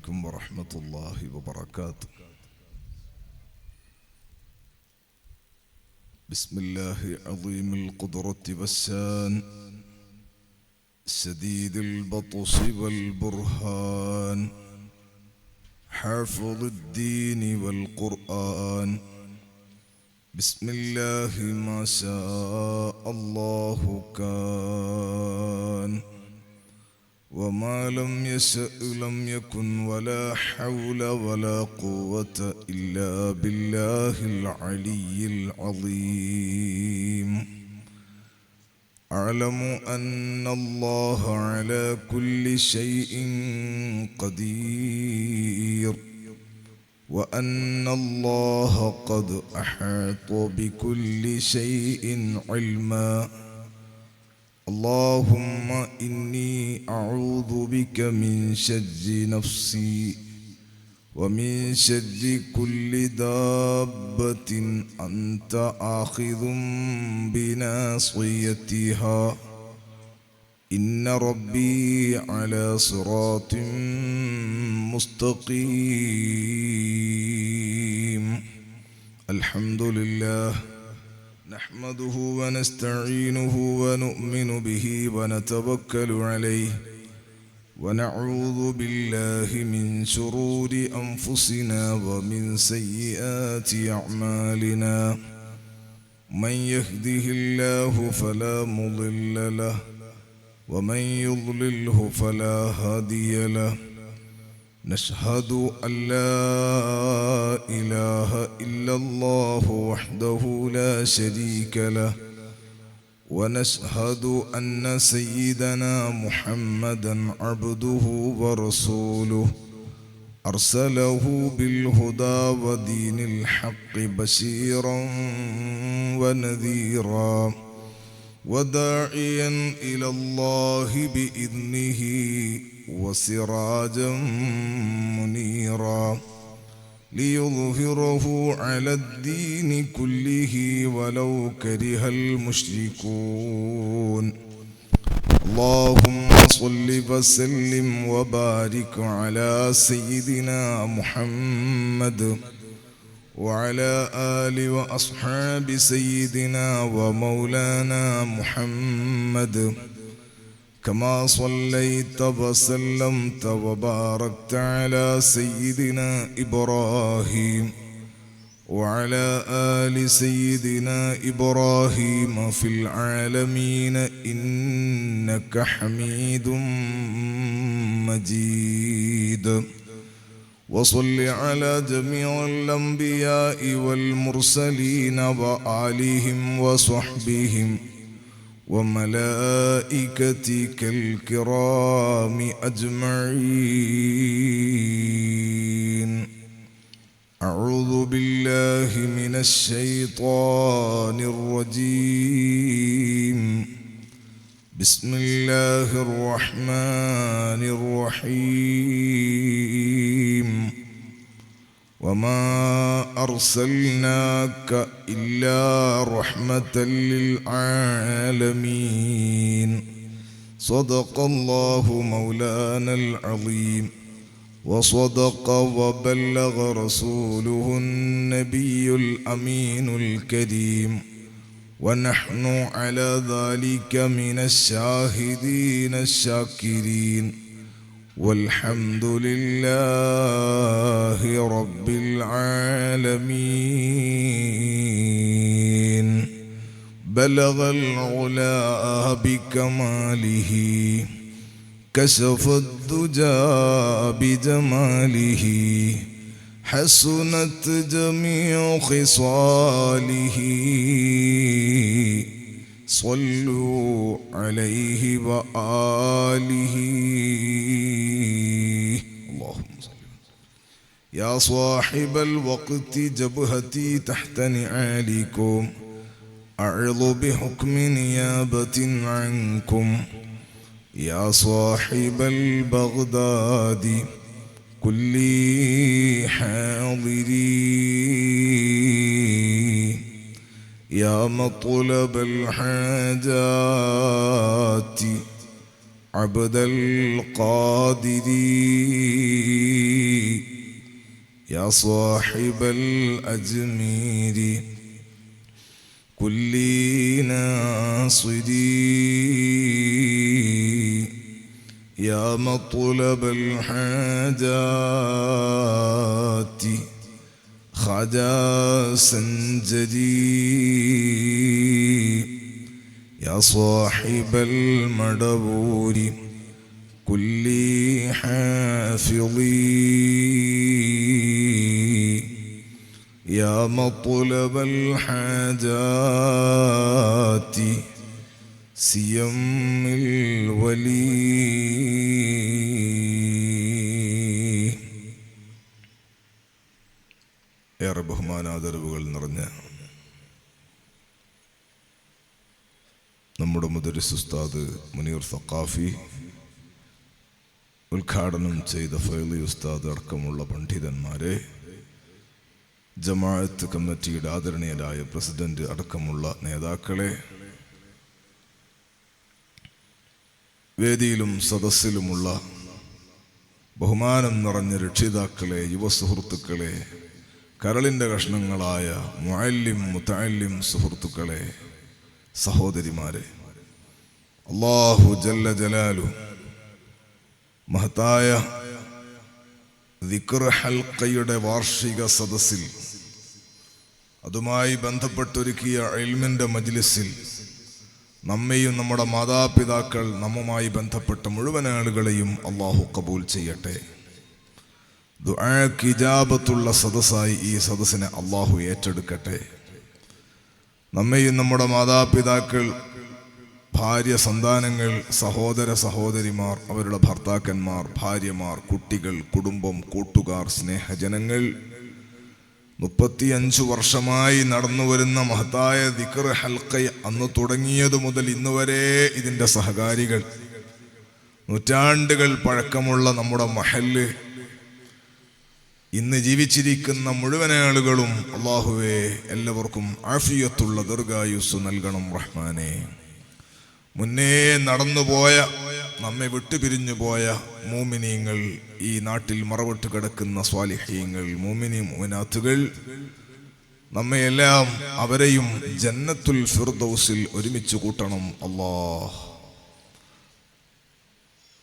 عليكم ورحمة الله وبركاته. بسم الله عظيم القدرة والشان، شديد البطش والبرهان، حافظ الدين والقرآن. بسم الله ما شاء الله كان، وما لم يشأ لم يكن، ولا حول ولا قوة إلا بالله العلي العظيم. أعلم أن الله على كل شيء قدير، وأن الله قد أحاط بكل شيء علما. اللهم إني أعوذ بك من شر نفسي، ومن شر كل دابة أنت آخذ بناصيتها. إن ربي على صراط مستقيم. الحمد لله نحمده ونستعينه ونؤمن به ونتوكل عليه، ونعوذ بالله من شرور أنفسنا ومن سيئات أعمالنا. من يهده الله فلا مضل له، ومن يضلله فلا هادي له. نشهد أن لا إله إلا الله وحده لا شريك له، ونشهد أن سيدنا محمدا عبده ورسوله، أرسله بالهدى ودين الحق بشيرا ونذيرا، وداعيا إلى الله بإذنه وسراجا منيرا، ليظهره على الدين كله ولو كره المشركون. اللهم صل وسلم وبارك على سيدنا محمد وعلى آل وأصحاب سيدنا ومولانا محمد، كما صليت وسلمت وباركت على سيدنا إبراهيم وعلى آل سيدنا إبراهيم في العالمين إنك حميد مجيد. وصل على جميع الأنبياء والمرسلين وآلهم وصحبهم وملائكتك الكرام أجمعين. أعوذ بالله من الشيطان الرجيم. بسم الله الرحمن الرحيم. وما أرسلناك إلا رحمة للعالمين. صدق الله مولانا العظيم، وصدق وبلغ رسوله النبي الأمين الكريم، ونحن على ذلك من الشاهدين الشاكرين، والحمد لله رب العالمين. بلغ العلا بكماله، كشف الدجى بجماله، حسنت جميع خصاله. صلوا عليه وآله. اللهم صل. يا صاحب الوقت جبهتي تحت نعالكم، أعظ بحكم نيابة عنكم. يا صاحب البغداد كل حاضري، يا مطلب الحاجات عبد القادر. يا صاحب الأجمير كل ناصري يا مطلب الحاجات خجا سنجدي يا صاحب المدبور كل حافظي يا مطلب الحاجات سيم الولي ഏറെ ബഹുമാനാദരവുകൾ നിറഞ്ഞ നമ്മുടെ മുദരിസ് ഉസ്താദ് മുനീർ സഖാഫി, ഉദ്ഘാടനം ചെയ്ത ഫൈലി ഉസ്താദ് അടക്കമുള്ള പണ്ഡിതന്മാരെ, ജമാഅത്ത് കമ്മിറ്റിയുടെ ആദരണീയരായ പ്രസിഡന്റ് അടക്കമുള്ള നേതാക്കളെ, വേദിയിലും സദസ്സിലുമുള്ള ബഹുമാനം നിറഞ്ഞ രക്ഷിതാക്കളെ, യുവസുഹൃത്തുക്കളെ, കരളിൻ്റെ കഷ്ണങ്ങളായ മുഅല്ലിം മുതഅല്ലിം സുഹൃത്തുക്കളെ, സഹോദരിമാരെ, അല്ലാഹു ജല്ല ജലാലു മഹത്തായ ദിക്ർ ഹൽഖയുടെ വാർഷിക സദസ്സിൽ, അതുമായി ബന്ധപ്പെട്ടൊരുക്കിയ ഇൽമിൻ്റെ മജ്ലിസിൽ നമ്മെയും നമ്മുടെ മാതാപിതാക്കൾ, നമ്മുമായി ബന്ധപ്പെട്ട മുഴുവൻ ആളുകളെയും അല്ലാഹു കബൂൽ ചെയ്യട്ടെ. ദുആക്ക് ഇജാബത്തുള്ള സദസ്സായി ഈ സദസ്സിനെ അല്ലാഹു ഏറ്റെടുക്കട്ടെ. നമ്മെയും നമ്മുടെ മാതാപിതാക്കൾ, ഭാര്യ, സന്താനങ്ങൾ, സഹോദര സഹോദരിമാർ, അവരുടെ ഭർത്താക്കന്മാർ, ഭാര്യമാർ, കുട്ടികൾ, കുടുംബം, കൂട്ടുകാർ, സ്നേഹജനങ്ങൾ, 35 വർഷമായി നടന്നു വരുന്ന മഹത്തായ ദിക്ർ ഹൽഖ അന്ന് തുടങ്ങിയതു മുതൽ ഇന്നുവരെ ഇതിൻ്റെ സഹകാരികൾ, നൂറ്റാണ്ടുകൾ പഴക്കമുള്ള നമ്മുടെ മഹല്ല്, ഇന്ന് ജീവിച്ചിരിക്കുന്ന മുഴുവൻ ആളുകളും അല്ലാഹുവേ എല്ലാവർക്കും ആഫിയത്തുള്ള ദീർഘായുസ്സു നൽകണം റഹ്മാനെ. മുന്നേ നടന്നുപോയ, നമ്മെ വിട്ടുപിരിഞ്ഞു പോയ മൂമിനീങ്ങൾ, ഈ നാട്ടിൽ മറവിട്ട് കിടക്കുന്ന സ്വാലിഹീങ്ങൾ, മൂമിനി മൂമിനാത്തുകൾ, നമ്മയെല്ലാം അവരെയും ജന്നത്തുൽ ഫിർദൗസിൽ ഒരുമിച്ച് കൂട്ടണം അല്ലാഹ്.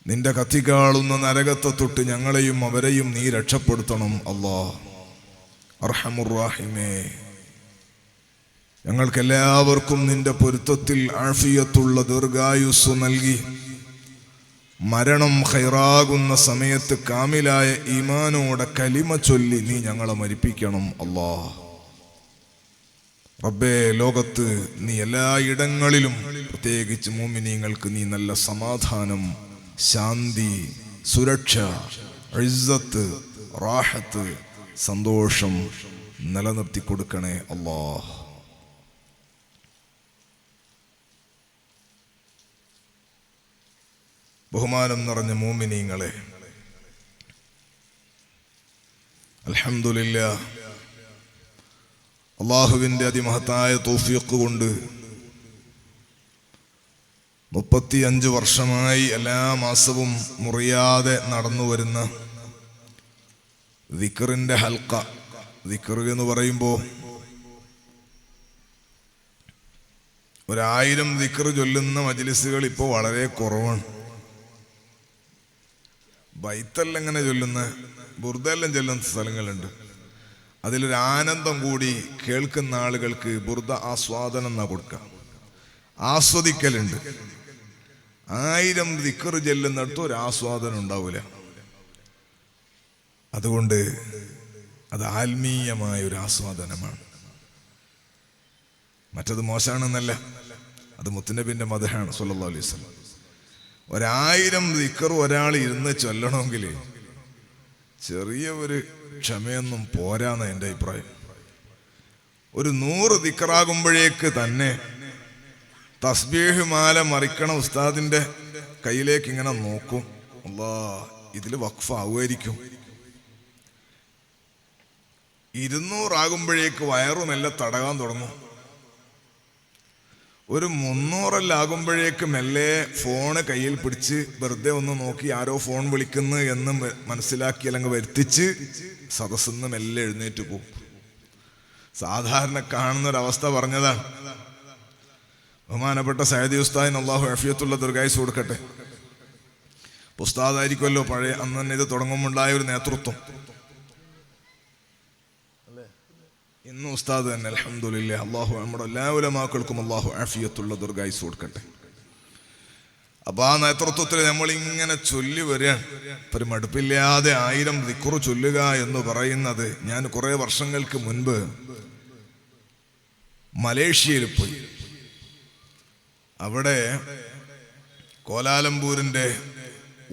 നിന്റെ കത്തിക്കാളുന്ന നരകത്തെ തൊട്ട് ഞങ്ങളെയും അവരെയും നീ രക്ഷപ്പെടുത്തണം അല്ലാഹ്. അർഹമുർ റഹീമേ, ഞങ്ങൾക്കെല്ലാവർക്കും നിന്റെ പൊരുത്തത്തിൽ ആഫിയത്തുള്ള ദീർഘായുസ്സു നൽകി മരണം ഖൈറാകുന്ന സമയത്ത് കാമിലായ ഈമാനോടെ കലിമ ചൊല്ലി നീ ഞങ്ങളെ മരിപ്പിക്കണം അല്ലാഹ്. റബ്ബേ, ലോകത്ത് നീ എല്ലായിടങ്ങളിലും പ്രത്യേകിച്ച് മുഅ്മിനീങ്ങൾക്ക് നീ നല്ല സമാധാനം, ശാന്തി, സുരക്ഷ, ഇസ്സത്ത്, റാഹത്ത്, സന്തോഷം നിലനിർത്തി കൊടുക്കണേ അല്ലാഹ്. ബഹുമാനം നിറഞ്ഞ മുഅ്മിനീങ്ങളെ, അൽഹംദുലില്ലാഹ്, അല്ലാഹുവിൻ്റെ അതിമഹത്തായ തൗഫീഖ് കൊണ്ട് 35 വർഷമായി എല്ലാ മാസവും മുറിയാതെ നടന്നു വരുന്ന ദിക്റിന്റെ ഹൽഖ. ദിക്ർ എന്ന് പറയുമ്പോൾ 1000 ദിക്ർ ചൊല്ലുന്ന മജ്ലിസുകൾ ഇപ്പോൾ വളരെ കുറവാണ്. ബൈത്തെല്ലാം എങ്ങനെ ചൊല്ലുന്ന, ബുർദെല്ലാം ചൊല്ലുന്ന സ്ഥലങ്ങളുണ്ട്. അതിലൊരു ആനന്ദം കൂടി കേൾക്കുന്ന ആളുകൾക്ക് ബുർദ ആസ്വാദനം എന്നാ കൊടുക്കുക, ആസ്വദിക്കലുണ്ട്. 1000 ദിക്ർ ചൊല്ലുന്നിടത്ത് ഒരു ആസ്വാദനം ഉണ്ടാവില്ല. അതുകൊണ്ട് അത് ആത്മീയമായ ഒരു ആസ്വാദനമാണ്. മറ്റത് മോശമാണെന്നല്ല, അത് മുത്തുനബിന്റെ മദ്ഹാണ് സ്വല്ലല്ലാഹു അലൈഹി വസല്ലം. 1000 ദിക്ർ ഒരാൾ ഇരുന്ന് ചൊല്ലണമെങ്കിൽ ചെറിയ ഒരു ക്ഷമയൊന്നും പോരാന്ന് എൻ്റെ അഭിപ്രായം. ഒരു 100 ദിക്റാകുമ്പോഴേക്ക് തന്നെ തസ്ബീഹ് മാല മറിക്കണ ഉസ്താദിന്റെ കയ്യിലേക്ക് ഇങ്ങനെ നോക്കും, അല്ലാഹ് ഇതിൽ വഖഫ് ആവുമായിരിക്കും. 200 ആകുമ്പോഴേക്ക് വയറുമെല്ലാം തടകാൻ തുടങ്ങും. ഒരു 300 മെല്ലെ ഫോണ് കയ്യിൽ പിടിച്ച് വെറുതെ ഒന്ന് നോക്കി ആരോ ഫോൺ വിളിക്കുന്നു എന്ന് മനസ്സിലാക്കി അല്ലെങ്കിൽ വരുത്തിച്ച് സദസ്സിന്ന് മെല്ലെ എഴുന്നേറ്റ് പോകും. സാധാരണ കാണുന്നൊരവസ്ഥ പറഞ്ഞതാണ്. ബഹുമാനപ്പെട്ട സയ്യിദി ഉസ്താദിന് അല്ലാഹു ആഫിയത്തുള്ള ദീർഘായുസ്സ് കൊടുക്കട്ടെ. ഉസ്താദായിരിക്കുമല്ലോ പഴയ അന്ന് തന്നെ ഇത് തുടങ്ങുമ്പോണ്ടായ ഒരു നേതൃത്വം. ഇന്ന് ഉസ്താദ് തന്നെ അൽഹംദുലില്ലാഹ്. അല്ലാഹു നമ്മുടെ എല്ലാ ഉലമാക്കൾക്കും അല്ലാഹു ആഫിയത്തുള്ള ദീർഘായുസ്സ് കൊടുക്കട്ടെ. അപ്പൊ ആ നേതൃത്വത്തിൽ നമ്മൾ ഇങ്ങനെ ചൊല്ലി വരികയാണ്. ഒരു മടുപ്പില്ലാതെ 1000 ദിക്റ് ചൊല്ലുക എന്ന് പറയുന്നത്, ഞാൻ കുറെ വർഷങ്ങൾക്ക് മുൻപ് മലേഷ്യയിൽ പോയി. അവിടെ കോലാലംപൂരിന്റെ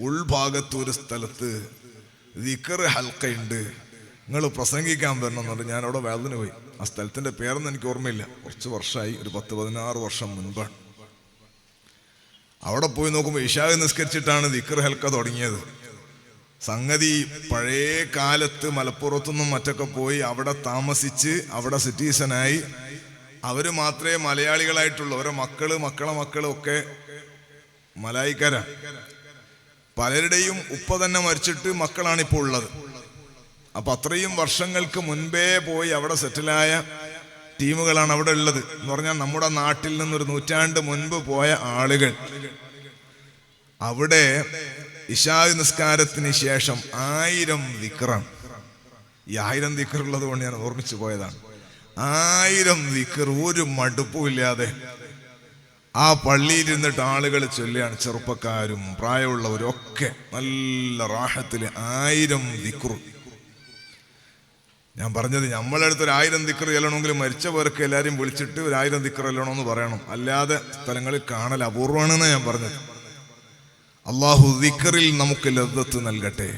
ഉൾഭാഗത്ത് ഒരു സ്ഥലത്ത് ദിക്റ് ഹൽക്കയുണ്ട്, നിങ്ങൾ പ്രസംഗിക്കാൻ വരണം എന്ന് പറഞ്ഞ് ഞാൻ അവിടെ വേദന പോയി. ആ സ്ഥലത്തിന്റെ പേരൊന്നും എനിക്ക് ഓർമ്മയില്ല, കുറച്ച് വർഷമായി, ഒരു 10-16 വർഷം മുൻപാണ്. അവിടെ പോയി നോക്കുമ്പോൾ ഇശാ നിസ്കരിച്ചിട്ടാണ് ദിക്ർ ഹൽക്ക തുടങ്ങിയത്. സംഗതി പഴയ കാലത്ത് മലപ്പുറത്തുനിന്നും മറ്റൊക്കെ പോയി അവിടെ താമസിച്ച് അവിടെ സിറ്റിസനായി അവര് മാത്രമേ മലയാളികളായിട്ടുള്ളൂ. അവരെ മക്കളും ഒക്കെ മലായിക്കാരാണ്. പലരുടെയും ഉപ്പ തന്നെ മരിച്ചിട്ട് മക്കളാണ് ഇപ്പോൾ ഉള്ളത്. അപ്പൊ അത്രയും വർഷങ്ങൾക്ക് മുൻപേ പോയി അവിടെ സെറ്റിലായ ടീമുകളാണ് അവിടെ ഉള്ളത്. എന്ന് പറഞ്ഞാൽ നമ്മുടെ നാട്ടിൽ നിന്നൊരു 100 നൂറ്റാണ്ട് മുൻപ് പോയ ആളുകൾ അവിടെ ഇശാ നിസ്കാരത്തിന് ശേഷം 1000 ദിക്റാണ്. ഈ 1000 ദിക്ർ ഉള്ളത് കൊണ്ട് ഞാൻ ഓർമ്മിച്ചു പോയതാണ്. 1000 ദിക്ർ ഒരു മടുപ്പുമില്ലാതെ ആ പള്ളിയിൽ ഇരുന്നിട്ട് ആളുകൾ ചൊല്ലുകയാണ്. ചെറുപ്പക്കാരും പ്രായമുള്ളവരും ഒക്കെ നല്ല റാഹത്തില് 1000 ദിക്റും. ഞാൻ പറഞ്ഞത്, നമ്മളടുത്ത് 1000 ദിക്ർ ചെല്ലണമെങ്കിൽ മരിച്ച പേർക്ക് എല്ലാവരും വിളിച്ചിട്ട് 1000 ദിക്ർ ചെല്ലണമെന്ന് പറയണം. അല്ലാതെ സ്ഥലങ്ങളിൽ കാണൽ അപൂർവമാണെന്ന് ഞാൻ പറഞ്ഞത്. അല്ലാഹു ദിക്റിൽ നമുക്ക് ലദ്ദത്ത് നൽകട്ടെ.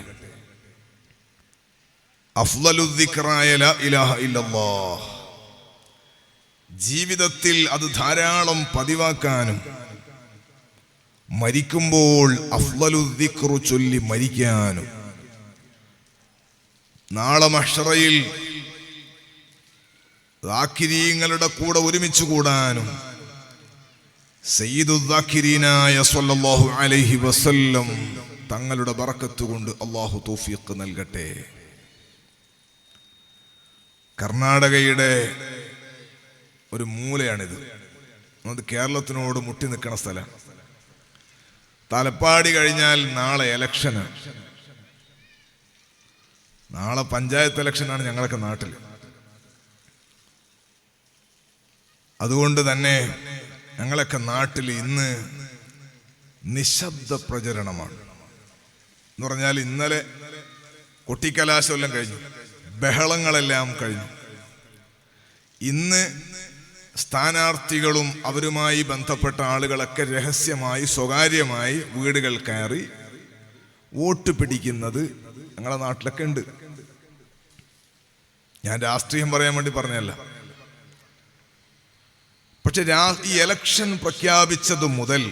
അഫ്ളലു ദിക്റായ ലാ ഇലാഹ ഇല്ലല്ലാഹ്. ജീവിതത്തിൽ അത് ധാരാളം പതിവാക്കാനും മരിക്കുമ്പോൾ അഫ്ളലു ദിക്റു ചൊല്ലി മരിക്കാനും നാളെ മഹ്ശറയിൽ ദാക്കിരീങ്ങളുടെ കൂടെ ഒരുമിച്ച് കൂടാനും സയ്യിദുൽ ദാക്കിരീനായ സ്വല്ലല്ലാഹു അലൈഹി വസല്ലം തങ്ങളുടെ ബറക്കത്ത് കൊണ്ട് അല്ലാഹു തൗഫീഖ് നൽകട്ടെ. കർണാടകയുടെ ഒരു മൂലയാണിത്. അത് കേരളത്തിനോട് മുട്ടി നിൽക്കുന്ന സ്ഥലം. തലപ്പാടി കഴിഞ്ഞാൽ നാളെ ഇലക്ഷനാണ്. നാളെ പഞ്ചായത്ത് ഇലക്ഷനാണ് ഞങ്ങളൊക്കെ നാട്ടിൽ. അതുകൊണ്ട് തന്നെ ഞങ്ങളൊക്കെ നാട്ടിൽ ഇന്ന് നിശബ്ദ പ്രചരണമാണ്. എന്ന് പറഞ്ഞാൽ ഇന്നലെ കൊട്ടിക്കലാശമെല്ലാം കഴിഞ്ഞു, ബഹളങ്ങളെല്ലാം കഴിഞ്ഞു. ഇന്ന് സ്ഥാനാർത്ഥികളും അവരുമായി ബന്ധപ്പെട്ട ആളുകളൊക്കെ രഹസ്യമായി സ്വകാര്യമായി വീടുകൾ കയറി വോട്ട് പിടിക്കുന്നത് ഞങ്ങളുടെ നാട്ടിലൊക്കെ ഉണ്ട്. ഞാൻ രാഷ്ട്രീയം പറയാൻ വേണ്ടി പറഞ്ഞല്ല. പക്ഷെ ഈ ഇലക്ഷൻ പ്രഖ്യാപിച്ചത് മുതൽ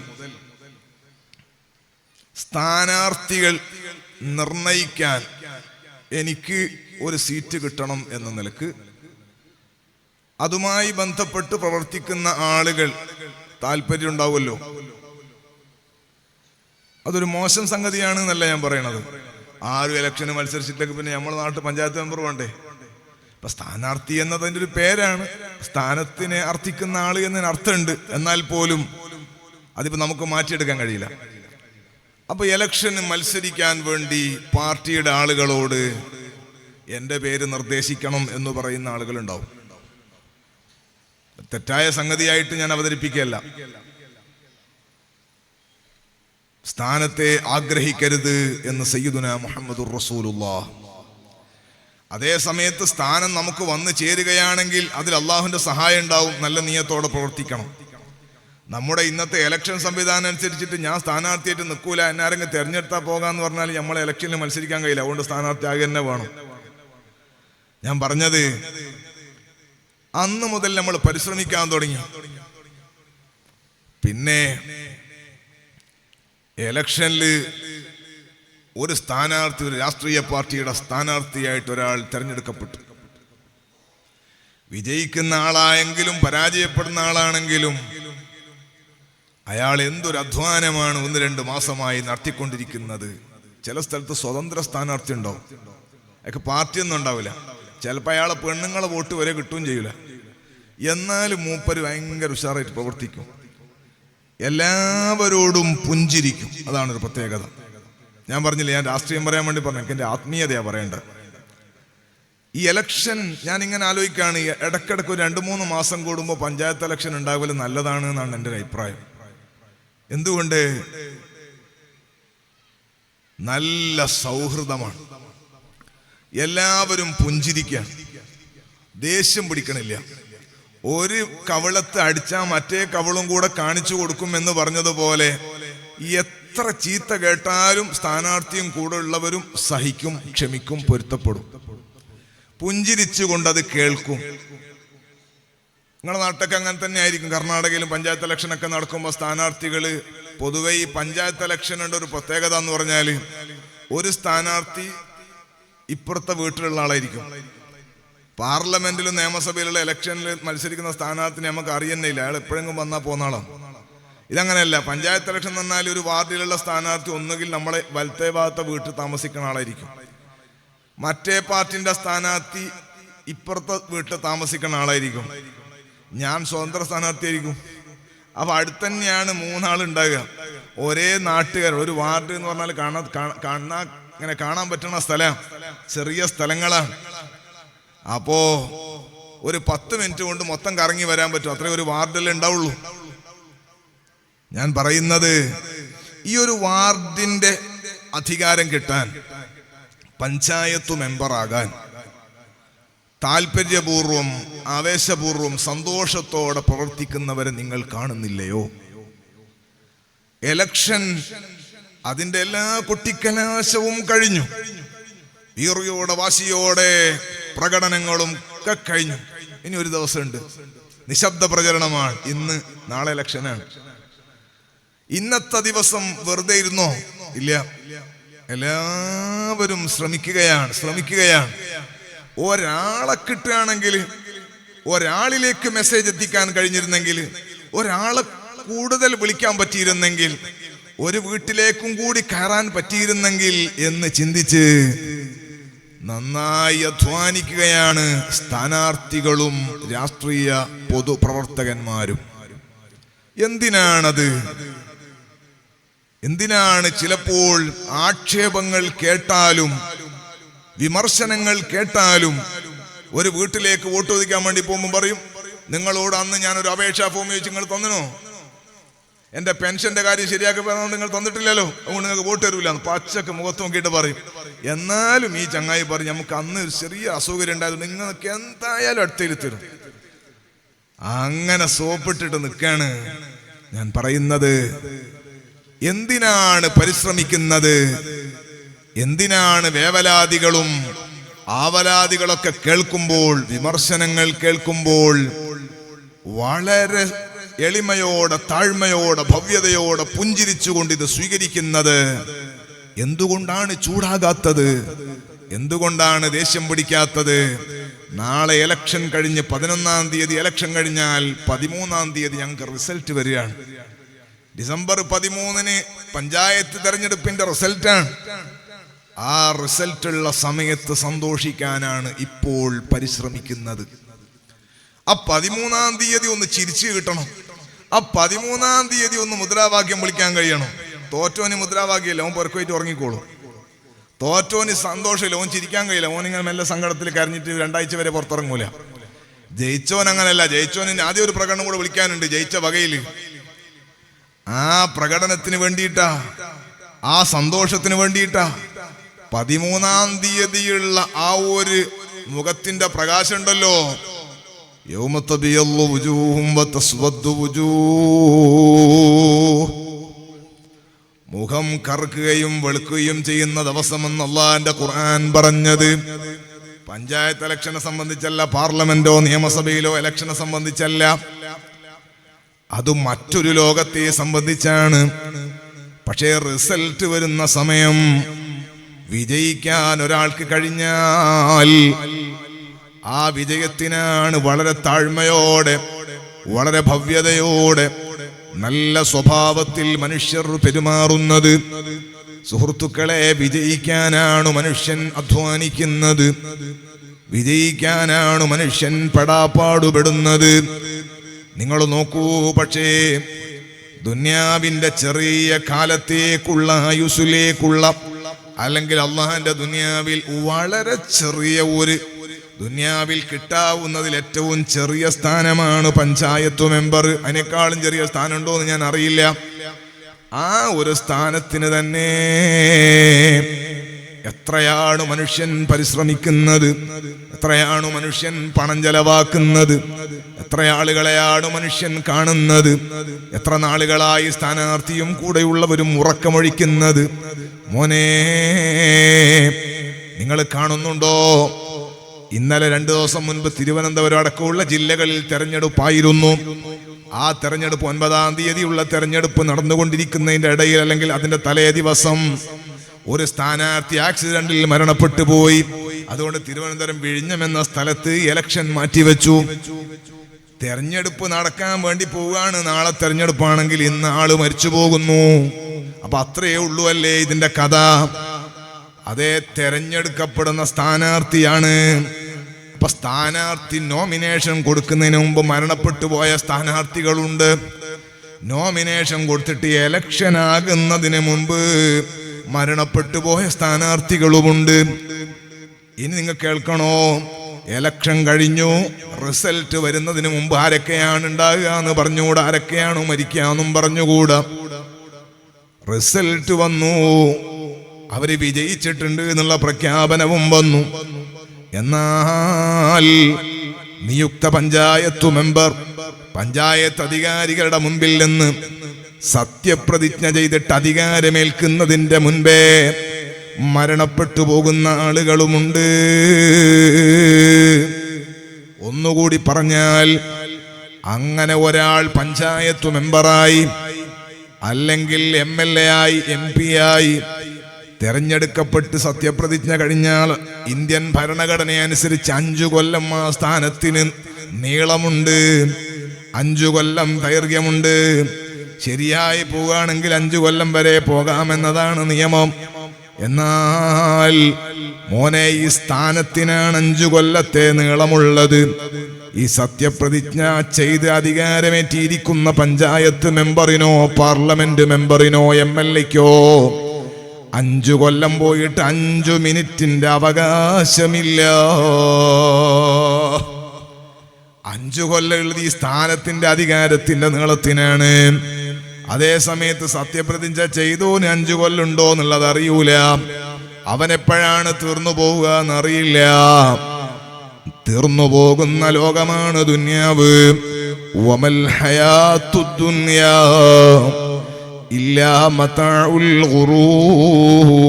സ്ഥാനാർത്ഥികൾ നിർണയിക്കാൻ എനിക്ക് ഒരു സീറ്റ് കിട്ടണം എന്ന നിലക്ക് അതുമായി ബന്ധപ്പെട്ട് പ്രവർത്തിക്കുന്ന ആളുകൾ താല്പര്യം ഉണ്ടാവുമല്ലോ. അതൊരു മോശം സംഗതിയാണ് എന്നല്ല ഞാൻ പറയണത്. ആരും ഇലക്ഷന് മത്സരിച്ചിട്ടൊക്കെ പിന്നെ നമ്മുടെ നാട്ടിൽ പഞ്ചായത്ത് മെമ്പർ വേണ്ടേ? ഇപ്പൊ സ്ഥാനാർത്ഥി എന്നതിൻ്റെ ഒരു പേരാണ്. സ്ഥാനത്തിനെ അർത്ഥിക്കുന്ന ആള് എന്നതിന് അർത്ഥമുണ്ട്. എന്നാൽ പോലും അതിപ്പോ നമുക്ക് മാറ്റിയെടുക്കാൻ കഴിയില്ല. അപ്പൊ ഇലക്ഷന് മത്സരിക്കാൻ വേണ്ടി പാർട്ടിയുടെ ആളുകളോട് എന്റെ പേര് നിർദ്ദേശിക്കണം എന്ന് പറയുന്ന ആളുകളുണ്ടാവും. തെറ്റായ സംഗതിയായിട്ട് ഞാൻ അവതരിപ്പിക്കുകയല്ല. സ്ഥാനത്തെ ആഗ്രഹിക്കരുത് എന്ന് സയ്യിദുനാ മുഹമ്മദുർ റസൂലുള്ളാഹ്. അതേ സമയത്ത് സ്ഥാനം നമുക്ക് വന്നു ചേരുകയാണെങ്കിൽ അതിൽ അള്ളാഹുവിന്റെ സഹായം ഉണ്ടാവും. നല്ല നിയത്തോടെ പ്രവർത്തിക്കണം. നമ്മുടെ ഇന്നത്തെ ഇലക്ഷൻ സംവിധാനം അനുസരിച്ചിട്ട് ഞാൻ സ്ഥാനാർത്ഥിയായിട്ട് നിൽക്കൂല, എന്നെ ആരെങ്കിലും തെരഞ്ഞെടുത്താൽ പോകാന്ന് പറഞ്ഞാൽ നമ്മളെ ഇലക്ഷനിൽ മത്സരിക്കാൻ കഴിയില്ല. അതുകൊണ്ട് സ്ഥാനാർത്ഥി ആകെ തന്നെ വേണം. ഞാൻ പറഞ്ഞത് അന്ന് മുതൽ നമ്മൾ പരിശ്രമിക്കാൻ തുടങ്ങി. പിന്നെ ഇലക്ഷനിൽ ഒരു സ്ഥാനാർത്ഥി, ഒരു രാഷ്ട്രീയ പാർട്ടിയുടെ സ്ഥാനാർത്ഥിയായിട്ട് ഒരാൾ തെരഞ്ഞെടുക്കപ്പെട്ടു. വിജയിക്കുന്ന ആളായെങ്കിലും പരാജയപ്പെടുന്ന ആളാണെങ്കിലും അയാൾ എന്തൊരു അധ്വാനമാണ് 1-2 മാസമായി നടത്തിക്കൊണ്ടിരിക്കുന്നത്. ചില സ്ഥലത്ത് സ്വതന്ത്ര സ്ഥാനാർത്ഥി ഉണ്ടാവും, അയാൾക്ക് പാർട്ടിയൊന്നും ഉണ്ടാവില്ല, ചിലപ്പോൾ അയാളെ പെണ്ണുങ്ങളെ വോട്ട് വരെ കിട്ടുകയും ചെയ്യൂല. എന്നാലും മൂപ്പര് ഭയങ്കര ഉഷാറായിട്ട് പ്രവർത്തിക്കും, എല്ലാവരോടും പുഞ്ചിരിക്കും. അതാണൊരു പ്രത്യേകത. ഞാൻ പറഞ്ഞില്ല, ഞാൻ രാഷ്ട്രീയം പറയാൻ വേണ്ടി പറഞ്ഞു, എനിക്ക് എൻ്റെ ആത്മീയതയാണ് പറയേണ്ടത്. ഈ ഇലക്ഷൻ ഞാൻ ഇങ്ങനെ ആലോചിക്കുകയാണ്, ഇടയ്ക്കിടയ്ക്ക് ഒരു 2-3 മാസം കൂടുമ്പോൾ പഞ്ചായത്ത് ഇലക്ഷൻ ഉണ്ടാവല് നല്ലതാണ് എന്നാണ് എൻ്റെ ഒരു അഭിപ്രായം. എന്തുകൊണ്ട്? നല്ല സൗഹൃദമാണ്, എല്ലാവരും പുഞ്ചിരിക്കുകയാണ്, ദേഷ്യം പിടിക്കണില്ല. ഒരു കവിളത്ത് അടിച്ചാൽ മറ്റേ കവിളും കൂടെ കാണിച്ചു കൊടുക്കും എന്ന് പറഞ്ഞതുപോലെ എത്ര ചീത്ത കേട്ടാലും സ്ഥാനാർത്ഥിയും കൂടെ ഉള്ളവരും സഹിക്കും, ക്ഷമിക്കും, പൊരുത്തപ്പെടും, പുഞ്ചിരിച്ചുകൊണ്ടത് കേൾക്കും. നിങ്ങളുടെ നാട്ടിലൊക്കെ അങ്ങനെ തന്നെ ആയിരിക്കും. കർണാടകയിലും പഞ്ചായത്ത് ഇലക്ഷനൊക്കെ നടക്കുമ്പോൾ സ്ഥാനാർത്ഥികൾ പൊതുവെ ഈ പഞ്ചായത്ത് ഇലക്ഷനുണ്ട് ഒരു പ്രത്യേകത എന്ന് പറഞ്ഞാൽ, ഒരു സ്ഥാനാർത്ഥി ഇപ്പുറത്തെ വീട്ടിലുള്ള ആളായിരിക്കും. പാർലമെന്റിലും നിയമസഭയിലുള്ള ഇലക്ഷനിൽ മത്സരിക്കുന്ന സ്ഥാനാർത്ഥിനെ നമുക്ക് അറിയുന്നില്ല, അയാൾ എപ്പോഴെങ്കിലും വന്നാൽ പോകുന്ന ആളാണ്. ഇതങ്ങനെയല്ല. പഞ്ചായത്ത് ഇലക്ഷൻ എന്നാൽ ഒരു വാർഡിലുള്ള സ്ഥാനാർത്ഥി ഒന്നുകിൽ നമ്മളെ വലത്തേ ഭാഗത്തെ വീട്ടിൽ താമസിക്കുന്ന ആളായിരിക്കും, മറ്റേ പാർട്ടിന്റെ സ്ഥാനാർത്ഥി ഇപ്പുറത്തെ വീട്ടിൽ താമസിക്കുന്ന ആളായിരിക്കും, ഞാൻ സ്വതന്ത്ര സ്ഥാനാർത്ഥിയായിരിക്കും. അപ്പൊ അടുത്തന്നെയാണ് 3 ആളുണ്ടാകുക, ഒരേ നാട്ടുകാർ. ഒരു വാർഡ് എന്ന് പറഞ്ഞാൽ ഇങ്ങനെ കാണാൻ പറ്റുന്ന സ്ഥലം, ചെറിയ സ്ഥലങ്ങളാണ്. അപ്പോ ഒരു 10 മിനിറ്റ് കൊണ്ട് മൊത്തം കറങ്ങി വരാൻ പറ്റും, അത്രേ ഒരു വാർഡിൽ ഉണ്ടാവുള്ളൂ. ഞാൻ പറയുന്നത്, ഈ ഒരു വാർഡിന്റെ അധികാരം കിട്ടാൻ, പഞ്ചായത്ത് മെമ്പറാകാൻ താല്പര്യപൂർവം, ആവേശപൂർവം, സന്തോഷത്തോടെ പ്രവർത്തിക്കുന്നവരെ നിങ്ങൾ കാണുന്നില്ലയോ? എലക്ഷൻ അതിന്റെ എല്ലാ കുട്ടിക്കലാശവും കഴിഞ്ഞു, വീറിയോടെ വാശിയോടെ പ്രകടനങ്ങളും ഒക്കെ കഴിഞ്ഞു. ഇനി ഒരു ദിവസമുണ്ട്, നിശബ്ദ പ്രചരണമാണ്. ഇന്ന് നാളെ ഇലക്ഷനാണ്. ഇന്നത്തെ ദിവസം വെറുതെ ഇരുന്നോ? ഇല്ല, എല്ലാവരും ശ്രമിക്കുകയാണ്. ഒരാളെ കിട്ടുകയാണെങ്കിൽ, ഒരാളിലേക്ക് മെസ്സേജ് എത്തിക്കാൻ കഴിഞ്ഞിരുന്നെങ്കിൽ, ഒരാളെ കൂടുതൽ വിളിക്കാൻ പറ്റിയിരുന്നെങ്കിൽ, ഒരു വീട്ടിലേക്കും കൂടി കയറാൻ പറ്റിയിരുന്നെങ്കിൽ എന്ന് ചിന്തിച്ച് നന്നായി അധ്വാനിക്കുകയാണ് സ്ഥാനാർത്ഥികളും രാഷ്ട്രീയ പൊതുപ്രവർത്തകന്മാരും. എന്തിനാണ് ചിലപ്പോൾ ആക്ഷേപങ്ങൾ കേട്ടാലും വിമർശനങ്ങൾ കേട്ടാലും ഒരു വീട്ടിലേക്ക് വോട്ട് ചോദിക്കാൻ വേണ്ടി പോകുമ്പോൾ പറയും, നിങ്ങളോട് അന്ന് ഞാനൊരു അപേക്ഷാ ഫോം ചോദിച്ചു, നിങ്ങൾ തന്നോ? എന്റെ പെൻഷന്റെ കാര്യം ശരിയാക്കി നിങ്ങൾ തന്നിട്ടില്ലല്ലോ, അതുകൊണ്ട് നിങ്ങൾക്ക് വോട്ട് തരൂല എന്ന് പച്ചക്ക് മുഖത്ത് നോക്കിയിട്ട് പറയും. എന്നാലും ഈ ചങ്ങായി പറയും, നമുക്ക് അന്ന് ഒരു ചെറിയ അസൗകര്യം ഉണ്ടായതുകൊണ്ട് നിങ്ങൾക്ക് എന്തായാലും അടുത്തേൽ തരും. അങ്ങനെ സോപ്പിട്ടിട്ട് നിൽക്കാണ്. ഞാൻ പറയുന്നത്, എന്തിനാണ് പരിശ്രമിക്കുന്നത്? എന്തിനാണ് വേവലാദികളും ആവലാദികളൊക്കെ കേൾക്കുമ്പോൾ, വിമർശനങ്ങൾ കേൾക്കുമ്പോൾ വളരെ എളിമയോടെ, താഴ്മയോടെ, ഭവ്യതയോടെ പുഞ്ചിരിച്ചുകൊണ്ട് ഇത് സ്വീകരിക്കുന്നത്? എന്തുകൊണ്ടാണ് ചൂടാകാത്തത്? എന്തുകൊണ്ടാണ് ദേഷ്യം പിടിക്കാത്തത്? നാളെ ഇലക്ഷൻ കഴിഞ്ഞ് 11-ാം തീയതി ഇലക്ഷൻ കഴിഞ്ഞാൽ 13-ാം തീയതി ഞങ്ങൾക്ക് റിസൾട്ട് വരികയാണ്. ഡിസംബർ 13-ന് പഞ്ചായത്ത് തെരഞ്ഞെടുപ്പിന്റെ റിസൾട്ടാണ്. ആ റിസൾട്ടുള്ള സമയത്ത് സന്തോഷിക്കാനാണ് ഇപ്പോൾ പരിശ്രമിക്കുന്നത്. ആ 13-ാം തീയതി ഒന്ന് ചിരിച്ചു കിട്ടണം. ആ 13-ാം തീയതി ഒന്ന് മുദ്രാവാക്യം വിളിക്കാൻ കഴിയണം. തോറ്റോന് മുദ്രാവാക്യമില്ല, ഓൻ പുറക്കുപോയിട്ട് ഉറങ്ങിക്കോളും. തോറ്റോന് സന്തോഷമില്ല, ഓൻ ചിരിക്കാൻ കഴിയില്ല, ഓനിങ്ങനെ മെല്ലെ സങ്കടത്തിൽ കരഞ്ഞിട്ട് 2 ആഴ്ച വരെ പുറത്തിറങ്ങൂല. ജയിച്ചോൻ അങ്ങനല്ല, ജയിച്ചോന് ആദ്യം ഒരു പ്രകടനം കൂടെ വിളിക്കാനുണ്ട്. ജയിച്ച വകയിൽ ആ പ്രകടനത്തിന് വേണ്ടിയിട്ടാ, ആ സന്തോഷത്തിന് വേണ്ടിയിട്ടാ 13-ാം തീയതിയുള്ള ആ ഒരു മുഖത്തിന്റെ പ്രകാശം ഉണ്ടല്ലോ. മുഖം കറുക്കുകയും വെളുക്കുകയും ചെയ്യുന്ന ദിവസമെന്ന് അല്ലാഹുവിന്റെ ഖുർആൻ പറഞ്ഞത് പഞ്ചായത്ത് ഇലക്ഷനെ സംബന്ധിച്ചല്ല, പാർലമെന്റോ നിയമസഭയിലോ ഇലക്ഷനെ സംബന്ധിച്ചല്ല, അത് മറ്റൊരു ലോകത്തെ സംബന്ധിച്ചാണ്. പക്ഷേ റിസൾട്ട് വരുന്ന സമയം വിജയിക്കാൻ ഒരാൾക്ക് കഴിഞ്ഞാൽ ആ വിജയത്തിനാണ് വളരെ താഴ്മയോടെ, വളരെ ഭവ്യതയോടെ, നല്ല സ്വഭാവത്തിൽ മനുഷ്യർ പെരുമാറുന്നത്. സുഹൃത്തുക്കളെ, വിജയിക്കാനാണ് മനുഷ്യൻ അധ്വാനിക്കുന്നത്, വിജയിക്കാനാണ് മനുഷ്യൻ പെടാപ്പാടുപെടുന്നത്. നിങ്ങൾ നോക്കൂ, പക്ഷേ ദുനിയാവിന്റെ ചെറിയ കാലത്തേക്കുള്ള ആയുസ്സിലേക്കുള്ള, അല്ലെങ്കിൽ അള്ളാഹന്റെ ദുനിയാവിൽ വളരെ ചെറിയ ഒരു, ദുനിയാവിൽ കിട്ടാവുന്നതിൽ ഏറ്റവും ചെറിയ സ്ഥാനമാണ് പഞ്ചായത്ത് മെമ്പർ. അതിനേക്കാളും ചെറിയ സ്ഥാനമുണ്ടോ എന്ന് ഞാൻ അറിയില്ല. ആ ഒരു സ്ഥാനത്തിന് തന്നെ എത്രയാണ് മനുഷ്യൻ പരിശ്രമിക്കുന്നത്, എത്രയാണ് മനുഷ്യൻ പണം ചെലവാക്കുന്നത്, എത്ര ആളുകളെയാണ് മനുഷ്യൻ കാണുന്നത്, എത്ര നാളുകളായി സ്ഥാനാർത്ഥിയും കൂടെയുള്ളവരും ഉറക്കമൊഴിക്കുന്നത്. മോനെ, നിങ്ങൾ കാണുന്നുണ്ടോ? ഇന്നലെ 2 ദിവസം മുൻപ് തിരുവനന്തപുരം അടക്കമുള്ള ജില്ലകളിൽ തെരഞ്ഞെടുപ്പായിരുന്നു. ആ തെരഞ്ഞെടുപ്പ് 9-ാം തീയതിയുള്ള തെരഞ്ഞെടുപ്പ് നടന്നുകൊണ്ടിരിക്കുന്നതിന്റെ ഇടയിൽ, അല്ലെങ്കിൽ അതിന്റെ തലേ ദിവസം, ഒരു സ്ഥാനാർത്ഥി ആക്സിഡന്റിൽ മരണപ്പെട്ടു പോയി. അതുകൊണ്ട് തിരുവനന്തപുരം വിഴിഞ്ഞം എന്ന സ്ഥലത്ത് ഇലക്ഷൻ മാറ്റിവെച്ചു. തെരഞ്ഞെടുപ്പ് നടക്കാൻ വേണ്ടി പോവുകയാണ്. നാളെ തെരഞ്ഞെടുപ്പാണെങ്കിൽ ഇന്ന് ആള് മരിച്ചു പോകുന്നു. അപ്പൊ അത്രയേ ഉള്ളൂ അല്ലേ ഇതിന്റെ കഥ? അതേ, തെരഞ്ഞെടുക്കപ്പെടുന്ന സ്ഥാനാർത്ഥിയാണ്. അപ്പൊ സ്ഥാനാർത്ഥി നോമിനേഷൻ കൊടുക്കുന്നതിന് മുമ്പ് മരണപ്പെട്ടു പോയ സ്ഥാനാർത്ഥികളുണ്ട്. നോമിനേഷൻ കൊടുത്തിട്ട് ഇലക്ഷൻ ആകുന്നതിന് മുമ്പ് മരണപ്പെട്ടു പോയ സ്ഥാനാർത്ഥികളുമുണ്ട്. ഇനി നിങ്ങൾ കേൾക്കണോ? ഇലക്ഷൻ കഴിഞ്ഞു, റിസൾട്ട് വരുന്നതിന് മുമ്പ് ആരൊക്കെയാണ് ഉണ്ടാകുക എന്ന് പറഞ്ഞുകൂടാ, ആരൊക്കെയാണ് മരിക്കാന്നും പറഞ്ഞുകൂടാ. റിസൾട്ട് വന്നു, അവര് വിജയിച്ചിട്ടുണ്ട് എന്നുള്ള പ്രഖ്യാപനവും വന്നു. എന്നാൽ നിയുക്ത പഞ്ചായത്ത് മെമ്പർ പഞ്ചായത്ത് അധികാരികളുടെ മുൻപിൽ നിന്ന് സത്യപ്രതിജ്ഞ ചെയ്തിട്ട് അധികാരമേൽക്കുന്നതിന്റെ മുൻപേ മരണപ്പെട്ടു പോകുന്ന ആളുകളുമുണ്ട്. ഒന്നുകൂടി പറഞ്ഞാൽ, അങ്ങനെ ഒരാൾ പഞ്ചായത്ത് മെമ്പറായി, അല്ലെങ്കിൽ MLA ആയി, MP ആയി തെരഞ്ഞെടുക്കപ്പെട്ട് സത്യപ്രതിജ്ഞ കഴിഞ്ഞാൽ ഇന്ത്യൻ ഭരണഘടനയനുസരിച്ച് 5 കൊല്ലം ആ സ്ഥാനത്തിന് നീളമുണ്ട്, 5 കൊല്ലം ദൈർഘ്യമുണ്ട്. ശരിയായി പോവുകയാണെങ്കിൽ 5 കൊല്ലം വരെ പോകാമെന്നതാണ് നിയമം. എന്നാൽ മോനെ, ഈ സ്ഥാനത്തിനാണ് 5 കൊല്ലത്തെ നീളമുള്ളത്. ഈ സത്യപ്രതിജ്ഞ ചെയ്ത് അധികാരമേറ്റിയിരിക്കുന്ന പഞ്ചായത്ത് മെമ്പറിനോ പാർലമെന്റ് മെമ്പറിനോ MLAക്കോ 5 കൊല്ലം പോയിട്ട് 5 മിനിറ്റിന്റെ അവകാശമില്ല. 5 കൊല്ലം ഉള്ളത് ഈ സ്ഥാനത്തിന്റെ അധികാരത്തിന്റെ നീളത്തിനാണ്. അതേ സമയത്ത് സത്യപ്രതിജ്ഞ ചെയ്തോന് 5 കൊല്ലുണ്ടോ എന്നുള്ളത് അറിയൂല. അവനെപ്പോഴാണ് തീർന്നു പോവുക എന്നറിയില്ല. തീർന്നു പോകുന്ന ലോകമാണ് ദുനിയാവ്. വമൽ ഹയാത്തുദ് ദുനിയാ ഇല്ലാ മതാഉൽ ഗുറൂർ.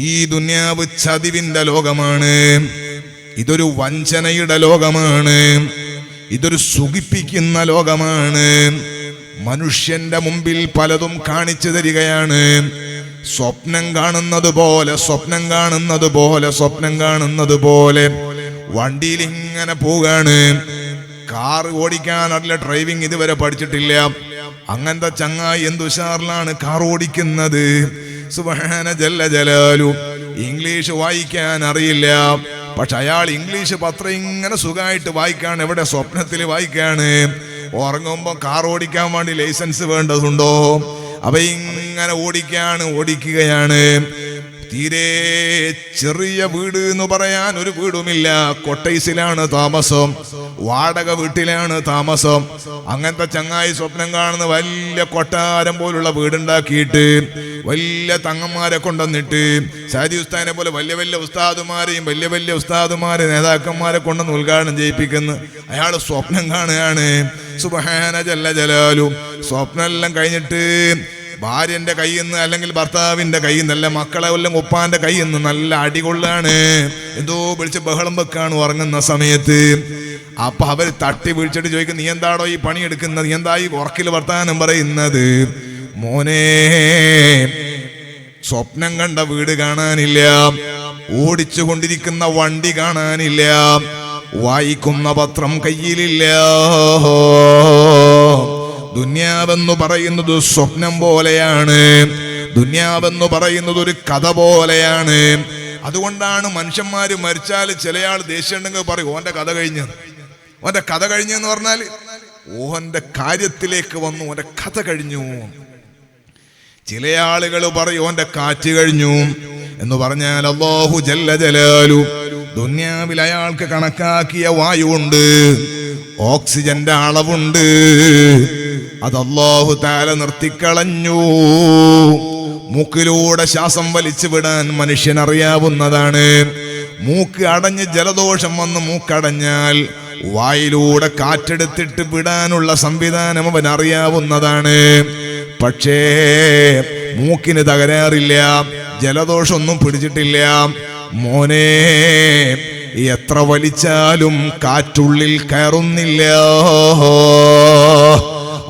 ഈ ദുനിയാവ് ചതിവിന്റെ ലോകമാണ്. ഇതൊരു വഞ്ചനയുടെ ലോകമാണ്. ഇതൊരു സുഖിപ്പിക്കുന്ന ലോകമാണ്. മനുഷ്യന്റെ മുമ്പിൽ പലതും കാണിച്ചു തരികയാണ്. സ്വപ്നം കാണുന്നത് പോലെ, സ്വപ്നം കാണുന്നത് പോലെ, സ്വപ്നം കാണുന്നത് പോലെ വണ്ടിയിൽ ഇങ്ങനെ പോവുകയാണ്. കാർ ഓടിക്കാനല്ല, ഡ്രൈവിംഗ് ഇതുവരെ പഠിച്ചിട്ടില്ല. അങ്ങനത്തെ ചങ്ങായി എന്ത് ഉഷാറിലാണ് കാർ ഓടിക്കുന്നത്. സുബ്ഹാന ജല്ല ജലാലു. ഇംഗ്ലീഷ് വായിക്കാൻ അറിയില്ല, പക്ഷെ അയാൾ ഇംഗ്ലീഷ് പത്രം ഇങ്ങനെ സുഖമായിട്ട് വായിക്കാണ്. എവിടെ? സ്വപ്നത്തിൽ വായിക്കാണ്. ഉറങ്ങുമ്പോ കാർ ഓടിക്കാൻ വേണ്ടി ലൈസൻസ് വേണ്ടതുണ്ടോ? അപ്പൊ ഇങ്ങനെ ഓടിക്കുകയാണ്. തീരെ ചെറിയ വീട് എന്ന് പറയാൻ ഒരു വീടുമില്ല. കൊട്ടൈസിലാണ് താമസം, വാടക വീട്ടിലാണ് താമസം. അങ്ങനത്തെ ചങ്ങായി സ്വപ്നം കാണുന്ന വലിയ കൊട്ടാരം പോലുള്ള വീടുണ്ടാക്കിയിട്ട് വലിയ തങ്ങന്മാരെ കൊണ്ടുവന്നിട്ട് സാദി ഉസ്താദിനെ പോലെ വലിയ വലിയ ഉസ്താദുമാരെയും വലിയ ഉസ്താദുമാരെ നേതാക്കന്മാരെ കൊണ്ടുവന്ന് ഉദ്ഘാടനം ചെയ്യിപ്പിക്കുന്നു. അയാൾ സ്വപ്നം കാണുകയാണ്. സുബ്ഹാന ജല്ല ജലാലു. സ്വപ്നം എല്ലാം കഴിഞ്ഞിട്ട് ഭാര്യന്റെ കയ്യിൽ നിന്ന്, അല്ലെങ്കിൽ ഭർത്താവിന്റെ കയ്യിൽ നിന്ന്, അല്ല മക്കളെ വല്ലതും ഉപ്പാന്റെ കയ്യിൽ നിന്ന് നല്ല അടികൊള്ളാണ്. എന്തോ വിളിച്ച് ബഹളം വെക്കാണ് ഉറങ്ങുന്ന സമയത്ത്. അപ്പൊ അവര് തട്ടി വിളിച്ചിട്ട് ചോദിക്കും, നീ എന്താടോ ഈ പണിയെടുക്കുന്നത്? നീ എന്താ ഈ ഉറക്കിൽ വർത്താനം പറയുന്നത്? മോനെ, സ്വപ്നം കണ്ട വീട് കാണാനില്ല, ഓടിച്ചു കൊണ്ടിരിക്കുന്ന വണ്ടി കാണാനില്ല, വായിക്കുന്ന പത്രം കയ്യിലില്ല. ദുനിയാവെന്ന് പറയുന്നത് സ്വപ്നം പോലെയാണ്. ദുനിയാവെന്ന് പറയുന്നത് ഒരു കഥ പോലെയാണ്. അതുകൊണ്ടാണ് മനുഷ്യന്മാര് മരിച്ചാൽ ചിലയാൾ ദേഷ്യം ഉണ്ടെങ്കിൽ പറയും ഓന്റെ കഥ കഴിഞ്ഞു. ഓന്റെ കഥ കഴിഞ്ഞെന്ന് പറഞ്ഞാൽ ഓന്റെ കാര്യത്തിലേക്ക് വന്നു, ഓന്റെ കഥ കഴിഞ്ഞു. ചില ആളുകൾ പറയും ഓന്റെ കാറ്റ് കഴിഞ്ഞു എന്ന് പറഞ്ഞാൽ അല്ലാഹു ജല്ല ജലാലു ദുനിയാവിൽ അയാൾക്ക് കണക്കാക്കിയ വായുണ്ട്, ഓക്സിജന്റെ അളവുണ്ട്. അത് അല്ലാഹു തആല നിർത്തിക്കളഞ്ഞു. മൂക്കിലൂടെ ശ്വാസം വലിച്ചു വിടാൻ മനുഷ്യനറിയാവുന്നതാണ്. മൂക്ക് അടഞ്ഞ് ജലദോഷം വന്ന് മൂക്കടഞ്ഞാൽ വായിലൂടെ കാറ്റെടുത്തിട്ട് വിടാനുള്ള സംവിധാനം അവൻ അറിയാവുന്നതാണ്. പക്ഷേ മൂക്കിന് തകരാറില്ല, ജലദോഷമൊന്നും പിടിച്ചിട്ടില്ല. മോനെ, എത്ര വലിച്ചാലും കാറ്റുള്ളിൽ കയറുന്നില്ല.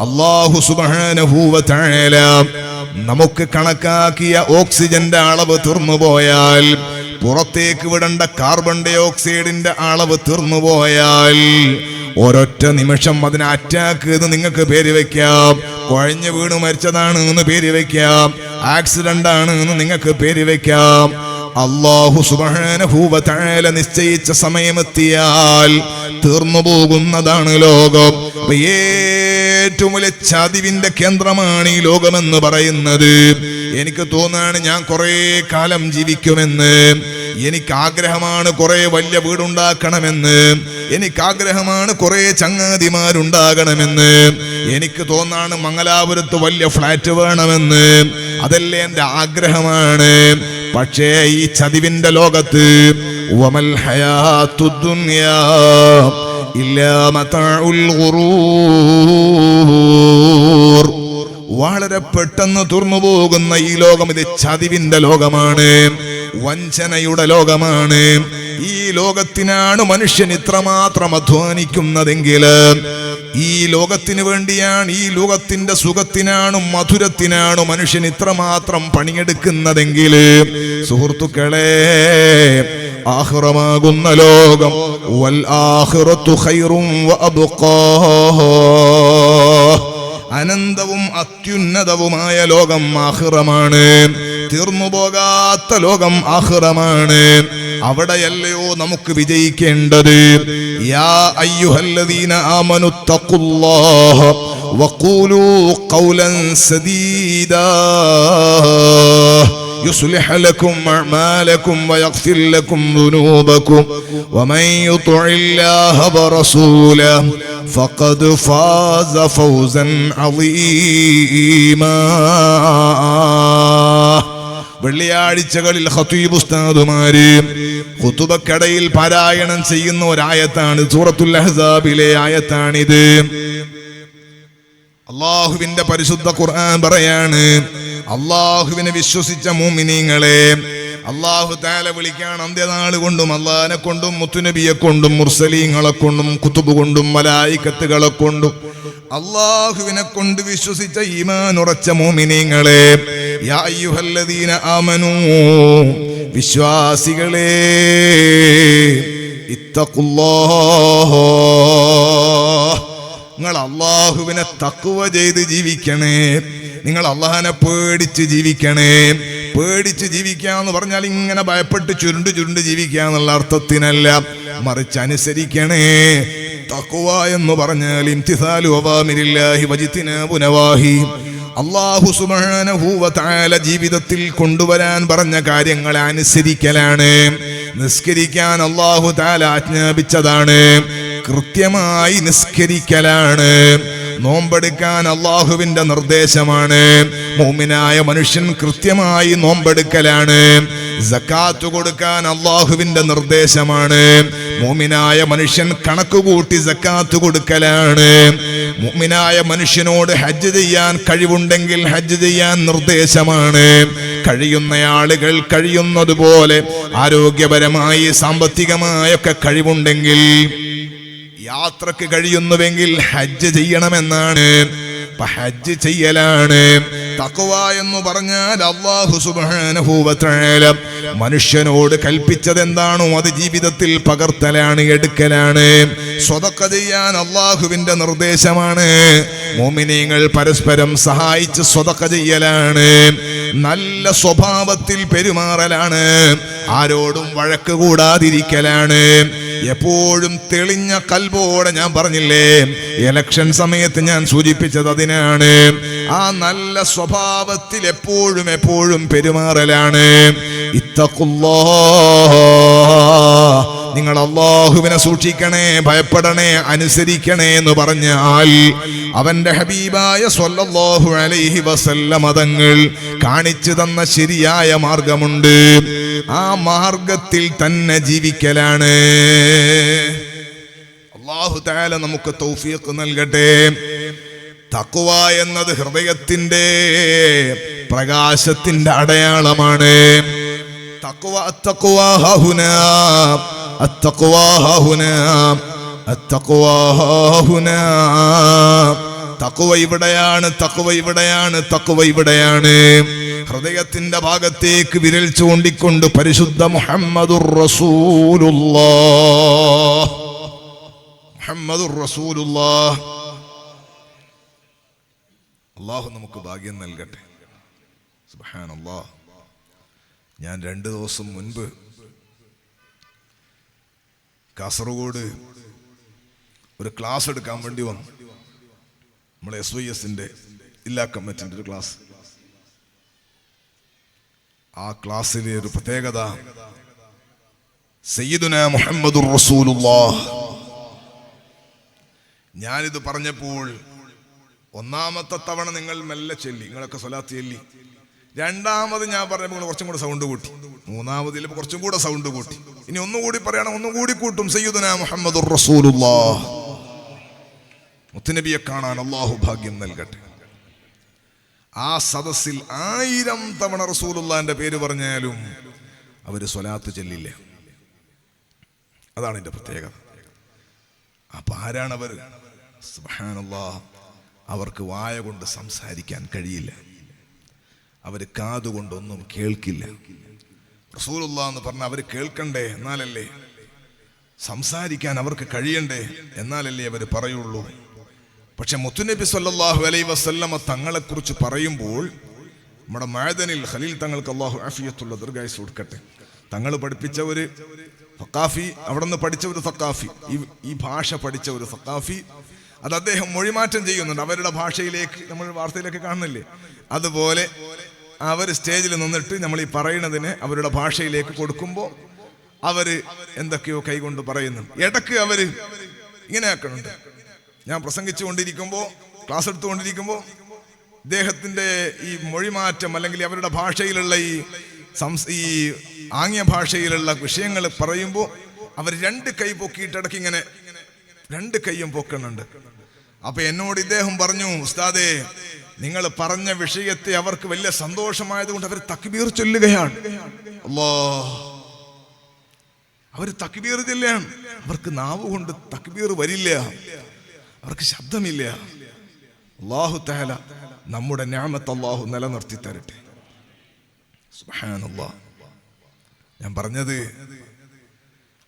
അല്ലാഹു സുബ്ഹാനഹു വ തആല നമുക്ക് കണക്കാക്കിയ ഓക്സിജന്റെ അളവ് തീർന്നുപോയാൽ, പുറത്തേക്ക് വിടേണ്ട കാർബൺ ഡൈ ഓക്സൈഡിന്റെ അളവ് തീർന്നുപോയാൽ ഒരൊറ്റ നിമിഷം അതിന് അറ്റാക്ക് എന്ന് നിങ്ങൾക്ക് പേര് വെക്കാം, കുഴഞ്ഞു വീണ് മരിച്ചതാണ് എന്ന് പേര് വെക്കാം, ആക്സിഡന്റ് ആണ് എന്ന് നിങ്ങൾക്ക് പേര് വെക്കാം. അല്ലാഹു സുബ്ഹാനഹു വ തആല നിശ്ചയിച്ച സമയമെത്തിയാൽ തീർന്നു പോകുന്നതാണ് ലോകം. ഏറ്റവും വലിയ ചതിവിന്റെ കേന്ദ്രമാണ് ഈ ലോകമെന്ന് പറയുന്നത്. എനിക്ക് തോന്നാണ് ഞാൻ കുറെ കാലം ജീവിക്കുമെന്ന്, എനിക്ക് ആഗ്രഹമാണ് കുറെ വലിയ വീടുണ്ടാക്കണമെന്ന്, എനിക്ക് ആഗ്രഹമാണ് കുറെ ചങ്ങാതിമാരുണ്ടാകണമെന്ന്, എനിക്ക് തോന്നാണ് മംഗലാപുരത്ത് വലിയ ഫ്ലാറ്റ് വേണമെന്ന്. അതെല്ലാം എൻ്റെ ആഗ്രഹമാണ്. പക്ഷേ ഈ ചതിവിന്റെ ലോകത്ത് വമൽ ഹയാത്തുദ് ദുനിയാ ഇല്ലാ മതഉൽ ഗുറൂർ. വളരെ പെട്ടെന്ന് തുറന്നു പോകുന്ന ഈ ലോകം ഇത് ചതിവിന്റെ ലോകമാണ്, വഞ്ചനയുടെ ലോകമാണ്. ഈ ലോകത്തിനാണ് മനുഷ്യൻ ഇത്രമാത്രം അധ്വാനിക്കുന്നതെങ്കിൽ, ഈ ലോകത്തിന് വേണ്ടിയാണ്, ഈ ലോകത്തിന്റെ സുഖത്തിനാണ്, മധുരത്തിനാണ് മനുഷ്യൻ ഇത്രമാത്രം പണിയെടുക്കുന്നതെങ്കിൽ, സുഹൃത്തുക്കളെ, ആഖിറമാകുന്ന ലോകം വൽ ആഖിറത്തു ഖൈറും വ അബ്ഖാ, അനന്തവും അത്യുന്നതവുമായ ലോകം ആഖിറമാണ്. തീർന്നുപോകാത്ത ലോകം ആഖിറമാണ്. അവിടെയല്ലയോ നമുക്ക് വിജയിക്കേണ്ടത്. യാ അയ്യുഹല്ലദീന ആമനു തഖുല്ലാഹ വഖൂലൂ ഖൗലൻ സദീദാ يصلح لكم أعمالكم ويغفر لكم ذنوبكم ومن يطع الله ورسوله فقد فاز فوزا عظيما. വെള്ളിയാഴ്ചകളിൽ ഖതീബ് ഉസ്താദുമാര് ഖുതുബക്കടയിൽ പാരായണം ചെയ്യുന്ന ഒരായത്താണ്, സൂറത്തുൽ അഹ്സാബിലെ ആയത്താണിത്. അല്ലാഹുവിന്റെ പരിശുദ്ധ ഖുർആൻ പറയാണ്, അല്ലാഹുവിനെ വിശ്വസിച്ച മുഅ്മിനീങ്ങളെ അല്ലാഹു തആല വിളിക്കാൻ അന്ത്യനാൾ കൊണ്ടും അല്ലാഹനെ കൊണ്ടും മുത്തുനബിയെ കൊണ്ടും മുർസലീങ്ങളെ കൊണ്ടും കുതുബ് കൊണ്ടും മലായികത്തുകളെ കൊണ്ടും അല്ലാഹുവിനെ കൊണ്ട് വിശ്വസിച്ച ഈമാൻ ഉറച്ച മുഅ്മിനീങ്ങളെ, യാ അയ്യുഹല്ലദീന ആമനൂ, വിശ്വാസികളെ, ഇത്തഖുല്ലാഹ, നിങ്ങൾ അല്ലാഹുവിനെ തഖ്വ ചെയ്ത് ജീവിക്കണേ. നിങ്ങൾ അല്ലാഹനെ പേടിച്ച് ജീവിക്കണേ. പേടിച്ച് ജീവിക്കാന്ന് പറഞ്ഞാൽ ഇങ്ങനെ ഭയപ്പെട്ട് ചുരുണ്ട് ചുരുണ്ട് ജീവിക്കാന്നുള്ള അർത്ഥത്തിനല്ല, മറിച്ച് അനുസരിക്കണേ. തഖ്വ എന്ന് പറഞ്ഞാൽ ഇംതിസാലു അവാമിരില്ലാഹി വജ്തിനാബു നവാഹി, അല്ലാഹു സുബ്ഹാനഹു വ തആല ജീവിതത്തിൽ കൊണ്ടുവരാൻ പറഞ്ഞ കാര്യങ്ങളെ അനുസരിക്കലാണ്. നിസ്കരിക്കാൻ അല്ലാഹു തആല ആജ്ഞാപിച്ചതാണ്, കൃത്യമായി നിസ്കരിക്കലാണ്. നോമ്പെടുക്കാൻ അല്ലാഹുവിന്റെ നിർദ്ദേശമാണ്, മുഅ്മിനായ മനുഷ്യൻ കൃത്യമായി നോമ്പെടുക്കലാണ്. സകാത്ത് കൊടുക്കാൻ അല്ലാഹുവിന്റെ നിർദ്ദേശമാണ്, മുഅ്മിനായ മനുഷ്യൻ കണക്കുകൂട്ടി സകാത്ത് കൊടുക്കലാണ്. മുഅ്മിനായ മനുഷ്യനോട് ഹജ്ജ് ചെയ്യാൻ കഴിവുണ്ടെങ്കിൽ ഹജ്ജ് ചെയ്യാൻ നിർദ്ദേശമാണ്. കഴിയുന്ന ആളുകൾ കഴിയുന്നതുപോലെ ആരോഗ്യപരമായി സാമ്പത്തികമായൊക്കെ കഴിവുണ്ടെങ്കിൽ, യാത്രക്ക് കഴിയുന്നുവെങ്കിൽ ഹജ്ജ് ചെയ്യണമെന്നാണ്. ഹജ്ജ് ചെയ്യലാണ്. തഖ്വ എന്ന് പറഞ്ഞാൽ അല്ലാഹു സുബ്ഹാനഹു വ തആല മനുഷ്യനോട് കൽപ്പിച്ചത് എന്താണോ അത് ജീവിതത്തിൽ പകർത്തലാണ്, എടുക്കലാണ്. സ്വതക്ക ചെയ്യാൻ അല്ലാഹുവിന്റെ നിർദ്ദേശമാണ്. മുഅ്മിനീങ്ങൾ പരസ്പരം സഹായിച്ച് സ്വതക്ക ചെയ്യലാണ്. നല്ല സ്വഭാവത്തിൽ പെരുമാറലാണ്. ആരോടും വഴക്ക് കൂടാതിരിക്കലാണ്. എപ്പോഴും തെളിഞ്ഞ കൽബോടെ, ഞാൻ പറഞ്ഞില്ലേ ഇലക്ഷൻ സമയത്ത് ഞാൻ സൂചിപ്പിച്ചത് അതിനാണ്. ആ നല്ല സ്വഭാവത്തിൽ എപ്പോഴും പെരുമാറലാണ്. ഇത്തഖുല്ലാഹ്, നിങ്ങൾ അല്ലാഹുവിനെ സൂക്ഷിക്കണേ, ഭയപ്പെടണേ, അനുസരിക്കണേ എന്ന് പറഞ്ഞാൽ അവന്റെ ഹബീബായ സ്വല്ലല്ലാഹു അലൈഹി വസല്ലം തങ്ങൾ കാണിച്ചു തന്ന ശരിയായ മാർഗമുണ്ട്. ആ മാർഗത്തിൽ തന്നെ ജീവിക്കലാണ്. അല്ലാഹു തആല നമുക്ക് തൗഫീഖ് നൽകട്ടെ. തഖ്വ എന്നത് ഹൃദയത്തിന്റെ പ്രകാശത്തിന്റെ അടയാളമാണ്. തഖ്വ അത്തഖ്വ ഹുനാ, അത്തഖ്വ ഹുനാ, അത്തഖ്വ ഹുനാ. തഖ്വ ഇവിടെയാണ്, തഖ്വ ഇവിടെയാണ്, തഖ്വ ഇവിടെയാണ്. ഹൃദയത്തിന്റെ ഭാഗത്തേക്ക് വിരൽ ചൂണ്ടിക്കൊണ്ട് പരിശുദ്ധ മുഹമ്മദുർ റസൂലുള്ളാഹ്, മുഹമ്മദുർ റസൂലുള്ളാഹ്. അല്ലാഹു നമുക്ക് ഭാഗ്യം നൽകട്ടെ. സുബ്ഹാനല്ലാഹ്. ഞാൻ 2 ദിവസം മുൻപ് കാസർഗോഡ് ഒരു ക്ലാസ് എടുക്കാൻ വേണ്ടി വന്നു. നമ്മളെ SYSന്റെ ജില്ലാ കമ്മിറ്റിന്റെ ഒരു ക്ലാസ്. ആ ക്ലാസ്സിലെ ഒരു പ്രത്യേകത, സയ്യിദുനാ മുഹമ്മദുർ റസൂലുള്ളാഹ്. ഞാനിത് പറഞ്ഞപ്പോൾ ഒന്നാമത്തെ തവണ നിങ്ങൾ മെല്ലെ ചൊല്ലി, നിങ്ങളൊക്കെ സ്വലാത്ത് ചൊല്ലി. രണ്ടാമത് ഞാൻ പറഞ്ഞപ്പോൾ കുറച്ചും കൂടെ സൗണ്ട് കൂട്ടി. മൂന്നാമതിൽ കുറച്ചും കൂടെ സൗണ്ട് കൂട്ടി. ഇനി ഒന്നുകൂടി പറയണം, ഒന്നുകൂടി കൂട്ടും. സയ്യിദുനാ മുഹമ്മദുർ റസൂലുള്ളാഹ്. മുത്തുനബിയെ കാണാൻ അല്ലാഹു ഭാഗ്യം നൽകട്ടെ. ആ സദസ്സിൽ 1000 തവണ റസൂലുള്ളാഹിന്റെ പേര് പറഞ്ഞാലും അവര് സ്വലാത്ത് ചൊല്ലില്ല. അതാണ് എന്റെ പ്രത്യേകത. അപ്പൊ ആരാണവർ? സുബ്ഹാനല്ലാഹ്. അവർക്ക് വായ കൊണ്ട് സംസാരിക്കാൻ കഴിയില്ല, അവർ കാതുകൊണ്ടൊന്നും കേൾക്കില്ല. റസൂലുള്ളാഹ് എന്ന് പറഞ്ഞാൽ അവർ കേൾക്കണ്ടേ, എന്നാലല്ലേ സംസാരിക്കാൻ അവർക്ക് കഴിയണ്ടേ, എന്നാലല്ലേ അവർ പറയുള്ളൂ. പക്ഷെ മുത്തുനബി സല്ലല്ലാഹു അലൈഹി വസല്ലമ തങ്ങളെക്കുറിച്ച് പറയുമ്പോൾ നമ്മുടെ മഅദനിൽ ഖലീൽ തങ്ങൾക്ക് അല്ലാഹു ആഫിയത്തുള്ള ദീർഘായുസ്സ് കൊടുക്കട്ടെ, തങ്ങൾ പഠിപ്പിച്ച ഒരു സഖാഫി, അവിടെ നിന്ന് പഠിച്ച ഒരു സഖാഫി, ഈ ഭാഷ പഠിച്ച ഒരു സഖാഫി, അത് അദ്ദേഹം മൊഴിമാറ്റം ചെയ്യുന്നുണ്ട് അവരുടെ ഭാഷയിലേക്ക്. നമ്മൾ വാർത്തയിലൊക്കെ കാണുന്നില്ലേ, അതുപോലെ അവർ സ്റ്റേജിൽ നിന്നിട്ട് നമ്മൾ ഈ പറയുന്നതിനെ അവരുടെ ഭാഷയിലേക്ക് കൊടുക്കുമ്പോൾ അവര് എന്തൊക്കെയോ കൈകൊണ്ട് പറയുന്നു. ഇടക്ക് അവര് ഇങ്ങനെ ആക്കണുണ്ട്. ഞാൻ പ്രസംഗിച്ചു കൊണ്ടിരിക്കുമ്പോൾ, ക്ലാസ് എടുത്തുകൊണ്ടിരിക്കുമ്പോൾ ഇദ്ദേഹത്തിന്റെ ഈ മൊഴിമാറ്റം അല്ലെങ്കിൽ അവരുടെ ഭാഷയിലുള്ള ഈ ആംഗ്യ ഭാഷയിലുള്ള വിഷയങ്ങൾ പറയുമ്പോൾ അവർ 2 കൈ പൊക്കിയിട്ട് ഇടയ്ക്ക് ഇങ്ങനെ 2 കൈയും പൊക്കുന്നുണ്ട്. അപ്പൊ എന്നോട് ഇദ്ദേഹം പറഞ്ഞു, ഉസ്താദേ, നിങ്ങൾ പറഞ്ഞ വിഷയത്തെ അവർക്ക് വലിയ സന്തോഷമായതുകൊണ്ട് അവർ തക്ബീർ ചൊല്ലുകയാണ്. അല്ലാഹ്, അവർ തക്ബീർ ചൊല്ലുകയാണ്. അവർക്ക് നാവ് കൊണ്ട് തക്ബീർ വരില്ല, അവർക്ക് ശബ്ദമില്ല. അല്ലാഹു തആല നമ്മുടെ നിഅമത്ത് അല്ലാഹു നിലനിർത്തി തരട്ടെ. സുബ്ഹാനല്ലാഹ്. ഞാൻ പറഞ്ഞത്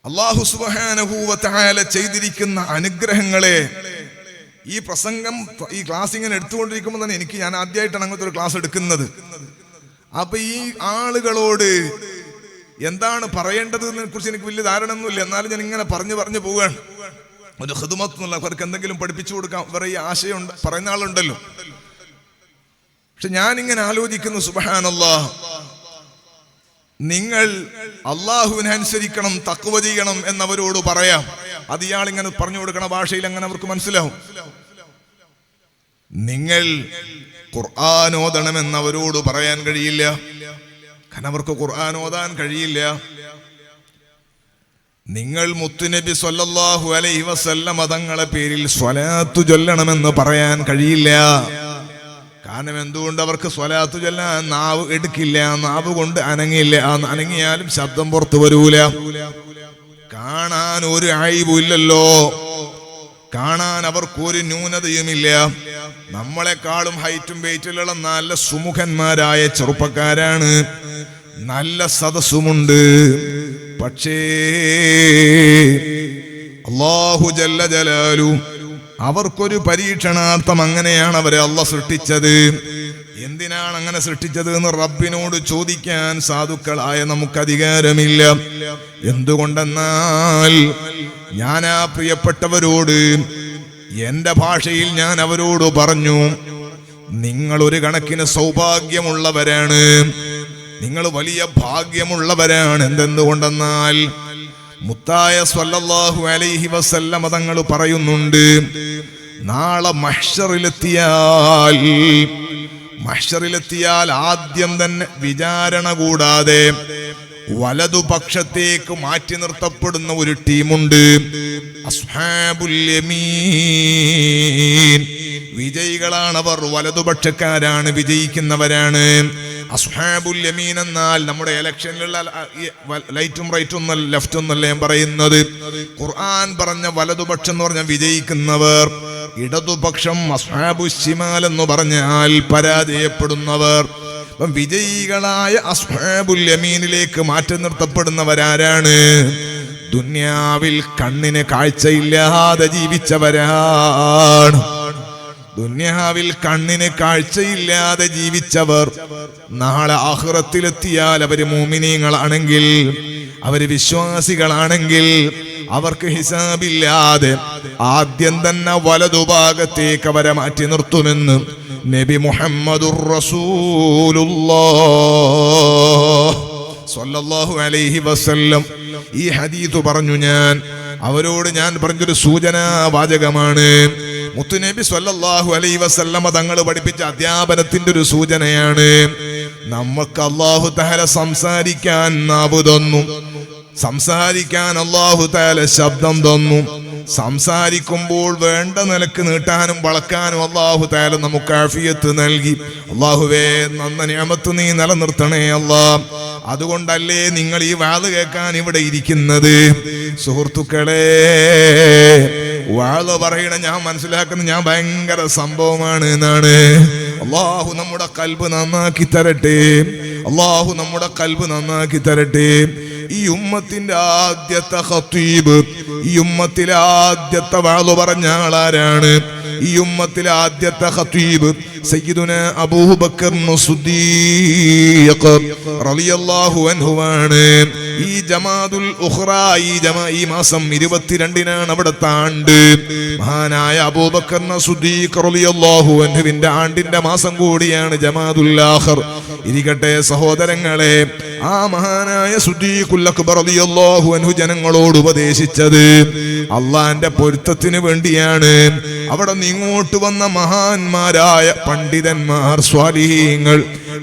അല്ലാഹു സുബ്ഹാനഹു വ തആല ചെയ്തിരിക്കുന്ന അനുഗ്രഹങ്ങളെ ഈ പ്രസംഗം, ഈ ക്ലാസ് ഇങ്ങനെ എടുത്തുകൊണ്ടിരിക്കുമ്പോൾ തന്നെ ഞാൻ ആദ്യമായിട്ടാണ് അങ്ങനത്തെ ഒരു ക്ലാസ് എടുക്കുന്നത്. അപ്പൊ ഈ ആളുകളോട് എന്താണ് പറയേണ്ടതിനെ കുറിച്ച് എനിക്ക് വലിയ ധാരണ ഒന്നുമില്ല. എന്നാലും ഞാൻ ഇങ്ങനെ പറഞ്ഞു പോവുകയാണ്. ഒരു ഖിദ്മത്ത് എന്നുള്ള അവർക്ക് എന്തെങ്കിലും പഠിപ്പിച്ചു കൊടുക്കാം, വേറെ ഈ ആശയം പറയുന്ന ആളുണ്ടല്ലോ. പക്ഷെ ഞാനിങ്ങനെ ആലോചിക്കുന്നു, സുബ്ഹാനല്ലാഹ്, നിങ്ങൾ അള്ളാഹുവിനെ അനുസരിക്കണം, തഖ്വ ചെയ്യണം എന്നവരോട് പറയാം. അത് ഇയാളിങ്ങനെ പറഞ്ഞു കൊടുക്കണ ഭാഷയിൽ അങ്ങനെ അവർക്ക് മനസ്സിലാവും. നിങ്ങൾ ഖുർആൻ ഓതണമെന്നവരോട് പറയാൻ കഴിയില്ല, കാരണം അവർക്ക് ഖുർആൻ ഓതാൻ കഴിയില്ല. നിങ്ങൾ മുത്തുനബി സ്വല്ലല്ലാഹു അലൈഹി വസല്ലം തങ്ങളെ പേരിൽ സ്വലാത്ത് ചൊല്ലണമെന്ന് പറയാൻ കഴിയില്ല. കാരണം എന്തുകൊണ്ട്? അവർക്ക് സ്വലാത്ത് ചൊല്ലാൻ നാവ് എടുക്കില്ല, നാവ് കൊണ്ട് അനങ്ങില്ല. അനങ്ങിയാലും ശബ്ദം പുറത്തു വരൂല. കാണാൻ ഒരു അയ്ബും ഇല്ലല്ലോ, കാണാൻ അവർക്കൊരു ന്യൂനതയുമില്ല. നമ്മളെക്കാളും ഹൈറ്റും വെയിറ്റിലുള്ള നല്ല സുമുഖന്മാരായ ചെറുപ്പക്കാരാണ്, നല്ല സദസ്സുമുണ്ട്. പക്ഷേ അല്ലാഹു ജല്ല ജലാലു അവർക്കൊരു പരീക്ഷണാർത്ഥം അങ്ങനെയാണ് അവരെ അല്ലാഹ് സൃഷ്ടിച്ചത്. എന്തിനാണ് അങ്ങനെ സൃഷ്ടിച്ചത് എന്ന് റബ്ബിനോട് ചോദിക്കാൻ സാധുക്കളായ നമുക്ക് അധികാരമില്ല. എന്തുകൊണ്ടെന്നാൽ ഞാൻ ആ പ്രിയപ്പെട്ടവരോട് എന്റെ ഭാഷയിൽ ഞാൻ അവരോട് പറഞ്ഞു, നിങ്ങൾ ഒരു കണക്കിന് സൗഭാഗ്യമുള്ളവരാണ്, നിങ്ങൾ വലിയ ഭാഗ്യമുള്ളവരാണ്. എന്തെന്തുകൊണ്ടെന്നാൽ മുത്തായ സ്വല്ലല്ലാഹു അലൈഹി വസല്ലമ തങ്ങൾ പറയുന്നുണ്ട്, നാളെ മഹ്ശറിലെത്തിയാൽ ആദ്യം തന്നെ വിചാരണ കൂടാതെ വലതുപക്ഷത്തേക്ക് മാറ്റി നിർത്തപ്പെടുന്ന ഒരു ടീമുണ്ട്, അസ്ഹാബുൽ യമീൻ. വിജയികളാണവർ, വലതുപക്ഷക്കാരാണ്, വിജയിക്കുന്നവരാണ്. അസ്ഹാബുൽ യമീൻ എന്നാൽ നമ്മുടെ ഇലക്ഷനിലുള്ള ലൈറ്റും റൈറ്റും ലെഫ്റ്റ് ഒന്നല്ല ഞാൻ പറയുന്നത്. ഖുർആൻ പറഞ്ഞ വലതുപക്ഷം എന്ന് പറഞ്ഞാൽ വിജയിക്കുന്നവർ, ഇടതുപക്ഷം അസ്ഹാബു ശിമാൽ എന്ന് പറഞ്ഞാൽ പരാജയപ്പെടുന്നവർ. വിജയികളായ അസ്ഹാബുൽ യമീനിലേക്ക് മാറ്റി നിർത്തപ്പെടുന്നവരാരാണ്? ദുനിയാവിൽ കണ്ണിന് കാഴ്ചയില്ലാതെ ജീവിച്ചവരാണ്. ദുനിയാവിൽ കണ്ണിന് കാഴ്ചയില്ലാതെ ജീവിച്ചവർ നാളെ ആഖിറത്തിലെത്തിയാൽ അവര് മുഅ്മിനീങ്ങളാണെങ്കിൽ, അവര് വിശ്വാസികളാണെങ്കിൽ അവർക്ക് ഹിസാബില്ലാതെ ആദ്യം തന്നെ വലതുഭാഗത്തേക്ക് അവരെ മാറ്റി നിർത്തുമെന്ന് നബി മുഹമ്മദുർ റസൂലുള്ളാഹ് സ്വല്ലല്ലാഹു അലൈഹി വസല്ലം ഈ ഹദീസ് പറഞ്ഞു. അവരോട് ഞാൻ പറഞ്ഞൊരു സൂചനാ വാചകമാണ്. മുത്തുനബി സ്വല്ലല്ലാഹു അലൈഹി വസല്ലമ തങ്ങൾ പഠിപ്പിച്ച അധ്യാപനത്തിന്റെ ഒരു സൂചനയാണ്. നമുക്ക് അല്ലാഹു തആല സംസാരിക്കാൻ നാവ് തന്നു, സംസാരിക്കാൻ അല്ലാഹു തആല ശബ്ദം തന്നു. സംസാരിക്കുമ്പോൾ വേണ്ട നിലക്ക് നീട്ടാനും വളക്കാനും അല്ലാഹു തആല നമുക്ക് ആഫിയത്ത് നൽകി. അല്ലാഹുവേ, നന്ന നിഅമത്ത് നീ നിലനിർത്തണേ അല്ലാഹ്. അതുകൊണ്ടല്ലേ നിങ്ങൾ ഈ വാള് കേൾക്കാൻ ഇവിടെ ഇരിക്കുന്നത്. സുഹൃത്തുക്കളെ, വാള് പറയണ ഞാൻ മനസ്സിലാക്കുന്ന ഞാൻ ഭയങ്കര സംഭവമാണ് എന്നാണ്. അല്ലാഹു നമ്മുടെ ഖൽബ് നന്നാക്കി തരട്ടെ, അല്ലാഹു നമ്മുടെ ഖൽബ് നന്നാക്കി തരട്ടെ. ഈ ഉമ്മത്തിന്റെ ആദ്യത്തെ ഖതീബ്, ഈ ഉമ്മത്തിലെ ആദ്യത്തെ വാള് പറഞ്ഞ ആളാരാണ്? ഈ ഉമ്മത്തിലെ ആദ്യത്തെ ഖതീബ് സയ്യിദുനാ അബൂബക്കർ സിദ്ദീഖ് റളിയല്ലാഹു അൻഹുവാണ്. ഈ ജമാദുൽ ഉഖ്റ, ഈ മാസം 22-നാണ് അവിടുത്തെ ആണ്ട്. മഹാനായ അബൂബക്കർ സിദ്ദീഖ് റളിയല്ലാഹു അൻഹുവിന്റെ ആണ്ടിന്റെ മാസം കൂടിയാണ് ജമാദുൽ ആഖിർ. ഇരിക്കട്ടെ സഹോദരങ്ങളെ, ആ മഹാനായ സിദ്ദീഖുൽ അക്ബർ റളിയല്ലാഹു അൻഹു ജനങ്ങളോട് ഉപദേശിച്ചത് അള്ളാന്റെ പൊരുത്തത്തിന് വേണ്ടിയാണ്. അവിടെ ഇങ്ങോട്ട് വന്ന മഹാന്മാരായ പണ്ഡിതന്മാർ, സ്വാലിഹീങ്ങൾ,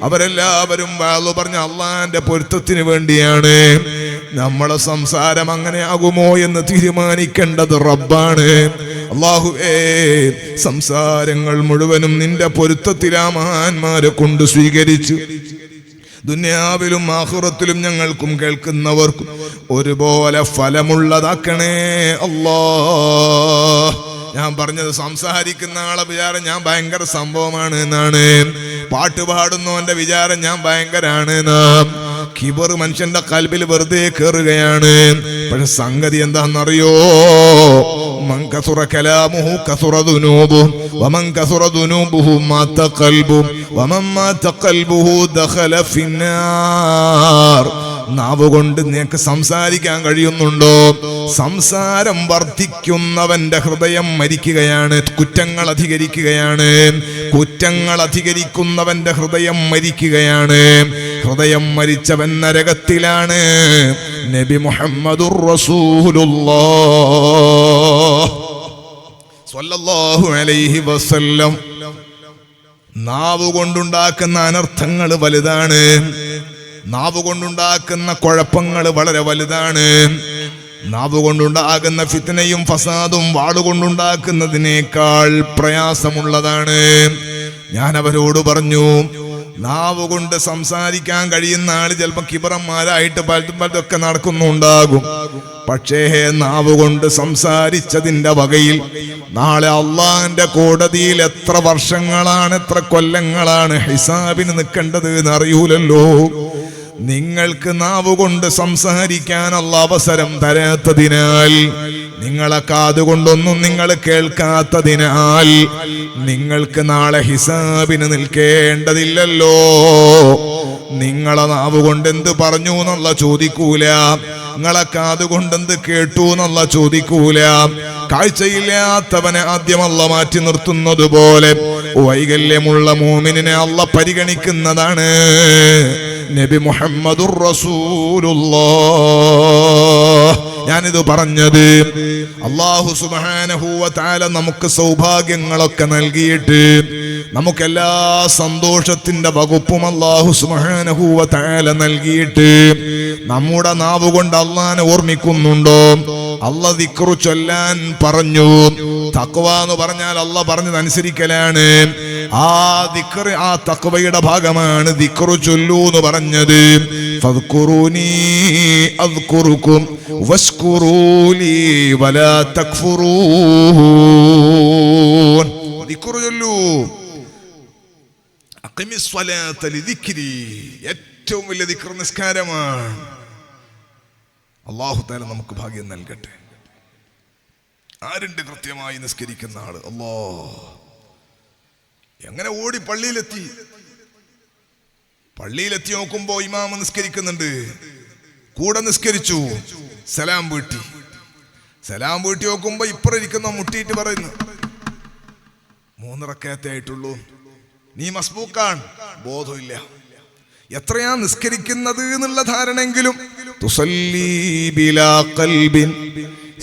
അവരെല്ലാവരും വാളു പറഞ്ഞ അള്ളാന്റെ പൊരുത്തത്തിന് വേണ്ടിയാണ്. നമ്മളെ സംസാരം അങ്ങനെ ആകുമോ എന്ന് തീരുമാനിക്കേണ്ടത് റബ്ബാണ്. അല്ലാഹുവേ, സംസാരങ്ങൾ മുഴുവനും നിന്റെ പൊരുത്തത്തിലാ മഹാന്മാരെ കൊണ്ട് സ്വീകരിച്ചു. ദുനിയാവിലും ആഖിറത്തിലും ഞങ്ങൾക്കും കേൾക്കുന്നവർക്കും ഒരുപോലെ ഫലമുള്ളതാക്കണേ അല്ലാഹ്. ഞാൻ പറഞ്ഞത് സംസാരിക്കുന്ന ആളെ വിചാരം ഞാൻ ഭയങ്കര സംഭവമാണ് എന്നാണ്. പാട്ട് പാടുന്നവന്റെ വിചാരം ഞാൻ ഭയങ്കരാണ് എന്നാം. കിബർ മനുഷ്യന്റെ കൽബിൽ വെറുതെ കയറുകയാണ്. പക്ഷെ സംഗതി എന്താണെന്നറിയോ? മൻ കസുറ കലാമുഹു കസുറ ദുനൂബുഹു വമൻ കസുറ ദുനൂബുഹു മാത ഖൽബുഹു വമൻ മാത ഖൽബുഹു ദഖല ഫിന്നാർ. നാവ് കൊണ്ട് നിനക്ക് സംസാരിക്കാൻ കഴിയുന്നുണ്ടോ? സംസാരം വർദ്ധിക്കുന്നവന്റെ ഹൃദയം മരിക്കുകയാണ്, കുറ്റങ്ങൾ അധികരിക്കുകയാണ്. കുറ്റങ്ങൾ അധികരിക്കുന്നവന്റെ ഹൃദയം മരിക്കുകയാണ്. ഹൃദയം മരിച്ചവൻ നരകത്തിലാണ്. നബി മുഹമ്മദുർ റസൂലുള്ളാഹ് സ്വല്ലല്ലാഹു അലൈഹി വസല്ലം. നാവ് കൊണ്ടുണ്ടാക്കുന്ന അനർത്ഥങ്ങൾ വലുതാണ്. നാവ് കൊണ്ടുണ്ടാക്കുന്ന കുഴപ്പങ്ങൾ വളരെ വലുതാണ്. നാവ് കൊണ്ടുണ്ടാകുന്ന ഫിത്നയും ഫസാദും വാളുകൊണ്ടുണ്ടാക്കുന്നതിനേക്കാൾ പ്രയാസമുള്ളതാണ്. ഞാൻ അവരോട് പറഞ്ഞു, നാവ് കൊണ്ട് സംസാരിക്കാൻ കഴിയുന്ന ആള് ചിലപ്പോൾ കിബറന്മാരായിട്ട് പലതൊക്കെ നടക്കുന്നുണ്ടാകും. പക്ഷേ നാവ് കൊണ്ട് സംസാരിച്ചതിന്റെ വകയിൽ നാളെ അള്ളാഹിന്റെ കോടതിയിൽ എത്ര വർഷങ്ങളാണ്, എത്ര കൊല്ലങ്ങളാണ് ഹിസാബിന് നിൽക്കേണ്ടത് എന്ന് അറിയൂലല്ലോ. നിങ്ങൾക്ക് നാവ് കൊണ്ട് സംസാരിക്കാൻ അല്ലാഹ് അവസരം തരാത്തതിനാൽ, നിങ്ങളെ കാതുകൊണ്ടൊന്നും നിങ്ങൾ കേൾക്കാത്തതിനാൽ നിങ്ങൾക്ക് നാളെ ഹിസാബിന് നിൽക്കേണ്ടതില്ലല്ലോ. നിങ്ങളെ നാവ് കൊണ്ട് എന്ത് പറഞ്ഞു എന്നുള്ള ചോദിക്കൂല, നിങ്ങളെ കാതുകൊണ്ടെന്ത് കേട്ടു എന്നുള്ള ചോദിക്കൂല. കാഴ്ചയില്ലാത്തവനെ ആദ്യം അല്ലാഹ് മാറ്റി നിർത്തുന്നത് പോലെ വൈകല്യമുള്ള മോമിനെ അല്ലാഹ് പരിഗണിക്കുന്നതാണ്. നബി മുഹമ്മദുർ റസൂലുള്ളാഹ്. ഞാനിത് പറഞ്ഞത് അല്ലാഹു സുബ്ഹാനഹു വ തആല നമുക്ക് സൗഭാഗ്യങ്ങളൊക്കെ നൽകിയിട്ട് നമുക്കെല്ലാ സന്തോഷത്തിന്റെ വകുപ്പും അല്ലാഹു സുബ്ഹാനഹു വ തആല നൽകിയിട്ട് നമ്മുടെ നാവ് കൊണ്ട് അല്ലാഹനെ ഓർമ്മിക്കുന്നുണ്ടോ? അല്ലാഹ് ദിക്റ് ചൊല്ലാൻ പറഞ്ഞു. തഖ്വ എന്ന് പറഞ്ഞാൽ അല്ലാഹ് പറഞ്ഞതനുസരിക്കലാണ്. ആ ദിക്റ്, ആ തഖ്വയുടെ ഭാഗമാണ് ദിക്റ് ചൊല്ലൂ എന്ന് പറഞ്ഞത്. ഫദ്കുറൂനി അദ്കുറുക്കും വസ്കുറൂലി വലാ തക്ഫുറൂൻ. ദിക്റ് ചൊല്ലൂ. അഖിമിസ് സ്വലാത്ത ലിദിക്രി. ഏറ്റവും വലിയ ദിക്ർ നിസ്കാരമാണ്. അല്ലാഹു തആല നമുക്ക് ഭാഗ്യം നൽകട്ടെ. ആരുണ്ട് കൃത്യമായി നിസ്കരിക്കുന്ന ആള്? അല്ലാഹ്. എങ്ങനെ ഓടി പള്ളിയിലെത്തി നോക്കുമ്പോ ഇമാം നിസ്കരിക്കുന്നുണ്ട്, കൂടെ നിസ്കരിച്ചു, സലാം വീട്ടി നോക്കുമ്പോ ഇപ്പറിരിക്കുന്ന മുട്ടിയിട്ട് പറയുന്നു, 3 റക്അത്തേ ആയിട്ടുള്ളൂ, നീ മസ്ബൂക്കാൻ. ബോധമില്ല. എത്രയാ നിസ്കരിക്കുന്നത് എന്നുള്ള ധാരണയെങ്കിലും. തുസല്ലി ബിലാ ഖൽബിൻ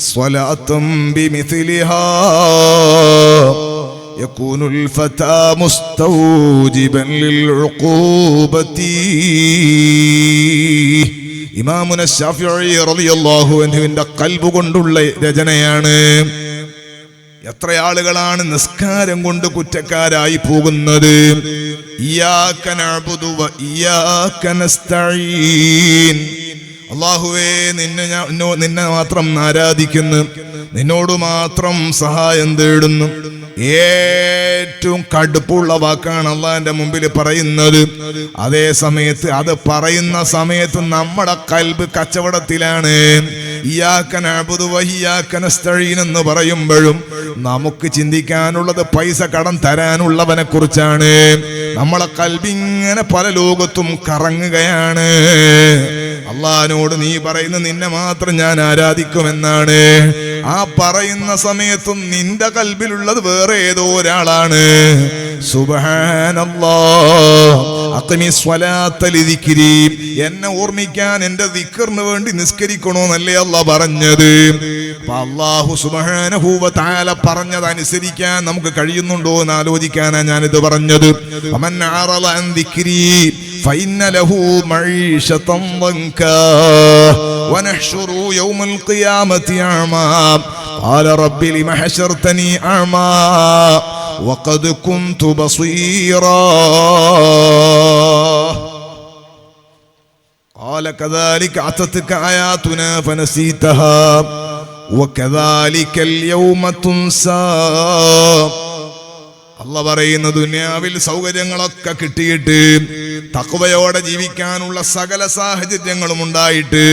സ്വലാത്തും ബിമിസ്ലിഹാ യകൂനുൽ ഫതാ മുസ്തൗജിബൻ ലിൽഉഖൂബതി. ഇമാമുന ശാഫിഈ റളിയല്ലാഹു അൻഹുവിന്റെ ഖൽബ് കൊണ്ടുള്ള രചനയാണ്. എത്ര ആളുകളാണ് നിസ്കാരം കൊണ്ട് കുറ്റക്കാരായി പോകുന്നത്. ഇയ്യാക നഅ്ബുദു വ ഇയ്യാക നസ്തഈൻ. അല്ലാഹുവേ, നിന്നെ മാത്രം ആരാധിക്കുന്നു, നിന്നോട് മാത്രം സഹായം തേടുന്നു. ഏറ്റവും കടുപ്പുള്ള വാക്കാണ് അള്ളാഹിന്റെ മുമ്പിൽ പറയുന്നത്. അതേ സമയത്ത് അത് പറയുന്ന സമയത്ത് നമ്മുടെ ഖൽബ് കച്ചവടത്തിലാണ്. ഇയ്യാക നഅ്ബുദു വ ഇയ്യാക നസ്തഈൻ എന്ന് പറയുമ്പോഴും നമുക്ക് ചിന്തിക്കാനുള്ളത് പൈസ കടം തരാനുള്ളവനെ കുറിച്ചാണ്. നമ്മളെ ഖൽബ് ഇങ്ങനെ പല ലോകത്തും കറങ്ങുകയാണ്. അള്ളാഹിനോട് നീ പറയുന്ന നിന്നെ മാത്രം ഞാൻ ആരാധിക്കുമെന്നാണ്. ആ പറയുന്ന സമയത്തും നിന്റെ ഖൽബിലുള്ളത് വേറെ ഏതോ ഒരാളാണ്. സുബ്ഹാനല്ലാഹ്. അഖിമിസ് സ്വലാത്ത ലിദിക്രി. എന്നെ ഓർമ്മിക്കാൻ എന്റെ ദിക്റിന് വേണ്ടി നിസ്കരിക്കണോന്നല്ലേ അല്ലാഹ് പറഞ്ഞത്. അപ്പൊ അല്ലാഹു സുബ്ഹാനഹു വ തആല പറഞ്ഞതനുസരിക്കാൻ നമുക്ക് കഴിയുന്നുണ്ടോ എന്ന് ആലോചിക്കാനാ ഞാനിത് പറഞ്ഞത്. വമൻ അറള അൻ ദിക്രി ഫഇന്ന ലഹു മഈശതൻ ദൻകാ വനഹ്ശുറു യൗമൽ ഖിയാമത്തി അഅമാ ഖാല റബ്ബി ലിമ ഹശർതനി അഅമാ വഖദ് കുൻതു ബസീറാ ഖാല കദാലിക അതത്ക ആയാതുനാ ഫനസീതഹാ വകദാലികൽ യൗമ തുൻസാ. അല്ലാഹ് പറയുന്ന ദുനിയാവിൽ സൗകര്യങ്ങളൊക്കെ കിട്ടിയിട്ട് തഖ്വയോടെ ജീവിക്കാനുള്ള സകല സാഹചര്യങ്ങളും ഉണ്ടായിട്ട്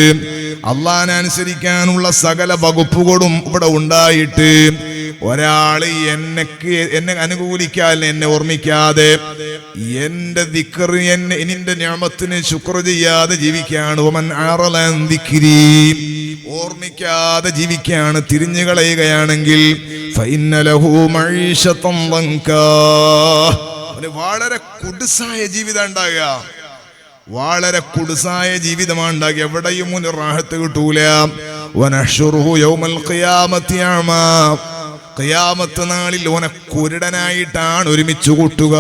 അള്ളാഹിനെ അനുസരിക്കാനുള്ള സകല വകുപ്പുകളും ഇവിടെ ഉണ്ടായിട്ട് ഒരാള് എന്നെ അനുകൂലിക്കാൻ, എന്നെ ഓർമ്മിക്കാതെ, എന്റെ ദിക്ർ, നിന്റെ നിഅമത്തിന് ശുക്ർ ചെയ്യാതെ ജീവിക്കുകയാണ്. വമൻ അറള അൻ ദിക്രി. ഓർമ്മിക്കാതെ ജീവിക്കുകയാണ്, തിരിഞ്ഞു കളയുകയാണെങ്കിൽ ഫഇന്ന ലഹു മഈശതൻ ദൻകാ. വളരെ കുടുസായ ജീവിതം ഉണ്ടാകുക. വളരെ കുടുസായ ജീവിതമാണ് ഉണ്ടാകുക. എവിടെയും ഒരു റാഹത്ത് കിട്ടൂല. വനഹ്ശുറുഹു യൗമൽ ഖിയാമത്തി അഅമാ. ഖിയാമത്ത് നാളിൽ ഓനെ കുരുടനായിട്ടാണ് ഒരുമിച്ച് കൂട്ടുക.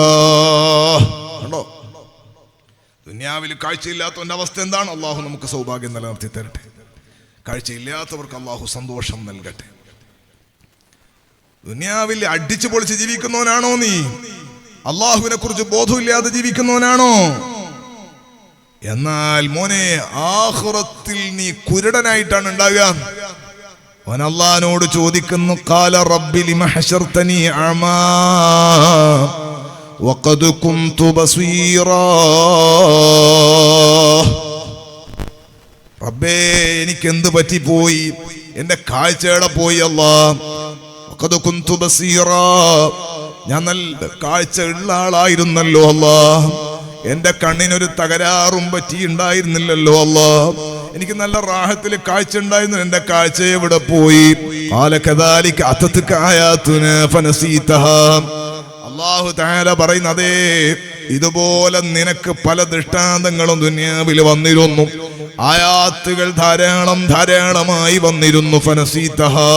കണ്ടോ, ദുനിയാവിൽ കാഴ്ചയില്ലാത്തവന്റെ അവസ്ഥ എന്താണ്? അള്ളാഹു നമുക്ക് സൗഭാഗ്യം നിലനിർത്തി തരട്ടെ. കാഴ്ചയില്ലാത്തവർക്ക് അള്ളാഹു സന്തോഷം നൽകട്ടെ. ദുനിയാവിൽ അടിച്ചു പൊളിച്ച് ജീവിക്കുന്നവനാണോ നീ? അള്ളാഹുവിനെ കുറിച്ച് ബോധമില്ലാതെ ജീവിക്കുന്നവനാണോ? എന്നാൽ മോനെ, ആഖിറത്തിൽ നീ കുരുടനായിട്ടാണ് ഉണ്ടാകുക. അവൻ അള്ളാഹിനോട് ചോദിക്കുന്നു, ഖാല റബ്ബി ലിമ ഹശർതനി അമാ വഖദ് കുന്തു ബസീറാ. റബ്ബേ, എനിക്ക് എന്ത് പറ്റിപ്പോയി? എന്റെ കാഴ്ചയുടെ പോയി അല്ലാഹ്. വഖദ് കുന്തു ബസീറാ, ഞാൻ നല്ല കാഴ്ച ഉള്ള ആളായിരുന്നല്ലോ അല്ലാഹ്. എന്റെ കണ്ണിനൊരു തകരാറും പറ്റിയുണ്ടായിരുന്നില്ലല്ലോ അല്ലാഹ്. എനിക്ക് നല്ല റാഹത്തിൽ കാഴ്ച ഉണ്ടായിരുന്നു. എന്റെ കാഴ്ച എവിടെ പോയി? അല്ലാഹു തആല പറയുന്നതേ, ഇതുപോലെ നിനക്ക് പല ദൃഷ്ടാന്തങ്ങളും ദുനിയാവിൽ വന്നിരുന്നു. ആയാത്തുകൾ ധാരാളമായി വന്നിരുന്നു. ഫനസീതഹാ,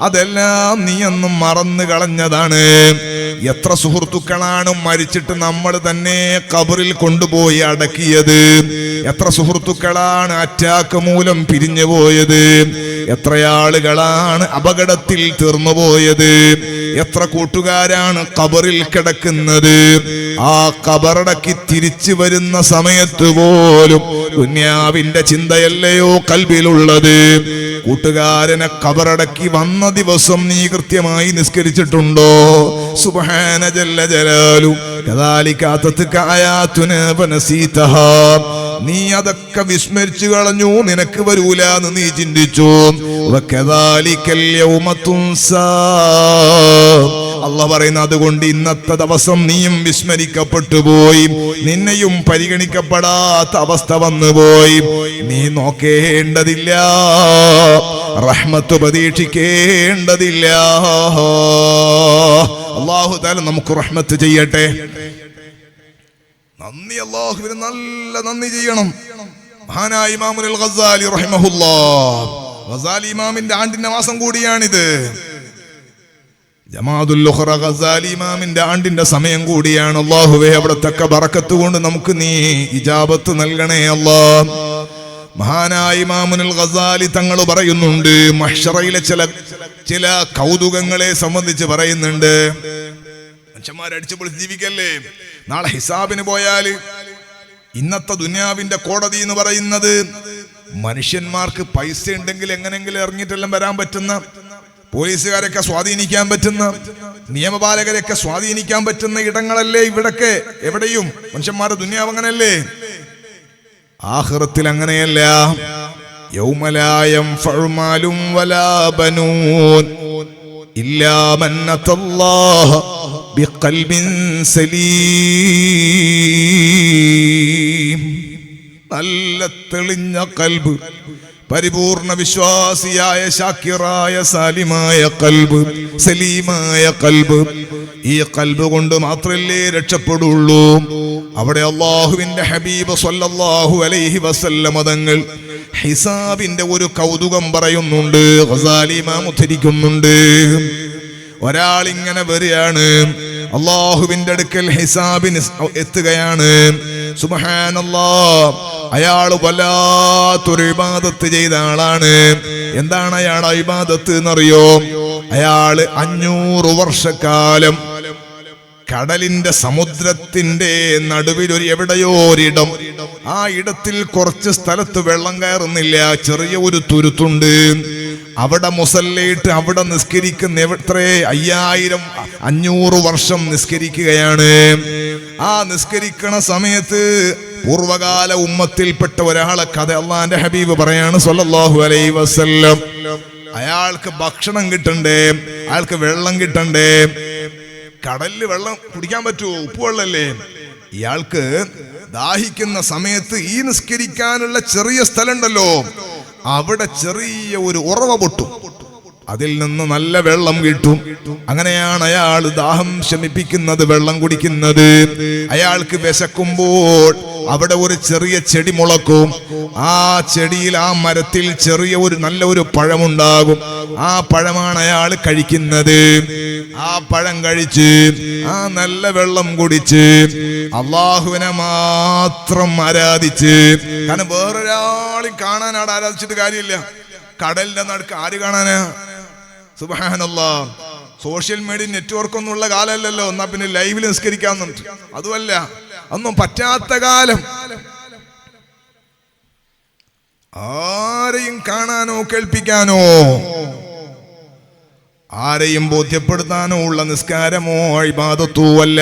അതെല്ലാം നീ ഒന്നും മറന്നു കളഞ്ഞതാണ്. എത്ര സുഹൃത്തുക്കളാണ് മരിച്ചിട്ട് നമ്മൾ തന്നെ ഖബറിൽ കൊണ്ടുപോയി അടക്കിയത്? എത്ര സുഹൃത്തുക്കളാണ് അറ്റാക്ക് മൂലം പിരിഞ്ഞു പോയത്? എത്രയാളുകളാണ് അപകടത്തിൽ തീർന്നുപോയത്? എത്ര കൂട്ടുകാരാണ് ഖബറിൽ കിടക്കുന്നത്? ആ ഖബറടക്കി തിരിച്ചു വരുന്ന സമയത്ത് പോലും ദുനിയാവിന്റെ ചിന്തയല്ലയോ കൽബിലുള്ളത്? കൂട്ടുകാരനെ ഖബറടക്കി വന്ന ദിവസം നീ കൃത്യമായി നിസ്കരിച്ചിട്ടുണ്ടോ? സുബ്ഹാന ജല്ല ജലാലു കദാലിക അതത്ക ആയാതുനാ ഫനസീതഹാ. നീ അതൊക്കെ വിസ്മരിച്ചു കളഞ്ഞു, നിനക്ക് വരൂലെന്ന് നീ ചിന്തിച്ചു. വകദാലികൽ യൗമ തുൻസാ. അല്ലാഹു പറയുന്നു, അതുകൊണ്ട് ഇന്നത്തെ ദിവസം നീയും വിസ്മരിക്കപ്പെട്ടു പോയി, നിന്നെയും പരിഗണിക്കപ്പെടാത്ത അവസ്ഥ വന്നുപോയി. നീ നോക്കേണ്ടതില്ല, റഹ്മത്ത് പ്രതീക്ഷിക്കേണ്ടതില്ല. അല്ലാഹു തആല നമുക്ക് റഹ്മത്ത് ചെയ്യട്ടെ. നന്ദി, അല്ലാഹുവിന് നല്ല നന്ദി ചെയ്യണം. മഹാനായ ഇമാമുൽ ഗസാലി റഹിമഹുല്ലാഹ്, ഗസാലി ഇമാമിന്റെ ആണ്ടിന്റെ മാസം കൂടിയാണിത്. ജമാഅത്തുൽ ഉഖറ ഗസാലി ഇമാമിന്റെ ആണ്ടിന്റെ സമയം കൂടിയാണ്. അല്ലാഹുവേ, അവിടത്തെ ബറക്കത്ത് കൊണ്ട് നമുക്ക് നീ ഇജാബത്ത് നൽകണേ അല്ലാഹ്. മഹാനായ ഇമാമുൽ ഗസാലി തങ്ങൾ പറയുന്നുണ്ട്, മഹ്ശറയിലെ ചില കൗതുകങ്ങളെ സംബന്ധിച്ച് പറയുന്നുണ്ട്. മനുഷ്യന്മാരടിച്ചു പൊളിച്ച് ജീവിക്കല്ലേ? നാളെ ഹിസാബിന് പോയാൽ ഇന്നത്തെ ദുനിയാവിന്റെ കോടതി എന്ന് പറയുന്നത് മനുഷ്യന്മാർക്ക് പൈസ ഉണ്ടെങ്കിൽ എങ്ങനെങ്കിലും ഇറങ്ങിയിട്ടെല്ലാം വരാൻ പറ്റുന്ന, പോലീസുകാരൊക്കെ സ്വാധീനിക്കാൻ പറ്റുന്ന, നിയമപാലകരൊക്കെ സ്വാധീനിക്കാൻ പറ്റുന്ന ഇടങ്ങളല്ലേ ഇവിടൊക്കെ? എവിടെയും മനുഷ്യന്മാരുടെ ദുനിയാവ് അങ്ങനെയല്ലേ? ആഖിറത്തിൽ അങ്ങനെയല്ല. യൗമ ലാ യൻഫഉ മാലും വലാ ബനൂൻ ഇല്ലാ മൻ അത്തല്ലാഹ ബിഖൽബിൻ സലീം. നല്ല തെളിഞ്ഞ കൽബ്, പരിപൂർണ വിശ്വാസിയായ ശാക്കിറായ സാലിമായ കൽബ്, സലീമായ കൽബ്. ഈ കൽബ് കൊണ്ട് മാത്രമല്ലേ രക്ഷപ്പെടുള്ളൂ. അവിടെ അല്ലാഹുവിന്റെ ഹബീബ് സ്വല്ലല്ലാഹു അലൈഹി വസല്ലം തങ്ങൾ ഹിസാബിന്റെ ഒരു കൗതുകം പറയുന്നുണ്ട്. ഗസാലി ഇമാം ഉദ്ധരിക്കുന്നുണ്ട്. ഒരാൾ ഇങ്ങനെ വരികയാണ്, അല്ലാഹുവിന്റെ അടുക്കൽ ഹിസാബിന് എത്തുകയാണ്. സുബ്ഹാനല്ലാഹ്, അയാൾ വല്ലാത്തൊരു ഇബാദത്ത് ചെയ്ത ആളാണ്. എന്താണ് അയാളുടെ ഇബാദത്ത് എന്നറിയോ? അയാൾ 500 വർഷക്കാലം കടലിന്റെ സമുദ്രത്തിന്റെ നടുവിൽ എവിടെയോ ഒരിടം, ആ ഇടത്തിൽ കുറച്ച് സ്ഥലത്ത് വെള്ളം കയറുന്നില്ല, ചെറിയ ഒരു തുരുത്തുണ്ട്. അവിടെ മുസല്ലയിട്ട് അവിടെ നിസ്കരിക്കുന്ന എത്രേ 500 വർഷം നിസ്കരിക്കുകയാണ്. ആ നിസ്കരിക്കണ സമയത്ത് പൂർവകാല ഉമ്മത്തിൽപ്പെട്ട ഒരാളെ കഥ അള്ളാന്റെ ഹബീബ് പറയാണ് സ്വല്ലല്ലാഹു അലൈഹി വസല്ലം. അയാൾക്ക് ഭക്ഷണം കിട്ടണ്ടേ, അയാൾക്ക് വെള്ളം കിട്ടണ്ടേ. കടലില് വെള്ളം കുടിക്കാൻ പറ്റുമോ? ഉപ്പുവെള്ളല്ലേ. ഇയാൾക്ക് ദാഹിക്കുന്ന സമയത്ത് ഈ നിസ്കരിക്കാനുള്ള ചെറിയ സ്ഥലം ഉണ്ടല്ലോ, അവിടെ ചെറിയ ഒരു ഉറവ പൊട്ടും, അതിൽ നിന്ന് നല്ല വെള്ളം കിട്ടും. അങ്ങനെയാണ് അയാൾ ദാഹം ശമിപ്പിക്കുന്നത്, വെള്ളം കുടിക്കുന്നത്. അയാൾക്ക് വിശക്കുമ്പോൾ അവിടെ ഒരു ചെറിയ ചെടി മുളക്കും. ആ ചെടിയിൽ, ആ മരത്തിൽ ചെറിയ ഒരു നല്ല ഒരു പഴമുണ്ടാകും. ആ പഴമാണ് അയാൾ കഴിക്കുന്നത്. ആ പഴം കഴിച്ച് ആ നല്ല വെള്ളം കുടിച്ച് അള്ളാഹുവിനെ മാത്രം ആരാധിച്ച്, കാരണം വേറൊരാളെ കാണാൻ അവിടെ ആരാധിച്ചിട്ട് കാര്യമില്ല. കടലിന്റെ നടുക്ക് ആര് കാണാനാ? സുബ്ഹാനല്ലാഹ്, സോഷ്യൽ മീഡിയ നെറ്റ്വർക്ക് ഒന്നും ഉള്ള കാലമല്ലല്ലോ. എന്നാ പിന്നെ ലൈവിൽ നിസ്കരിക്കാന്നുണ്ട്. അതുമല്ല, ഒന്നും പറ്റാത്ത കാലം. ആരെയും കാണാനോ കേൾപ്പിക്കാനോ ആരെയും ബോധ്യപ്പെടുത്താനോ ഉള്ള നിസ്കാരമോ ഇബാദത്തോ അല്ല.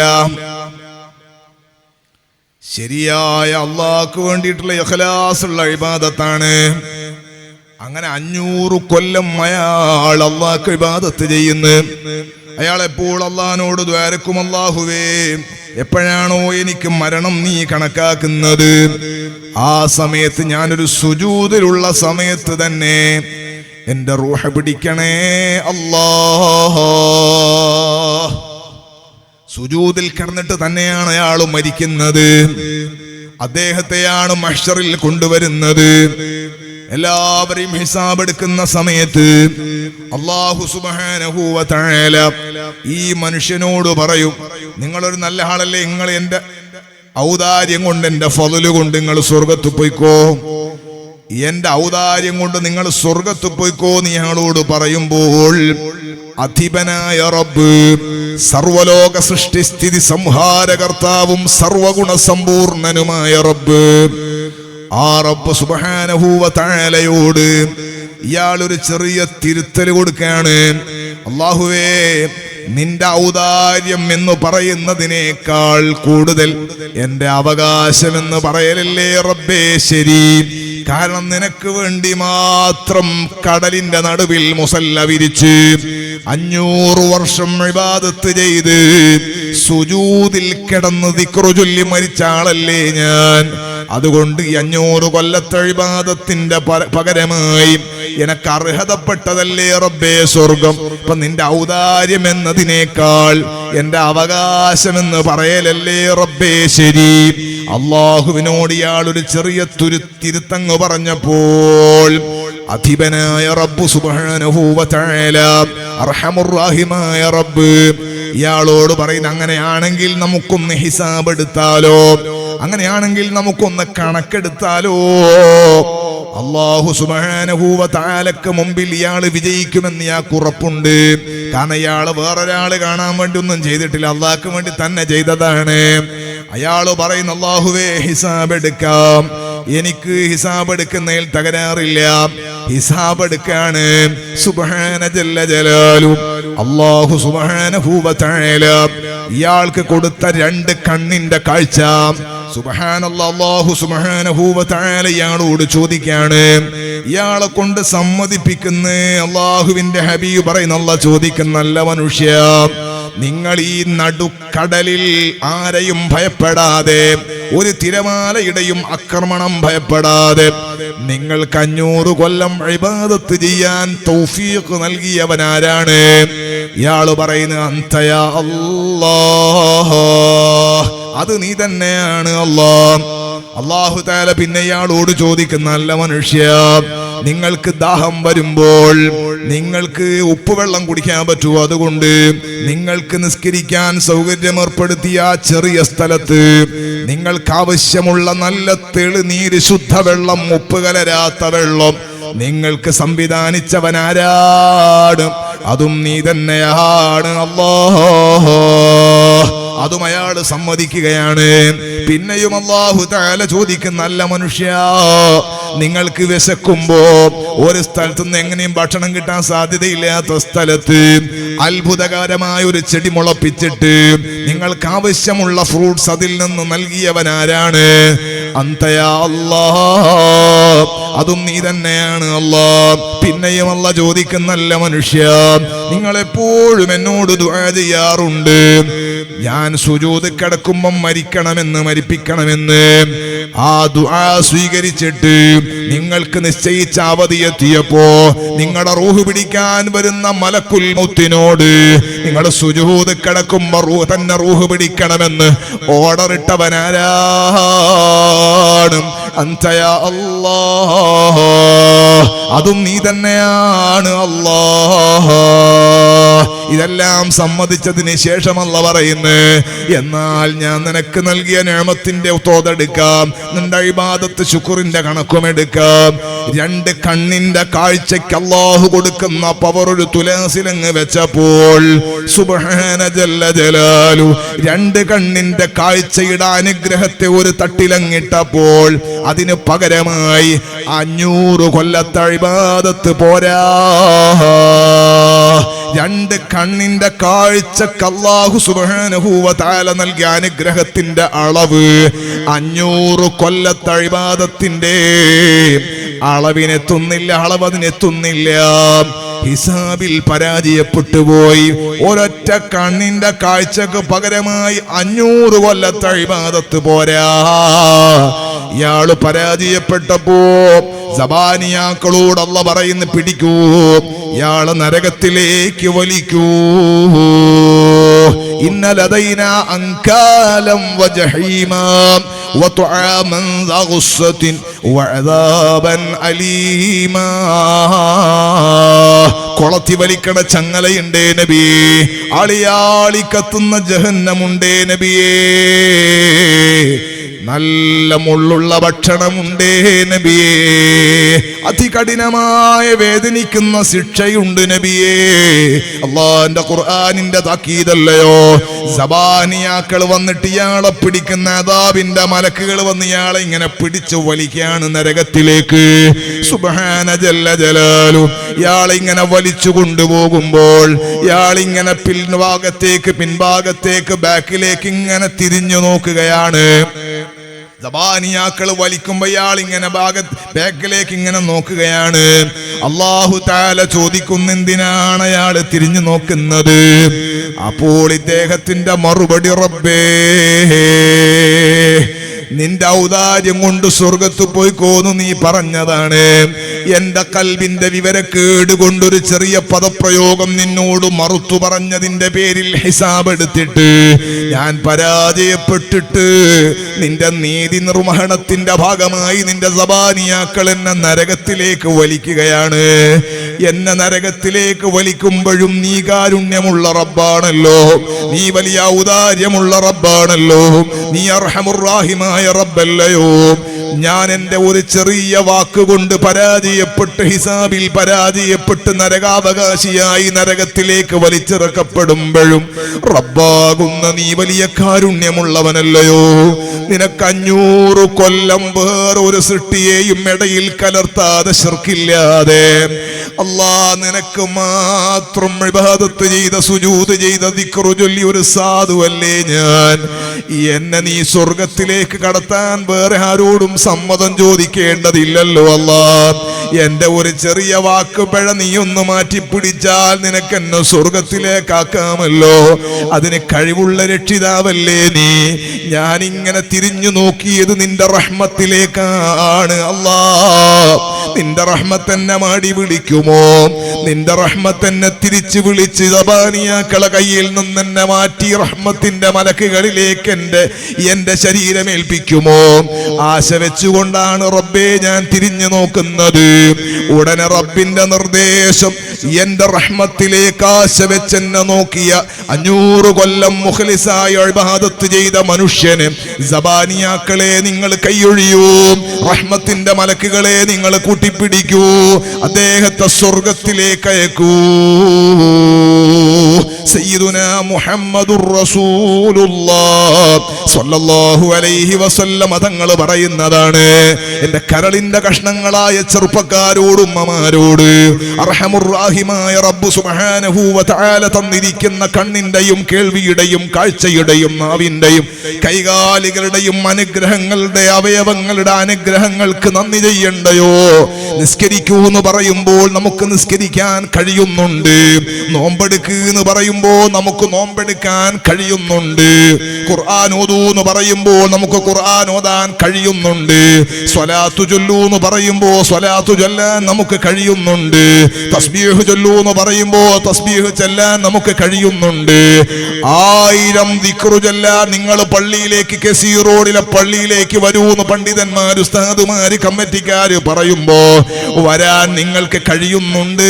ശരിയായ അള്ളാഹ്ക്ക് വേണ്ടിയിട്ടുള്ള ഇഖ്ലാസുള്ള ഇബാദത്താണ്. അങ്ങനെ 500 കൊല്ലം അയാൾ അള്ളാഹ്ക്ക് ഇബാദത്ത് ചെയ്യുന്നു. അയാൾ എപ്പോൾ അള്ളാഹിനോട് ദ്വാരക്കും, അല്ലാഹുവേ എപ്പോഴാണോ എനിക്ക് മരണം നീ കണക്കാക്കുന്നത് ആ സമയത്ത്, ഞാനൊരു സുജൂദിലുള്ള സമയത്ത് തന്നെ എന്റെ റൂഹ് പിടിക്കണേ അല്ലാഹ്. സുജൂദിൽ കിടന്നിട്ട് തന്നെയാണ് അയാൾ മരിക്കുന്നത്. അദ്ദേഹത്തെയാണ് മഹ്ശറിൽ കൊണ്ടുവരുന്നത്. എല്ലാവരെയും ഹിസാബ് എടുക്കുന്ന സമയത്ത് അല്ലാഹു സുബ്ഹാനഹു വ തആല ഈ മനുഷ്യനോട് പറയും, നിങ്ങളൊരു നല്ല ആളല്ലേ, നിങ്ങൾ എന്റെ ഔദാര്യം കൊണ്ട്, എന്റെ ഫളല് കൊണ്ട് നിങ്ങൾ സ്വർഗത്ത് പോയിക്കോ, എന്റെ ഔദാര്യം കൊണ്ട് നിങ്ങൾ സ്വർഗത്ത് പോയിക്കോ നീ ആളോട് പറയുമ്പോൾ, അധിപനായ റബ്ബ്, സർവലോക സൃഷ്ടിസ്ഥിതി സംഹാരകർത്താവും സർവഗുണ സമ്പൂർണനുമായ റബ്ബ്, ആ റബ്ബ് സുബ്ഹാനഹു വ തആലയോട് ഇയാളൊരു ചെറിയ തിരുത്തൽ കൊടുക്കുകയാണ്. അല്ലാഹുവേ, നിന്റെ ഔദാര്യം എന്ന് പറയുന്നതിനേക്കാൾ കൂടുതൽ എന്റെ അവകാശം എന്ന് പറയലല്ലേ റബ്ബേ ശരി. കാരണം നിനക്ക് വേണ്ടി മാത്രം കടലിന്റെ നടുവിൽ മുസല്ല വിരിച്ച് 500 വർഷം ഇബാദത്ത് ചെയ്ത് സുജൂദിൽ കിടന്ന് ദിക്റ് ചൊല്ലി മരിച്ച ആളല്ലേ ഞാൻ. അതുകൊണ്ട് 500 കൊല്ലത്തെ ഇബാദത്തിന്റെ പകരമായി എനക്ക് അർഹതപ്പെട്ടതല്ലേ റബ്ബേ സ്വർഗം. ഇപ്പൊ നിന്റെ ഔദാര്യം എന്നതിനേക്കാൾ എന്റെ അവകാശം എന്ന് പറയലല്ലേ റബ്ബേ ശരി. അള്ളാഹുവിനോട് ഇയാൾ ഒരു ചെറിയ തിരുത്തങ്ങ് പറഞ്ഞപ്പോൾ അധിപനായ റബ്ബ് സുബ്ഹാനഹു വ തആല, അർഹമുർ റഹീമായ റബ്ബ് ഇയാളോട് പറയുന്ന, അങ്ങനെയാണെങ്കിൽ നമുക്കൊന്ന് ഹിസാബ് എടുത്താലോ, അങ്ങനെയാണെങ്കിൽ നമുക്കൊന്ന് കണക്കെടുത്താലോ. അല്ലാഹു സുബ്ഹാനഹു വ തആലക്ക് മുമ്പിൽ ഇയാൾ വിജയിക്കുമെന്ന് ഇയാൾക്ക് ഉറപ്പുണ്ട്. കാരണം ഇയാൾ വേറൊരാള് കാണാൻ വേണ്ടി ഒന്നും ചെയ്തിട്ടില്ല, അള്ളാഹ്ക്ക് വേണ്ടി തന്നെ ചെയ്തതാണ്. അയാള് പറയുന്ന, അല്ലാഹുവേ ഹിസാബ് എടുക്കാം, എനിക്ക് ഹിസാബ് എടുക്കുന്നതിൽ തകരാറില്ല, ഹിസാബ് എടുക്കാണ്. സുബ്ഹാന ജല്ല ജലാലു, അല്ലാഹു സുബ്ഹാനഹു വ തആല ഇയാൾക്ക് കൊടുത്ത 2 കണ്ണിന്റെ കാഴ്ച, സുബ്ഹാനല്ലാഹ്, അല്ലാഹു സുബ്ഹാനഹു വ തആല ഇയാളോട് ചോദിക്കാണ്, ഇയാളെ കൊണ്ട് സമ്മതിപ്പിക്കുന്ന അല്ലാഹുവിന്റെ ഹബീബ് പറയുന്ന, അല്ലാഹ് ചോദിക്കുന്ന, നല്ല മനുഷ്യ, നിങ്ങൾ ഈ നടുക്കടലിൽ ആരെയും ഭയപ്പെടാതെ, ഒരു തിരമാലയുടെയും ആക്രമണം ഭയപ്പെടാതെ നിങ്ങൾക്ക് 500 കൊല്ലം ഇബാദത്ത് ചെയ്യാൻ തൗഫീഖ് നൽകിയവനാരാണ്? ഇയാള് പറയുന്നത്, അന്തയാ അല്ലാഹ്, അത് നീ തന്നെയാണ് അല്ലാഹ്. അല്ലാഹു തആല പിന്നെ ഇയാളോട് ചോദിക്കുന്ന, നല്ല മനുഷ്യ, നിങ്ങൾക്ക് ദാഹം വരുമ്പോൾ നിങ്ങൾക്ക് ഉപ്പുവെള്ളം കുടിക്കാൻ പറ്റുമോ? അതുകൊണ്ട് നിങ്ങൾക്ക് നിസ്കരിക്കാൻ സൗകര്യം ഏർപ്പെടുത്തിയ ചെറിയ സ്ഥലത്ത് നിങ്ങൾക്ക് ആവശ്യമുള്ള നല്ല തെളിനീര്, ശുദ്ധവെള്ളം, ഉപ്പ് കലരാത്ത വെള്ളം നിങ്ങൾക്ക് സംവിധാനിച്ചവനാരാണ്? അതും നീ തന്നെയാണ് അല്ലാഹ്. അതും അയാൾ സമ്മതിക്കുകയാണ്. പിന്നെയും അല്ലാഹു തആല ചോദിക്കുന്ന, നല്ല മനുഷ്യ, നിങ്ങൾക്ക് വിശക്കുമ്പോ ഒരു സ്ഥലത്ത് നിന്ന് എങ്ങനെയും ഭക്ഷണം കിട്ടാൻ സാധ്യതയില്ലാത്ത സ്ഥലത്ത് അത്ഭുതകരമായ ഒരു ചെടി മുളപ്പിച്ചിട്ട് നിങ്ങൾക്ക് ആവശ്യമുള്ള ഫ്രൂട്ട്സ് അതിൽ നിന്ന് നൽകിയവനാരാണ്? അന്തയാ അല്ലാഹ്, അതും നീ തന്നെയാണ് അല്ലാഹ്. പിന്നെയും അല്ലാഹ് ചോദിക്കുന്ന, നല്ല മനുഷ്യ, നിങ്ങൾ എപ്പോഴും എന്നോട് ദുആ ചെയ്യാറുണ്ട്, ഞാൻ സുജൂദ് കിടക്കുമ്പം മരിപ്പിക്കണമെന്ന്. ആ ദുആ സ്വീകരിച്ചിട്ട് നിങ്ങൾക്ക് നിശ്ചയിച്ച അവധി എത്തിയപ്പോ നിങ്ങളുടെ റൂഹ് പിടിക്കാൻ വരുന്ന മലക്കുൽ മൗത്തിനോട് നിങ്ങൾ സുജൂദ് കിടക്കുമ്പോ തന്നെ റൂഹ് പിടിക്കണമെന്ന് ഓർഡർ ഇട്ടവനാരാണ്? അൻത യാ അല്ലാഹ്, അതും നീ തന്നെയാണ് അല്ലാഹ്. ഇതെല്ലാം സമ്മതിച്ചതിന് ശേഷം അല്ലാഹ് പറയുന്നു, എന്നാൽ ഞാൻ നിനക്ക് നൽകിയ നിഅമത്തിന്റെ തോതെടുക്കാം, നിന്റെ ഇബാദത്ത് ശുക്റിന്റെ കണക്കും എടുക്കാം. രണ്ട് കണ്ണിന്റെ കാഴ്ചയ്ക്ക് അല്ലാഹു കൊടുക്കുന്ന പവർ ഒരു തുലാസിലങ്ങ് വെച്ചപ്പോൾ സുബ്ഹാന ജല്ല ജലാലു രണ്ട് കണ്ണിന്റെ കാഴ്ചയുടെ അനുഗ്രഹത്തെ ഒരു തട്ടിലങ്ങിട്ടപ്പോൾ അതിന് പകരമായി 500 കൊല്ലത്തെ ഇബാദത്ത് പോരാ. രണ്ട് കണ്ണിന്റെ കാഴ്ചക്ക് അല്ലാഹു സുബ്ഹാനഹു വ തആല നൽകിയ അനുഗ്രഹത്തിന്റെ അളവ് 500 കൊല്ലത്തെ ഇബാദത്തിന്റെ അളവിനെത്തുന്നില്ല, അളവ് അതിനെത്തുന്നില്ല. ഹിസാബിൽ പരാജയപ്പെട്ടു പോയി. ഒരൊറ്റ കണ്ണിന്റെ കാഴ്ചക്ക് പകരമായി 500 കൊല്ലത്തെ ഇബാദത്ത് പോരാ. ഇയാള് പരാജയപ്പെട്ടപ്പോ സബാനിയാക്കളോട് അല്ലാഹ് പറയുന്നു, പിടിക്കൂ, ഇയാള് നരകത്തിലേക്ക് വലിക്കൂ. ഇന്ന ലദൈനാ അൻകാലം വജഹീമാ വതുആമൻ ദാ ഗുസ്സത്തിൻ വഅദാബൻ അലീമാ. കൊളത്തി വലിക്കണ ചങ്ങലയുണ്ടേ നബിയേ, ആളിയാളി കത്തുന്ന ജഹന്നമുണ്ടേ നബിയേ, നല്ല മുള്ളുള്ള ഭക്ഷണമുണ്ടേ നബിയേ, അതികഠിനമായ വേദനിക്കുന്ന ശിക്ഷയുണ്ട് നബിയേ. അല്ലാഹുവിന്റെ ഖുർആനിന്റെ താക്കീതല്ലയോ? സബാനിയാക്കൾ വന്നിട്ട് ഇയാളെ പിടിക്കുന്ന അദാബിന്റെ മലക്കുകൾ വന്ന് ഇയാളെ ഇങ്ങനെ പിടിച്ചു വലിക്കാണ് നരകത്തിലേക്ക്. സുബ്ഹാന ജല്ല ജലാലു. ഇയാളെ ഇങ്ങനെ വലിച്ചു കൊണ്ടുപോകുമ്പോൾ ഇയാളിങ്ങനെ പിൻഭാഗത്തേക്ക് ബാക്കിലേക്ക് ഇങ്ങനെ തിരിഞ്ഞു നോക്കുകയാണ്. സബാനിയാക്കൾ വലിക്കുമ്പോ ഇയാൾ ഇങ്ങനെ ബാക്കിലേക്ക് ഇങ്ങനെ നോക്കുകയാണ്. അല്ലാഹു തആല ചോദിക്കുന്നു, എന്തിനാണ് അയാൾ തിരിഞ്ഞു നോക്കുന്നത്? അപ്പോൾ ഇദ്ദേഹത്തിന്റെ മറുപടി, റബ്ബേ, നിന്റെ ഔദാര്യം കൊണ്ട് സ്വർഗത്ത് പോയിക്കോന്നു നീ പറഞ്ഞതാണ്. എന്റെ കൽബിന്റെ വിവരക്കേട് കൊണ്ടൊരു ചെറിയ പദപ്രയോഗം നിന്നോട് മറുത്തു പറഞ്ഞതിന്റെ പേരിൽ ഹിസാബ് എടുത്തിട്ട് ഞാൻ പരാജയപ്പെട്ടിട്ട് നിന്റെ നീതി നിർവഹണത്തിന്റെ ഭാഗമായി നിന്റെ സബാനിയാക്കൾ എന്നെ നരകത്തിലേക്ക് വലിക്കുകയാണ്. എന്നെ നരകത്തിലേക്ക് വലിക്കുമ്പോഴും നീ കാരുണ്യമുള്ള റബ്ബാണല്ലോ, നീ വലിയ ഔദാര്യമുള്ള റബ്ബാണല്ലോ, നീ അർഹമുർ റഹീമായ റബ്ബല്ലയോ. ഞാൻ എന്റെ ഒരു ചെറിയ വാക്കുകൊണ്ട് പരാജയപ്പെട്ട് ഹിസാബിൽ പരാജയപ്പെട്ട് നരകാവകാശിയായി നരകത്തിലേക്ക് വലിച്ചിറക്കപ്പെടുമ്പോഴും റബ്ബാകുന്ന നീ വലിയ കാരുണ്യമുള്ളവനല്ലയോ. നിനക്ക് 500 കൊല്ലം വേറൊരു സൃഷ്ടിയെയും ഇടയിൽ കലർത്താതെ ശിർക്കില്ലാതെ അല്ലാ നിനക്ക് മാത്രം ഇബാദത്ത് ചെയ്ത, സുജൂദ് ചെയ്ത, ദിക്റ് ചൊല്ലി ഒരു സാധുവല്ലേ ഞാൻ. എന്നെ നീ സ്വർഗത്തിലേക്ക് കടത്താൻ വേറെ ആരോടും സമ്മതം ചോദിക്കേണ്ടതില്ലല്ലോ അല്ലാ. എന്റെ ഒരു ചെറിയ വാക്ക് പിഴ നീ ഒന്ന് മാറ്റി പിടിച്ചാൽ നിനക്ക് എന്നെ സ്വർഗത്തിലേക്കാക്കാമല്ലോ. അതിന് കഴിവുള്ള രക്ഷിതാവല്ലേ നീ. ഞാനിങ്ങനെ തിരിഞ്ഞു നോക്കിയത് നിന്റെ റഹ്മത്തിലേക്കാണ് അല്ലാ. നിന്റെ റഹ്മത്ത് എന്നെ മാടി വിളിക്കുമോ? നിന്റെ റഹ്മത്ത് എന്നെ തിരിച്ചു വിളിച്ച് സബാനിയാക്കളെ കയ്യിൽ നിന്ന് എന്നെ മാറ്റി റഹ്മത്തിന്റെ മലക്കുകളിലേക്ക് എന്റെ ശരീരം ഏൽപ്പിക്കുമോ? ആശ വെച്ചുകൊണ്ടാണ് റബ്ബേ ഞാൻ തിരിഞ്ഞു നോക്കുന്നത്. ഉടനെ റബ്ബിന്റെ നിർദ്ദേശം, എന്റെ റഹ്മത്തിലേക്ക് ആശ വെച്ചെന്നെ നോക്കിയ 500 കൊല്ലം മുഖ്ലിസായ ഇബാദത്ത് ചെയ്ത മനുഷ്യന്, സബാനിയാക്കളെ നിങ്ങൾ കൈയൊഴിയൂ, റഹ്മത്തിന്റെ മലക്കുകളെ നിങ്ങൾ കൂട്ടിപ്പിടിക്കൂ, അദ്ദേഹത്തെ സ്വർഗത്തിലേക്ക് അയക്കൂ. സയ്യിദുനാ മുഹമ്മദുർ റസൂലുള്ളാഹ് സ്വല്ലല്ലാഹു അലൈഹി വസല്ലം തങ്ങൾ പറയുന്നതാണ്, എന്റെ കരളിന്റെ കഷ്ണങ്ങളായ ചെറുപ്പക്കാരോട്, ഉമ്മമാരോട്, അർഹമുർ റഹീമായ റബ്ബ് സുബ്ഹാനഹു വ തആല തന്നിരിക്കുന്ന കണ്ണിന്റെയും കേൾവിയുടെയും കാഴ്ചയുടെയും നാവിന്റെയും കൈകാലുകളുടെയും അനുഗ്രഹങ്ങളുടെ അവയവങ്ങളുടെ അനുഗ്രഹങ്ങൾക്ക് നന്ദി ചെയ്യണ്ടയോ? നിസ്കരിക്കൂ എന്ന് പറയുമ്പോൾ നമുക്ക് നിസ്കരിക്കാൻ കഴിയുന്നുണ്ട്, നോമ്പെടുക്ക് എന്ന് പറയുമ്പോൾ പറയുമ്പോൾ നമുക്ക് നോമ്പെടുക്കാൻ കഴിയുന്നുണ്ട്. ഖുർആൻ ഓതൂ എന്ന് പറയുമ്പോൾ നമുക്ക് ഖുർആൻ ഓതാൻ കഴിയുന്നുണ്ട്. സ്വലാത്തു ചൊല്ലൂ എന്ന് പറയുമ്പോൾ സ്വലാത്തു ചൊല്ലാൻ നമുക്ക് കഴിയുന്നുണ്ട്. തസ്ബീഹ് ചൊല്ലൂ എന്ന് പറയുമ്പോൾ തസ്ബീഹ് ചൊല്ലാൻ നമുക്ക് കഴിയുന്നുണ്ട്. 1000 ദിക്റ് ചൊല്ലാൻ നിങ്ങൾ പള്ളിയിലേക്ക്, കെസി റോഡിലെ പള്ളിയിലേക്ക് വരൂ എന്ന് പണ്ഡിതന്മാർ, ഉസ്താദുമാര്, കമ്മിറ്റിക്കാര് പറയുമ്പോ വരാൻ നിങ്ങൾക്ക് കഴിയുന്നുണ്ട്.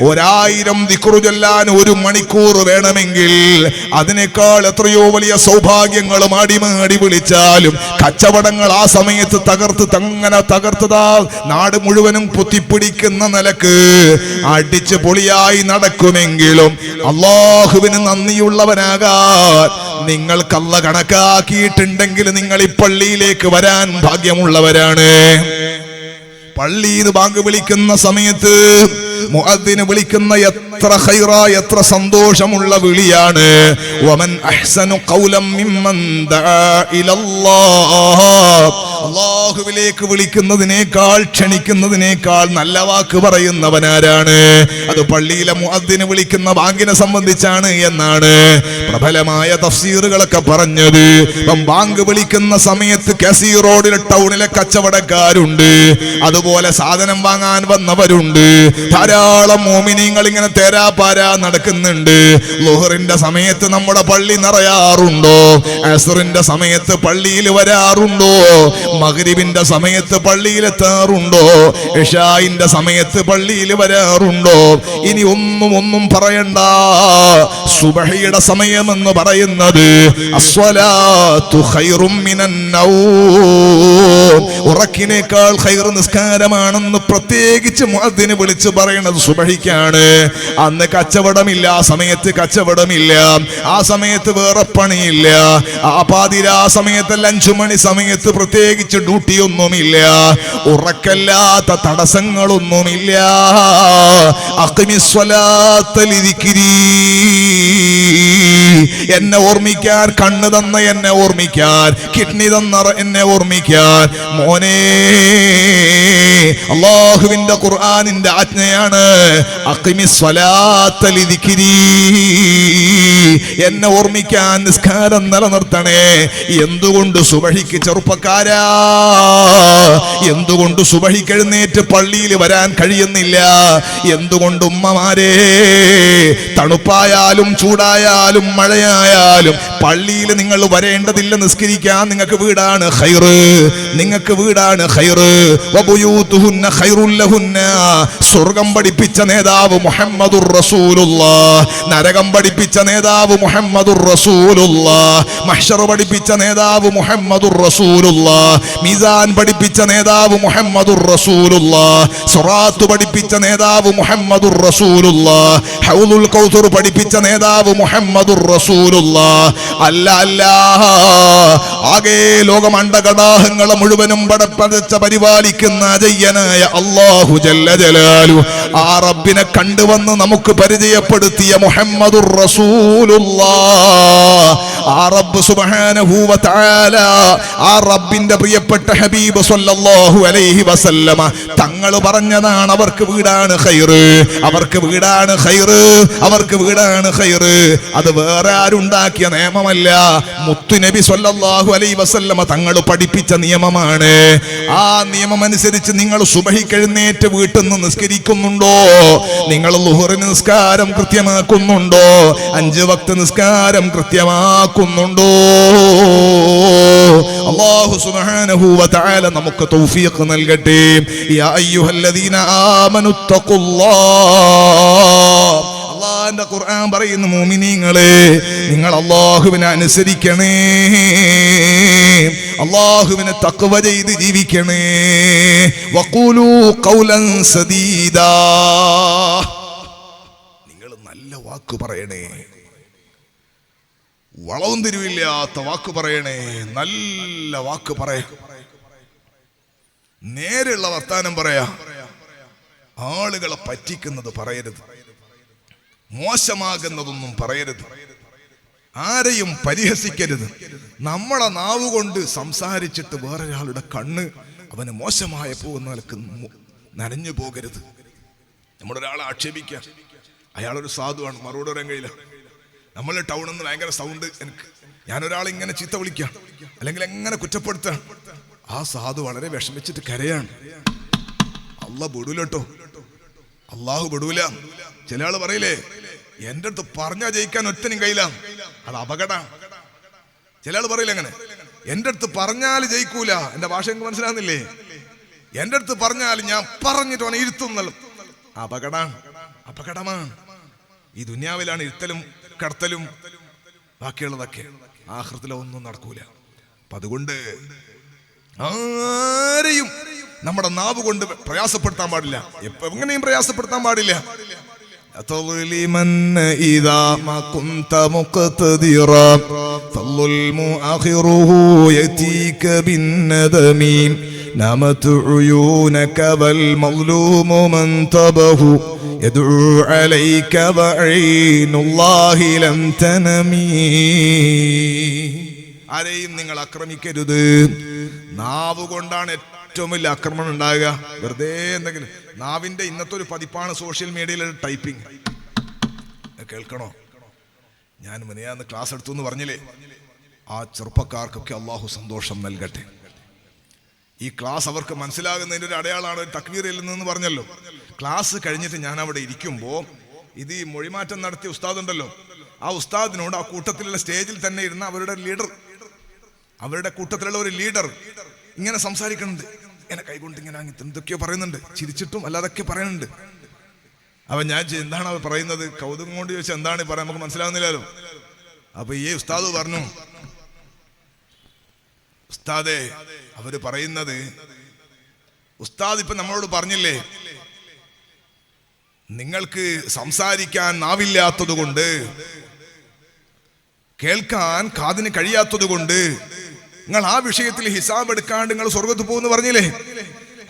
1000 ദിക്റ് ചൊല്ലാൻ 1 മണിക്കൂർ വേണമെങ്കിൽ അതിനേക്കാൾ എത്രയോ വലിയ സൗഭാഗ്യങ്ങൾ മാടി മാടി വിളിച്ചാലും കച്ചവടങ്ങൾ ആ സമയത്ത് തകർത്തതാ നാട് മുഴുവനും പൊത്തിപ്പിടിക്കുന്ന നിലക്ക് അടിച്ച് പൊളിയായി നടക്കുമെങ്കിലും അല്ലാഹുവിന് നന്ദിയുള്ളവനാകാൻ നിങ്ങൾക്ക് അല്ലാഹ് കണക്കാക്കിയിട്ടുണ്ടെങ്കിൽ നിങ്ങൾ ഈ പള്ളിയിലേക്ക് വരാൻ ഭാഗ്യമുള്ളവരാണ്. പള്ളിയിൽ ബാങ്ക് വിളിക്കുന്ന സമയത്ത് മുഅദ്ദിന് വിളിക്കുന്ന എത്ര ഖൈറായ, എത്ര സന്തോഷമുള്ള വിളിയാണ്. വമൻ അഹ്സനു ഖൗലൻ മിമ്മൻ ദആ ഇലല്ലാഹ്. അല്ലാഹുവിലേക്ക് വിളിക്കുന്നതിനേക്കാൾ, ക്ഷണിക്കുന്നതിനേക്കാൾ നല്ല വാക്ക് പറയുന്നവനാരാണ്? അത് പള്ളിയിലെ മുഅദ്ദിന് വിളിക്കുന്ന ബാങ്കിനെ സംബന്ധിച്ചാണ് എന്നാണ് പ്രബലമായ തഫ്സീറുകളൊക്കെ പറഞ്ഞത്. ബാങ്ക് വിളിക്കുന്ന സമയത്ത് കെസി റോഡിലെ ടൗണിലെ കച്ചവടക്കാരുണ്ട്, അതുപോലെ സാധനം വാങ്ങാൻ വന്നവരുണ്ട്, ധാരാളം മോമിനീങ്ങൾ ഇങ്ങനെ തേരാപാരാ നടക്കുന്നുണ്ട്. ളുഹറിന്റെ സമയത്ത് നമ്മുടെ പള്ളി നിറയാറുണ്ടോ? അസ്റിന്റെ സമയത്ത് പള്ളിയിൽ വരാറുണ്ടോ? മഗ്രിബിന്റെ സമയത്ത് പള്ളിയിൽ എത്താറുണ്ടോ? ഇശാഇന്റെ സമയത്ത് പള്ളിയിൽ വരാറുണ്ടോ? ഇനി ഒന്നും പറയണ്ട. സുബ്ഹിയുടെ സമയമെന്ന് പറയുന്നത് അസ്വലാത്തു ഖൈറും മിനൻ നൗം, ഉറക്കിനേക്കാൾ ഖൈർ നിസ്കാരമാണെന്ന് പ്രത്യേകിച്ച് മുഅദ്ദിന് വിളിച്ചു പറയണത് സുബ്ഹിക്കാണ്. അന്ന് കച്ചവടമില്ല, ആ സമയത്ത് കച്ചവടമില്ല, ആ സമയത്ത് വേറെ പണിയില്ല, ആ പാതിരാ സമയത്തല്ല 5 മണി സമയത്ത് പ്രത്യേകിച്ച് ഡ്യൂട്ടിയൊന്നുമില്ല, ഉറക്കല്ലാത്ത തടസ്സങ്ങളൊന്നുമില്ല. അഖിമിസ്സലാത്ത ലിദിക്രി, എന്നെ ഓർമ്മിക്കാൻ, കണ്ണ് തന്ന എന്നെ ഓർമ്മിക്കാൻ, കിഡ്നി തന്ന എന്നെ ഓർമ്മിക്കാൻ. മോനെ, അല്ലാഹുവിന്റെ ഖുർആനിന്റെ ആജ്ഞയാണ് അഖിമിസ്സലാത്ത ലിദിക്രി, എന്നെ ഓർമ്മിക്കാൻ നിസ്കാരം നിലനിർത്തണേ. എന്തുകൊണ്ട് സുബ്ഹിക്ക് ചെറുപ്പക്കാരാ, എന്തുകൊണ്ട് സുബ്ഹിക്ക് എഴുന്നേറ്റ് പള്ളിയിൽ വരാൻ കഴിയുന്നില്ല? എന്തുകൊണ്ട് ഉമ്മമാരെ, തണുപ്പായാലും ചൂടായാലും മഴയായാലും പള്ളിയിൽ നിങ്ങൾ വരേണ്ടതില്ല? നിസ്കരിക്കാൻ നിങ്ങൾക്ക് വീടാണ് ഖൈറ്, നിങ്ങൾക്ക് വീടാണ് ഖൈറ്. വബുയൂതുഹുന്ന ഖൈറുൽ ലഹുന്ന, സ്വർഗം പഠിപ്പിച്ച നേതാവ് മുഹമ്മദുർ റസൂലുള്ളാഹ്, നരകം പഠിപ്പിച്ച നേതാവ് മുഹമ്മദുർ റസൂലുള്ളാഹ്, മഹ്ശർ പഠിപ്പിച്ച നേതാവ് മുഹമ്മദുർ റസൂലുള്ളാഹ്, മീസാൻ പഠിപ്പിച്ച നേതാവ് മുഹമ്മദുർ റസൂലുള്ളാഹ്, സിറാത്ത് പഠിപ്പിച്ച നേതാവ് മുഹമ്മദുർ റസൂലുള്ളാഹ്, ഹൗലുൽ കൗസർ പഠിപ്പിച്ച നേതാവ് മുഹമ്മദുർ റസൂലുള്ളാഹ്. അല്ല, ആകെ ലോകമണ്ഡകടാഹങ്ങളെ മുഴുവനും പടപ്പതച്ച പരിപാലിക്കുന്ന അജയ്യനായ അല്ലാഹു ജല്ല ജലാലു, ആ റബ്ബിനെ കണ്ടുവന്ന് നമുക്ക് പരിചയപ്പെടുത്തിയ മുഹമ്മദുർ റസൂലുള്ളാഹ്, ആ റബ്ബ് സുബ്ഹാനഹു വ തആല, ആ റബ്ബിന്റെ പ്രിയപ്പെട്ട ഹബീബ് സ്വല്ലല്ലാഹു അലൈഹി വസല്ലമ തങ്ങൾ പറഞ്ഞതാണ് അവർക്ക് വീടാണ് ഖൈറ്, അവർക്ക് വീടാണ് ഖൈറ്, അവർക്ക് വീടാണ് ഖൈറ്. അത് വേറെ ആരുണ്ടാക്കിയ നിയമമല്ല, മുത്തുനബി സ്വല്ലല്ലാഹു അലൈഹി വസല്ലമ തങ്ങൾ പഠിപ്പിച്ച നിയമമാണ്. ആ നിയമം അനുസരിച്ച് നിങ്ങൾ സുബ്ഹിക്ക് എഴുന്നേറ്റ് വീട്ടിൽ നിന്ന് നിസ്കരിക്കുന്നുണ്ടോ? നിങ്ങൾ ളുഹറിന് നിസ്കാരം കൃത്യമാക്കുന്നുണ്ടോ? 5 വക്ത് നിസ്കാരം കൃത്യമാക്കുന്നുണ്ടോ? അല്ലാഹു സുബ്ഹാനഹു വ തആല നമുക്ക് തൗഫീഖ് നൽകട്ടെ. യാ അയ്യുഹല്ലദീന ആമനു തഖുല്ലാഹ്, അല്ലാഹുവിന്റെ ഖുർആൻ പറയുന്നു, മുഅ്മിനീങ്ങളെ നിങ്ങൾ അല്ലാഹുവിനെ അനുസരിക്കണേ, അല്ലാഹുവിനെ തഖ്വ ചെയ്ത് ജീവിക്കണേ. വഖൂലു ഖൗലൻ സദീദാ, നിങ്ങൾ നല്ല വാക്ക് പറയണേ, വളവും തിരിവില്ലാത്ത വാക്ക് പറയണേ, നല്ല വാക്ക് പറയാ, നേരെയുള്ള വർത്താനം പറയാ, ആളുകളെ പറ്റിക്കുന്നത് പറയരുത്, മോശമാകുന്നതൊന്നും പറയരുത്, ആരെയും പരിഹസിക്കരുത്. നമ്മളെ നാവ് കൊണ്ട് സംസാരിച്ചിട്ട് വേറൊരാളുടെ കണ്ണ് അവന് മോശമായ പോകുന്ന നിലക്ക് നനഞ്ഞു പോകരുത്. നമ്മളൊരാളെ ആക്ഷേപിക്കാം, അയാളൊരു സാധുവാണ്, മറുപടി പറയാൻ കഴിയില്ല. നമ്മൾ ടൗണിൽ നിന്ന് ഭയങ്കര സൗണ്ട്, എനിക്ക് ഞാനൊരാളെ ഇങ്ങനെ ചീത്ത വിളിക്കാം അല്ലെങ്കിൽ എങ്ങനെ കുറ്റപ്പെടുത്താൻ, ആ സാധു വളരെ വിഷമിച്ചിട്ട് കരയാണ്. അള്ളാഹ് വിടൂല കേട്ടോ, അള്ളാഹു വിടൂല. ചില ആള് പറയില്ലേ, എന്റെ അടുത്ത് പറഞ്ഞാ ജയിക്കാൻ ഒറ്റനും കയ്യില, അത് അപകടം. ചില ആള് പറയില്ല അങ്ങനെ, എന്റെ അടുത്ത് പറഞ്ഞാൽ ജയിക്കൂല. എന്റെ ഭാഷ എനിക്ക് മനസ്സിലാകുന്നില്ലേ? എന്റെ അടുത്ത് പറഞ്ഞാൽ ഞാൻ പറഞ്ഞിട്ട് അവനെ ഇരുത്തുന്നല്ലോ, അപകടമാണ്. ഈ ദുനിയാവിലാണ് ഇരുത്തലും കടത്തലും, ബാക്കിയുള്ളതൊക്കെ. ആഖിറത്തിലെ ഒന്നും നടക്കൂല. അപ്പൊ അതുകൊണ്ട് ആരെയും നമ്മുടെ നാവ് കൊണ്ട് പ്രയാസപ്പെടുത്താൻ പാടില്ല, എങ്ങനെയും പ്രയാസപ്പെടുത്താൻ പാടില്ല. نامت عيونك والمظلوم من طبه يدعو عليك وعين الله لم تنمي. ആരെയും നിങ്ങൾ ആക്രമിക്കരുത്. നാവ് കൊണ്ടാണ് ഏറ്റവും വലിയ ആക്രമണം ഉണ്ടാകുക. വെറുതെ എന്തെങ്കിലും നാവിന്റെ ഇന്നത്തെ ഒരു പതിപ്പാണ് സോഷ്യൽ മീഡിയയിലെ ടൈപ്പിംഗ്. കേൾക്കണോ? ഞാൻ മിനിയാന്ന് ക്ലാസ് എടുത്തു എന്ന് പറഞ്ഞില്ലേ, ആ ചെറുപ്പക്കാർക്കൊക്കെ അള്ളാഹു സന്തോഷം നൽകട്ടെ. ഈ ക്ലാസ് അവർക്ക് മനസ്സിലാകുന്നതിൻ്റെ ഒരു അടയാളമാണ് തക്ബീറിൽ നിന്ന് പറഞ്ഞല്ലോ. ക്ലാസ് കഴിഞ്ഞിട്ട് ഞാൻ അവിടെ ഇരിക്കുമ്പോൾ ഇത് ഈ മൊഴിമാറ്റം നടത്തിയ ഉസ്താദ് ഉണ്ടല്ലോ, ആ ഉസ്താദിനോട് ആ കൂട്ടത്തിലുള്ള സ്റ്റേജിൽ തന്നെ ഇരുന്ന അവരുടെ ലീഡർ, അവരുടെ കൂട്ടത്തിലുള്ള ഒരു ലീഡർ ഇങ്ങനെ സംസാരിക്കുന്നുണ്ട്. ഇങ്ങനെ കൈകൊണ്ട് ഇങ്ങനെ എന്തൊക്കെയോ പറയുന്നുണ്ട്, ചിരിച്ചിട്ടും അല്ലാതൊക്കെ പറയുന്നുണ്ട്. അപ്പൊ ഞാൻ എന്താണ് അവർ പറയുന്നത്, കൗതുകം കൊണ്ട് ചോദിച്ചാൽ എന്താണ് പറയാൻ നമുക്ക് മനസ്സിലാകുന്നില്ലല്ലോ. അപ്പൊ ഈ ഉസ്താദ് പറഞ്ഞു, ഉസ്താദേ അവര് പറയുന്നത്, ഉസ്താദ് ഇപ്പൊ നമ്മളോട് പറഞ്ഞില്ലേ, നിങ്ങൾക്ക് സംസാരിക്കാൻ നാവില്ലാത്തത് കൊണ്ട്, കേൾക്കാൻ കാതിന് കഴിയാത്തത് കൊണ്ട് നിങ്ങൾ ആ വിഷയത്തിൽ ഹിസാബ് എടുക്കാണ്ട് നിങ്ങൾ സ്വർഗത്ത് പോകുന്നു പറഞ്ഞില്ലേ.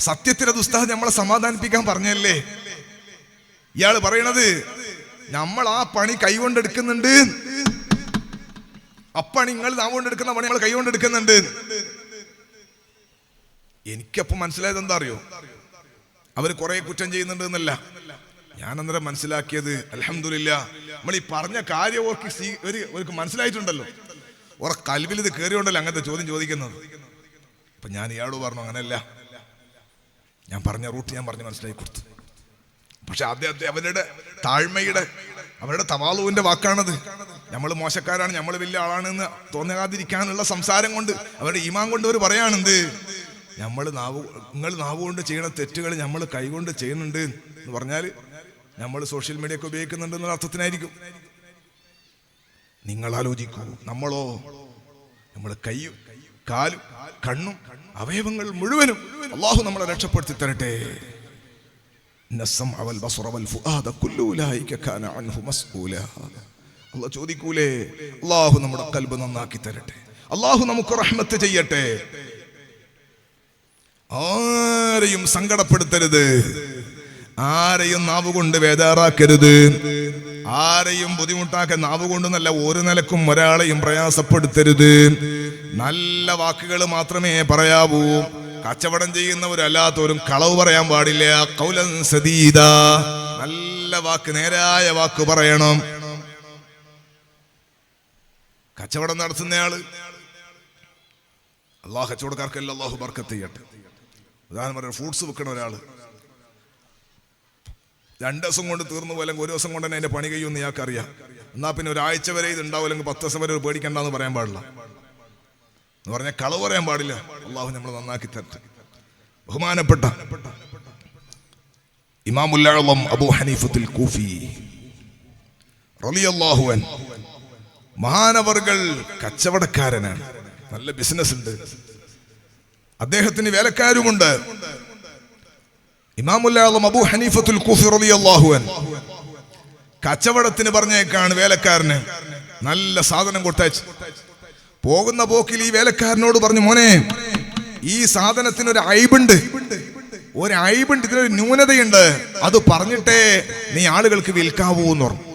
സത്യത്തിൽ അത് ഉസ്താദ് നമ്മളെ സമാധാനിപ്പിക്കാൻ പറഞ്ഞല്ലേ. ഇയാള് പറയണത് നമ്മൾ ആ പണി കൈകൊണ്ടെടുക്കുന്നുണ്ട്, അപ്പണി നിങ്ങൾ നാവുകൊണ്ടെടുക്കുന്ന പണി നമ്മൾ കൈകൊണ്ടെടുക്കുന്നുണ്ട്. എനിക്കപ്പം മനസ്സിലായത് എന്താ അറിയോ, അവര് കുറെ കുറ്റം ചെയ്യുന്നുണ്ട് എന്നല്ല. ഞാൻ അന്നേരം മനസ്സിലാക്കിയത്, അൽഹംദുലില്ലാ നമ്മൾ ഈ പറഞ്ഞ കാര്യം അവർക്ക് മനസ്സിലായിട്ടുണ്ടല്ലോ, ഓരോ കൽവിൽ ഇത് കയറിയോണ്ടല്ലോ അങ്ങനത്തെ ചോദ്യം ചോദിക്കുന്നത്. അപ്പൊ ഞാൻ ഇയാളോട് പറഞ്ഞു, അങ്ങനെയല്ല, ഞാൻ പറഞ്ഞ റൂട്ട് ഞാൻ പറഞ്ഞ് മനസ്സിലാക്കി കൊടുത്തു. പക്ഷെ അദ്ദേഹത്തെ അവരുടെ താഴ്മയുടെ, അവരുടെ തവാളുവിന്റെ വാക്കാണത്. നമ്മൾ മോശക്കാരാണ്, നമ്മൾ വലിയ ആളാണെന്ന് തോന്നാതിരിക്കാനുള്ള സംസാരം കൊണ്ട്, അവരുടെ ഈമാൻ കൊണ്ട് അവർ പറയാണെന്ത്, നിങ്ങൾ നാവ് കൊണ്ട് ചെയ്യണ തെറ്റുകൾ നമ്മൾ കൈകൊണ്ട് ചെയ്യുന്നുണ്ട് എന്ന് പറഞ്ഞാൽ നമ്മൾ സോഷ്യൽ മീഡിയ ഒക്കെ ഉപയോഗിക്കുന്നുണ്ട് എന്നുള്ള അർത്ഥത്തിനായിരിക്കും. നിങ്ങൾ ആലോചിക്കൂ, നമ്മളോ, നമ്മൾ കൈയും കാലും കണ്ണും അവയവങ്ങൾ മുഴുവനും അള്ളാഹു നമ്മളെ രക്ഷപ്പെടുത്തി തരട്ടെ. അള്ളാഹു ചോദിക്കൂലേ, അള്ളാഹു നമ്മുടെ ഖൽബ് നന്നാക്കി തരട്ടെ, അള്ളാഹു നമുക്ക് റഹ്മത്ത് ചെയ്യട്ടെ. ആരെയും സങ്കടപ്പെടുത്തരുത്, ആരെയും നാവുകൊണ്ട് വേദാറാക്കരുത്, ആരെയും ബുദ്ധിമുട്ടാക്കാൻ നാവുകൊണ്ടെന്നല്ല ഒരു നിലക്കും ഒരാളെയും പ്രയാസപ്പെടുത്തരുത്. നല്ല വാക്കുകൾ മാത്രമേ പറയാവൂ. കച്ചവടം ചെയ്യുന്നവരല്ലാത്തവരും കളവ് പറയാൻ പാടില്ല. ഖൗലൻ സദീദ, നല്ല വാക്ക്, നേരായ വാക്ക് പറയണം. കച്ചവടം നടത്തുന്നയാള്, അള്ളാഹു കച്ചവടക്കാർക്കെല്ലാം അള്ളാഹു ബർക്കത്ത് ചെയ്യട്ടെ. ഉദാഹരണം പറയാം, ഫ്രൂട്ട്സ് വിൽക്കണ ഒരാള് 2 ദിവസം കൊണ്ട് തീർന്നു പോലെ 1 ദിവസം കൊണ്ട് തന്നെ അതിന്റെ പണി കഴിയുമെന്ന് ഇയാൾക്കറിയാം. എന്നാ പിന്നെ ഒരാഴ്ച വരെ ഇത് ഉണ്ടാവും, അല്ലെങ്കിൽ 10 ദിവസം വരെ പേടിക്കണ്ടെന്ന് പറയാൻ പാടില്ല, എന്ന് പറഞ്ഞാൽ കളവ് പറയാൻ പാടില്ല. അള്ളാഹു നമ്മൾ നന്നാക്കി തരട്ടെ. ബഹുമാനപ്പെട്ട ഇമാമുൽ അഅ്ളം അബൂ ഹനീഫത്തുൽ കൂഫി റളിയല്ലാഹു അൻഹു, മഹാനവർകൾ കച്ചവടക്കാരനാണ്, നല്ല ബിസിനസ് ഉണ്ട്, അദ്ദേഹത്തിന് വേലക്കാരുമുണ്ട്. ഇമാമുൽ അഅ്ളം അബൂ ഹനീഫത്തുൽ കൂഫി റളിയല്ലാഹു അൻഹു കച്ചവടത്തിന് പറഞ്ഞേക്കാണ് വേലക്കാരന്. നല്ല സാധനം കൊടുത്തയച്ചു. പോകുന്ന പോക്കിൽ ഈ വേലക്കാരനോട് പറഞ്ഞു, മോനെ, ഈ സാധനത്തിന് ഒരു അയ്ബുണ്ട്, ഇതിനൊരു ന്യൂനതയുണ്ട്, അത് പറഞ്ഞിട്ടേ നീ ആളുകൾക്ക് വിൽക്കാവൂ എന്ന് പറഞ്ഞു.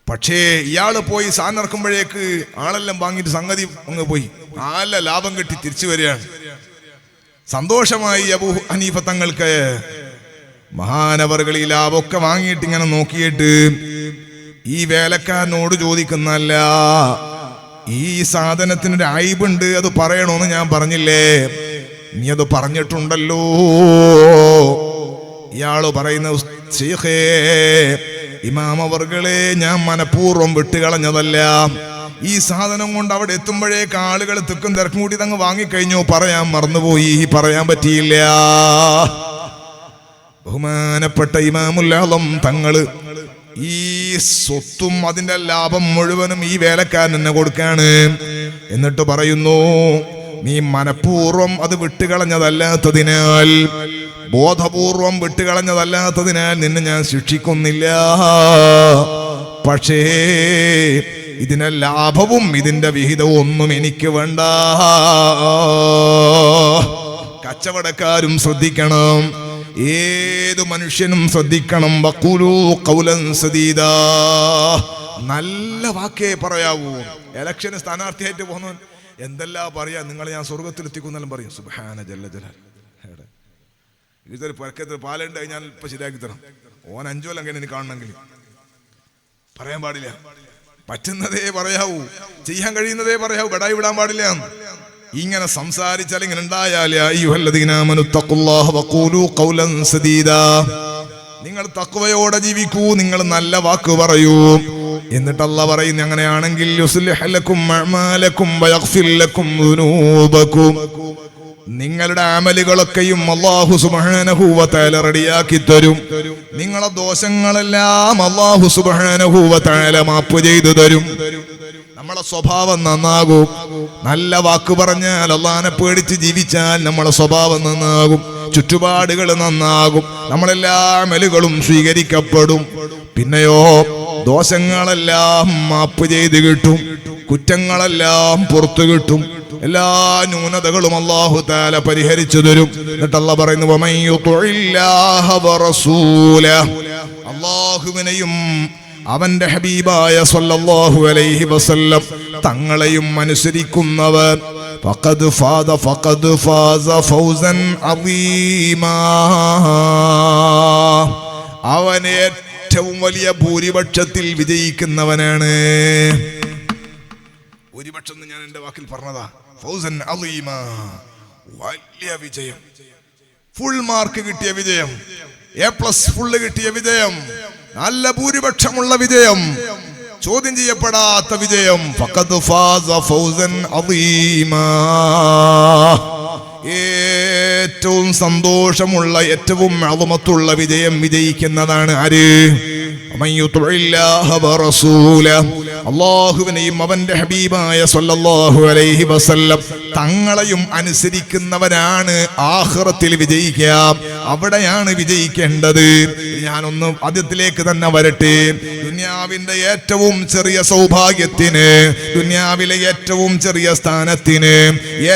പക്ഷേ ഇയാള് പോയി സാധനം ഇറക്കുമ്പോഴേക്ക് ആളെല്ലാം വാങ്ങിയിട്ട് സംഗതി അങ്ങ് പോയി, നല്ല ലാഭം കിട്ടി, തിരിച്ചു വരികയാണ്. സന്തോഷമായി അബൂ ഹനീഫ തങ്ങൾക്ക്. മഹാനവറുകൾ ഈ ലാഭമൊക്കെ വാങ്ങിയിട്ട് ഇങ്ങനെ നോക്കിയിട്ട് ഈ വേലക്കാരനോട് ചോദിക്കുന്നല്ല, ഈ സാധനത്തിനൊരു അയ്ബുണ്ട്, അത് പറയണോന്ന് ഞാൻ പറഞ്ഞില്ലേ, നീ അത് പറഞ്ഞിട്ടുണ്ടല്ലോ. ഇയാള് പറയുന്ന, ശൈഖേ ഇമാം അവർകളെ, ഞാൻ മനഃപൂർവ്വം വിട്ടുകളഞ്ഞതല്ല. ഈ സാധനം കൊണ്ട് അവിടെ എത്തുമ്പോഴേക്ക് ആളുകൾ തിക്കും തിരക്കും കൂടി തങ്ങ് വാങ്ങിക്കഴിഞ്ഞു, പറയാൻ മറന്നുപോയി, പറയാൻ പറ്റിയില്ല. ബഹുമാനപ്പെട്ട ഇമാമുൽ ആലം തങ്ങള് ഈ സ്വത്തും അതിന്റെ ലാഭം മുഴുവനും ഈ വേലക്കാരൻ തന്നെ കൊടുക്കാണ്. എന്നിട്ട് പറയുന്നു, നീ മനഃപൂർവ്വം അത് വിട്ടുകളഞ്ഞതല്ലാത്തതിനാൽ, ബോധപൂർവം വിട്ടുകളഞ്ഞതല്ലാത്തതിനാൽ നിന്നെ ഞാൻ ശിക്ഷിക്കുന്നില്ല. പക്ഷേ ഇതിന്റെ ലാഭവും ഇതിന്റെ വിഹിതവും ഒന്നും എനിക്ക് വേണ്ട. കച്ചവടക്കാരും ശ്രദ്ധിക്കണം, ഏതു മനുഷ്യനും ശ്രദ്ധിക്കണം. വഖൂലൂ ഖൗലൻ സദീദാ, നല്ല വാക്കേ പറയാവൂ. ഇലക്ഷന് സ്ഥാനാർത്ഥിയായിട്ട് പോകുന്നവൻ എന്തെല്ലാം പറയാ, നിങ്ങളെ ഞാൻ സ്വർഗത്തിലെത്തിക്കുന്നെല്ലാം പറയും. സുബ്ഹാന ജല്ല ജലാൽ. ഇതൊരു പരക്കത്തിൽ പാലുണ്ട്, ഞാൻ ഇപ്പൊ ശരിയാക്കി തരാം. ഓൻ 5 കൊല്ലം അങ്ങനെ എനിക്ക് കാണണമെങ്കിൽ പറയാൻ പാടില്ല. പറ്റുന്നതേ പറയാവൂ, ചെയ്യാൻ കഴിയുന്നതേ പറയാവൂ, ബടായി വിടാൻ പാടില്ല. ഇങ്ങനെ സംസാരിച്ചാൽ ഇങ്ങനെ ഉണ്ടായാൽ, നിങ്ങൾ തഖ്വയോടെ ജീവിക്കൂ, നിങ്ങൾ നല്ല വാക്ക് പറയൂ. എന്നിട്ട് അല്ലാഹ് പറയുന്നു, അങ്ങനെയാണെങ്കിൽ യുസ്ലിഹ് ലക്കും അഅമാലക്കും വയഗ്ഫിർ ലക്കും ദുനൂബക്കും, നിങ്ങളുടെ അമലുകളൊക്കെയും അല്ലാഹു സുബ്ഹാനഹു വ തആല റെഡിയാക്കി തരും. നിങ്ങളുടെ ദോഷങ്ങളെല്ലാം അല്ലാഹു സുബ്ഹാനഹു വ തആല മാപ്പ് ചെയ്തു തരും. നമ്മളെ സ്വഭാവം നന്നാകും. നല്ല വാക്ക് പറഞ്ഞാൽ, അല്ലാഹനെ പേടിച്ച് ജീവിച്ചാൽ നമ്മളെ സ്വഭാവം നന്നാകും, ചുറ്റുപാടുകൾ നന്നാകും, നമ്മളെല്ലാ അമലുകളും സ്വീകരിക്കപ്പെടും. പിന്നെയോ ദോഷങ്ങളെല്ലാം മാപ്പ് ചെയ്ത് കിട്ടും, കുറ്റങ്ങളെല്ലാം പുറത്തു കിട്ടും, എല്ലാ ന്യൂനതകളും അല്ലാഹു തആല പരിഹരിച്ചു തരും. എന്നിട്ട് അല്ലാഹ് പറയുന്നു, വമൻ യുതിഇല്ലാഹ വറസൂലഹു, അല്ലാഹുവിനെയും അവന്റെ ഹബീബായ സ്വല്ലല്ലാഹു അലൈഹി വസല്ലം തങ്ങളെയും അനുസരിക്കുന്നവർ ഫഖദ് ഫാസ ഫൗസൻ അദീമാ, അവൻ ഏറ്റവും വലിയ ഭൂരിപക്ഷത്തിൽ വിജയിക്കുന്നവനാണ്. ഭൂരിപക്ഷം എന്ന് ഞാൻ എന്റെ വാക്കിൽ പറഞ്ഞതാ. ഫൗസൻ അദീമാ, വലിയ വിജയം, ഫുൾ മാർക്ക് കിട്ടിയ വിജയം, A+ ഫുള്ള് കിട്ടിയ വിജയം, നല്ല ഭൂരിപക്ഷമുള്ള വിജയം, ചോദ്യം ചെയ്യപ്പെടാത്ത വിജയം. ഫഖദ് ഫാസ ഫൗസൻ അദീമാ, ഏറ്റവും സന്തോഷമുള്ള, ഏറ്റവും അളമത്തുള്ള വിജയം വിജയിക്കുന്നതാണ് ആര്? അല്ലാഹുവിനെയും അവന്റെ ഹബീബായ സ്വല്ലല്ലാഹു അലൈഹി വസല്ലം തങ്ങളെയും അനുസരിക്കുന്നവരാണ് ആഖിറത്തിൽ വിജയിക്കുക. അവിടെയാണ് വിജയിക്കേണ്ടത്. ഞാനൊന്ന് ആദ്യത്തിലേക്ക് തന്നെ വരട്ടെ. ദുനിയാവിന്റെ ഏറ്റവും ചെറിയ സൗഭാഗ്യത്തിന്, ദുനിയാവിലെ ഏറ്റവും ചെറിയ സ്ഥാനത്തിന്,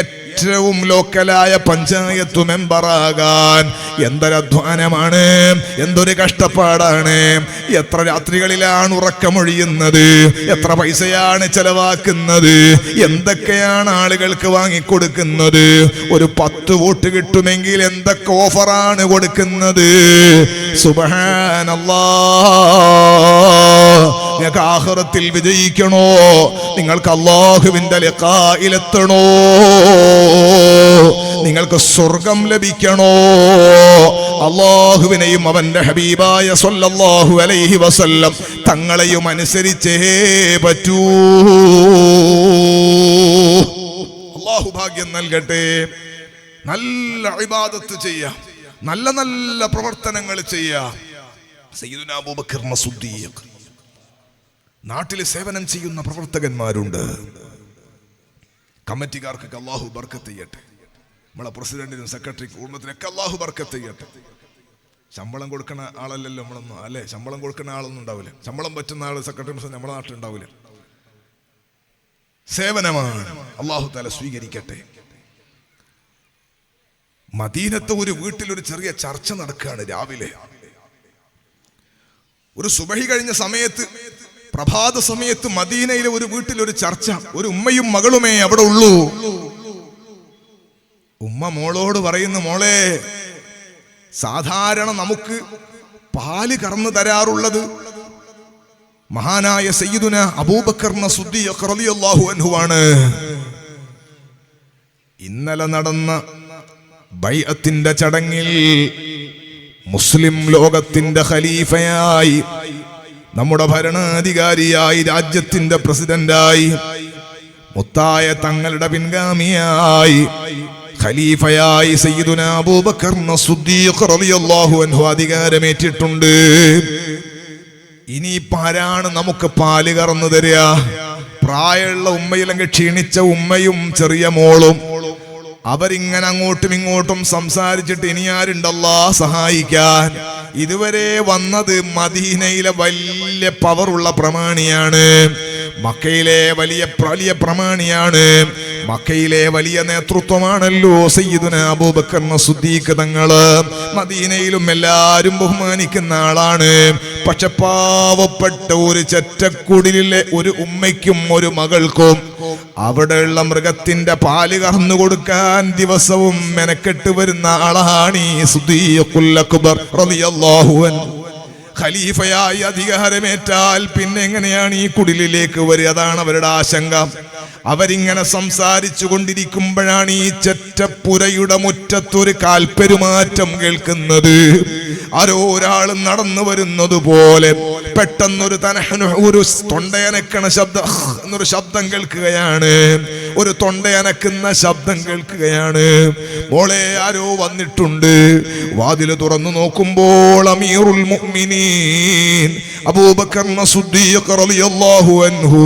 ഏറ്റവും ലോക്കലായ പഞ്ചായത്ത് മെമ്പറാകാൻ എന്തൊരധ്വാനമാണ്, എന്തൊരു കഷ്ടപ്പാടാണ്. എത്ര രാത്രികളിലാണ് ഉറക്കമൊഴിയുന്നത്, എത്ര പൈസയാണ് ചെലവാക്കുന്നത്, എന്തൊക്കെയാണ് ആളുകൾക്ക് വാങ്ങിക്കൊടുക്കുന്നത്. ഒരു 10 വോട്ട് കിട്ടുമെങ്കിൽ എന്തൊക്കെ ഓഫറാണ് കൊടുക്കുന്നത്. സുബ്ഹാനല്ലാഹ്. നിങ്ങൾക്ക് ആഖിറത്തിൽ വിജയിക്കണോ, നിങ്ങൾക്ക് അല്ലാഹുവിന്റെ ലിഖായിലെത്തണോ, നിങ്ങൾക്ക് സ്വർഗം ലഭിക്കണോ, അല്ലാഹുവിനെയും അവന്റെ ഹബീബായ സ്വല്ലല്ലാഹു അലൈഹി വസല്ലം തങ്ങളെയും അനുസരിച്ചേ പറ്റൂ. അല്ലാഹു ഭാഗ്യം നൽകട്ടെ. നല്ല ഇബാദത്ത് ചെയ്യാം, നല്ല നല്ല പ്രവർത്തനങ്ങൾ ചെയ്യാം. സയ്യിദുനാ അബൂബക്കർ സിദ്ദീഖ്, നാട്ടിൽ സേവനം ചെയ്യുന്ന പ്രവർത്തകന്മാരുണ്ട്. കമ്മിറ്റിക്കാർക്കൊക്കെ അല്ലാഹു ബർക്കത്ത് ചെയ്യട്ടെ. നമ്മളെ പ്രസിഡന്റിനും സെക്രട്ടറിക്കും കുടുംബത്തിനൊക്കെ അല്ലാഹു ബർക്കത്ത് ചെയ്യട്ടെ. ശമ്പളം കൊടുക്കുന്ന ആളല്ലല്ലോ നമ്മളൊന്നും, അല്ലെ? ശമ്പളം കൊടുക്കുന്ന ആളൊന്നും ഉണ്ടാവില്ല. ശമ്പളം പറ്റുന്ന ആൾ സെക്രട്ടറി നമ്മുടെ നാട്ടിൽ ഉണ്ടാവില്ല. സേവനമാണ്, അല്ലാഹു തആല സ്വീകരിക്കട്ടെ. മദീനത്ത് ഒരു വീട്ടിൽ ഒരു ചെറിയ ചർച്ച നടക്കുകയാണ് രാവിലെ. ഒരു സുബഹി കഴിഞ്ഞ സമയത്ത്, പ്രഭാത സമയത്ത് മദീനയിലെ ഒരു വീട്ടിൽ ഒരു ചർച്ച. ഒരു ഉമ്മയും മകളുമേ അവിടെ ഉള്ളൂ. ഉമ്മ മോളോട് പറയുന്നു, മോളെ സാധാരണ നമുക്ക് പാല് കറന്നു തരാറുള്ളത് മഹാനായ സയ്യിദുന അബൂബക്കർ സിദ്ദീഖ് റളിയല്ലാഹു അൻഹുവാണ്. ഇന്നലെ നടന്ന ബൈഅത്തിന്റെ ചടങ്ങിൽ മുസ്ലിം ലോകത്തിന്റെ ഖലീഫയായി, നമ്മുടെ ഭരണാധികാരിയായി, രാജ്യത്തിന്റെ പ്രസിഡന്റായി, മുത്തായ തങ്ങളുടെ പിൻഗാമിയായി, ഖലീഫയായി സയ്യിദുന അബൂബക്കർ സിദ്ദീഖ് റളിയല്ലാഹു അൻഹു അധികാരമേറ്റിട്ടുണ്ട്. ഇനിയിപ്പോ ആരാണ് നമുക്ക് പാല് കറന്നു തരിക? പ്രായമുള്ള ഉമ്മയില്ലെങ്കിൽ ക്ഷീണിച്ച ഉമ്മയും ചെറിയ മോളും. അവരിങ്ങനെ അങ്ങോട്ടും ഇങ്ങോട്ടും സംസാരിച്ചിട്ട് ഇനി ആരുണ്ടല്ലാ സഹായിക്കാൻ? ഇതുവരെ വന്നത് മദീനയിലെ വലിയ പവറുള്ള പ്രമാണിയാണ്, മക്കയിലെ വലിയ പ്രമാണിയാണ്, മക്കയിലെ വലിയ നേതൃത്വമാണല്ലോ സയ്യിദുന അബൂബക്കർ സിദ്ദീഖ് തങ്ങള്. മദീനയിലും എല്ലാരും ബഹുമാനിക്കുന്ന ആളാണ്. പക്ഷെ പാവപ്പെട്ട ഒരു ചെറ്റക്കുടിലെ ഒരു ഉമ്മയ്ക്കും ഒരു മകൾക്കും അവിടെയുള്ള മൃഗത്തിന്റെ പാല് കറന്നു കൊടുക്കാൻ ദിവസവും മെനക്കെട്ട് വരുന്ന ആളാണ് ഈ സിദ്ദീഖുൽ അക്ബർ റളിയല്ലാഹു അൻഹു. ഖലീഫയായി അധികാരമേറ്റാൽ പിന്നെ എങ്ങനെയാണ് ഈ കുടിലിലേക്ക് വരിക? അതാണ് അവരുടെ ആശങ്ക. അവരിങ്ങനെ സംസാരിച്ചു കൊണ്ടിരിക്കുമ്പോഴാണ് ഈ ചെറ്റപ്പുരയുടെ മുറ്റത്തൊരു കാൽപ്പെരുമാറ്റം കേൾക്കുന്നത്. ആരോ ഒരാൾ നടന്നു വരുന്നത് പോലെ പെട്ടെന്നൊരു ഒരു തൊണ്ടയനക്കണ ശബ്ദം, എന്നൊരു ശബ്ദം കേൾക്കുകയാണ്. ഒരു തൊണ്ടയനക്കുന്ന ശബ്ദം കേൾക്കുകയാണ്. മോളെ, ആരോ വന്നിട്ടുണ്ട്. വാതില് തുറന്നു നോക്കുമ്പോൾ അമീറുൽ മുഅ്മിനീൻ അബൂബക്കർ സിദ്ദീഖ് റളിയല്ലാഹു അൻഹു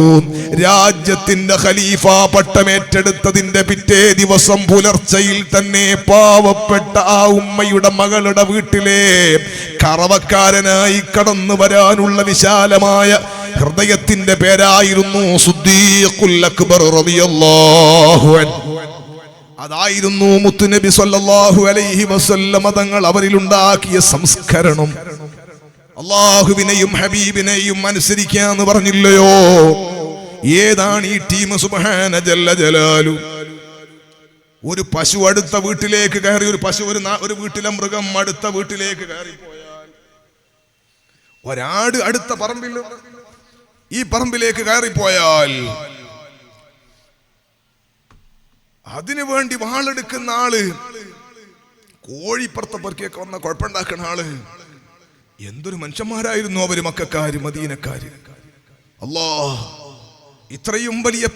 രാജ്യത്തിന്റെ ഖലീഫ പട്ടമേറ്റെടുത്തതിന്റെ പിറ്റേ ദിവസം പുലർച്ചയിൽ തന്നെ പാവപ്പെട്ട ആ ഉമ്മയുടെ മകളുടെ വീട്ടിലെ കറവക്കാരനായി കടന്നു വരാനുള്ള വിശാലമായ ഹൃദയത്തിന്റെ പേരായിരുന്നു സിദ്ദീഖുൽ അക്ബർ റളിയല്ലാഹു അൻഹു. അതായിരുന്നു മുത്തുനബി സല്ലല്ലാഹു അലൈഹി വസല്ലം തങ്ങൾ അവരിലുണ്ടാക്കിയ സംസ്കരണം. അല്ലാഹുവിനെയും ഹബീബിനെയും അനുസരിക്കാന്ന് പറഞ്ഞില്ലയോ? ഏതാണ് ഈ ടീം? സുബ്ഹാന ജല്ല ജലാലു. ഒരു പശു അടുത്ത വീട്ടിലേക്ക് കയറി, ഒരു പശു ഒരു വീട്ടിലെ മൃഗം അടുത്ത വീട്ടിലേക്ക് കയറി പോയാൽ, ഒരാട് അടുത്ത പറമ്പിൽ ഈ പറമ്പിലേക്ക് കയറിപ്പോയാൽ അതിനു വേണ്ടി വാളെടുക്കുന്ന ആള്, കോഴിപ്പുറത്തെ പെറുക്കിയൊക്കെ വന്ന കുഴപ്പമുണ്ടാക്കുന്ന ആള്, എന്തൊരു മനുഷ്യന്മാരായിരുന്നു അവര്, മക്കക്കാര്, മദീനക്കാര്. അല്ലാഹ്, ഇത്രയും വലിയ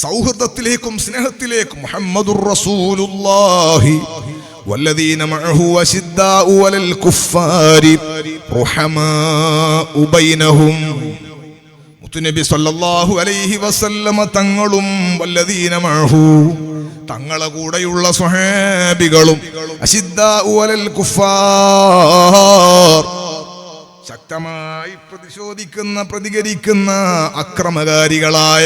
സൗഹൃദത്തിലേക്കും സ്നേഹത്തിലേക്കും മുഹമ്മദുർ റസൂലുള്ളാഹി വല്ലദീന മഅഹു അശിദ്ദാഉ അലൽ കുഫാരി റഹമാഉ ബൈനഹും. മുത്തുനബി സല്ലല്ലാഹു അലൈഹി വസല്ലമ തങ്ങളും വല്ലദീന മഅഹു തങ്ങളെ കൂടെയുള്ള സ്വഹാബികളും അശിദ്ദാഉ അലൽ കുഫാർ ശക്തമായി പ്രതികരിക്കുന്ന അക്രമകാരികളായ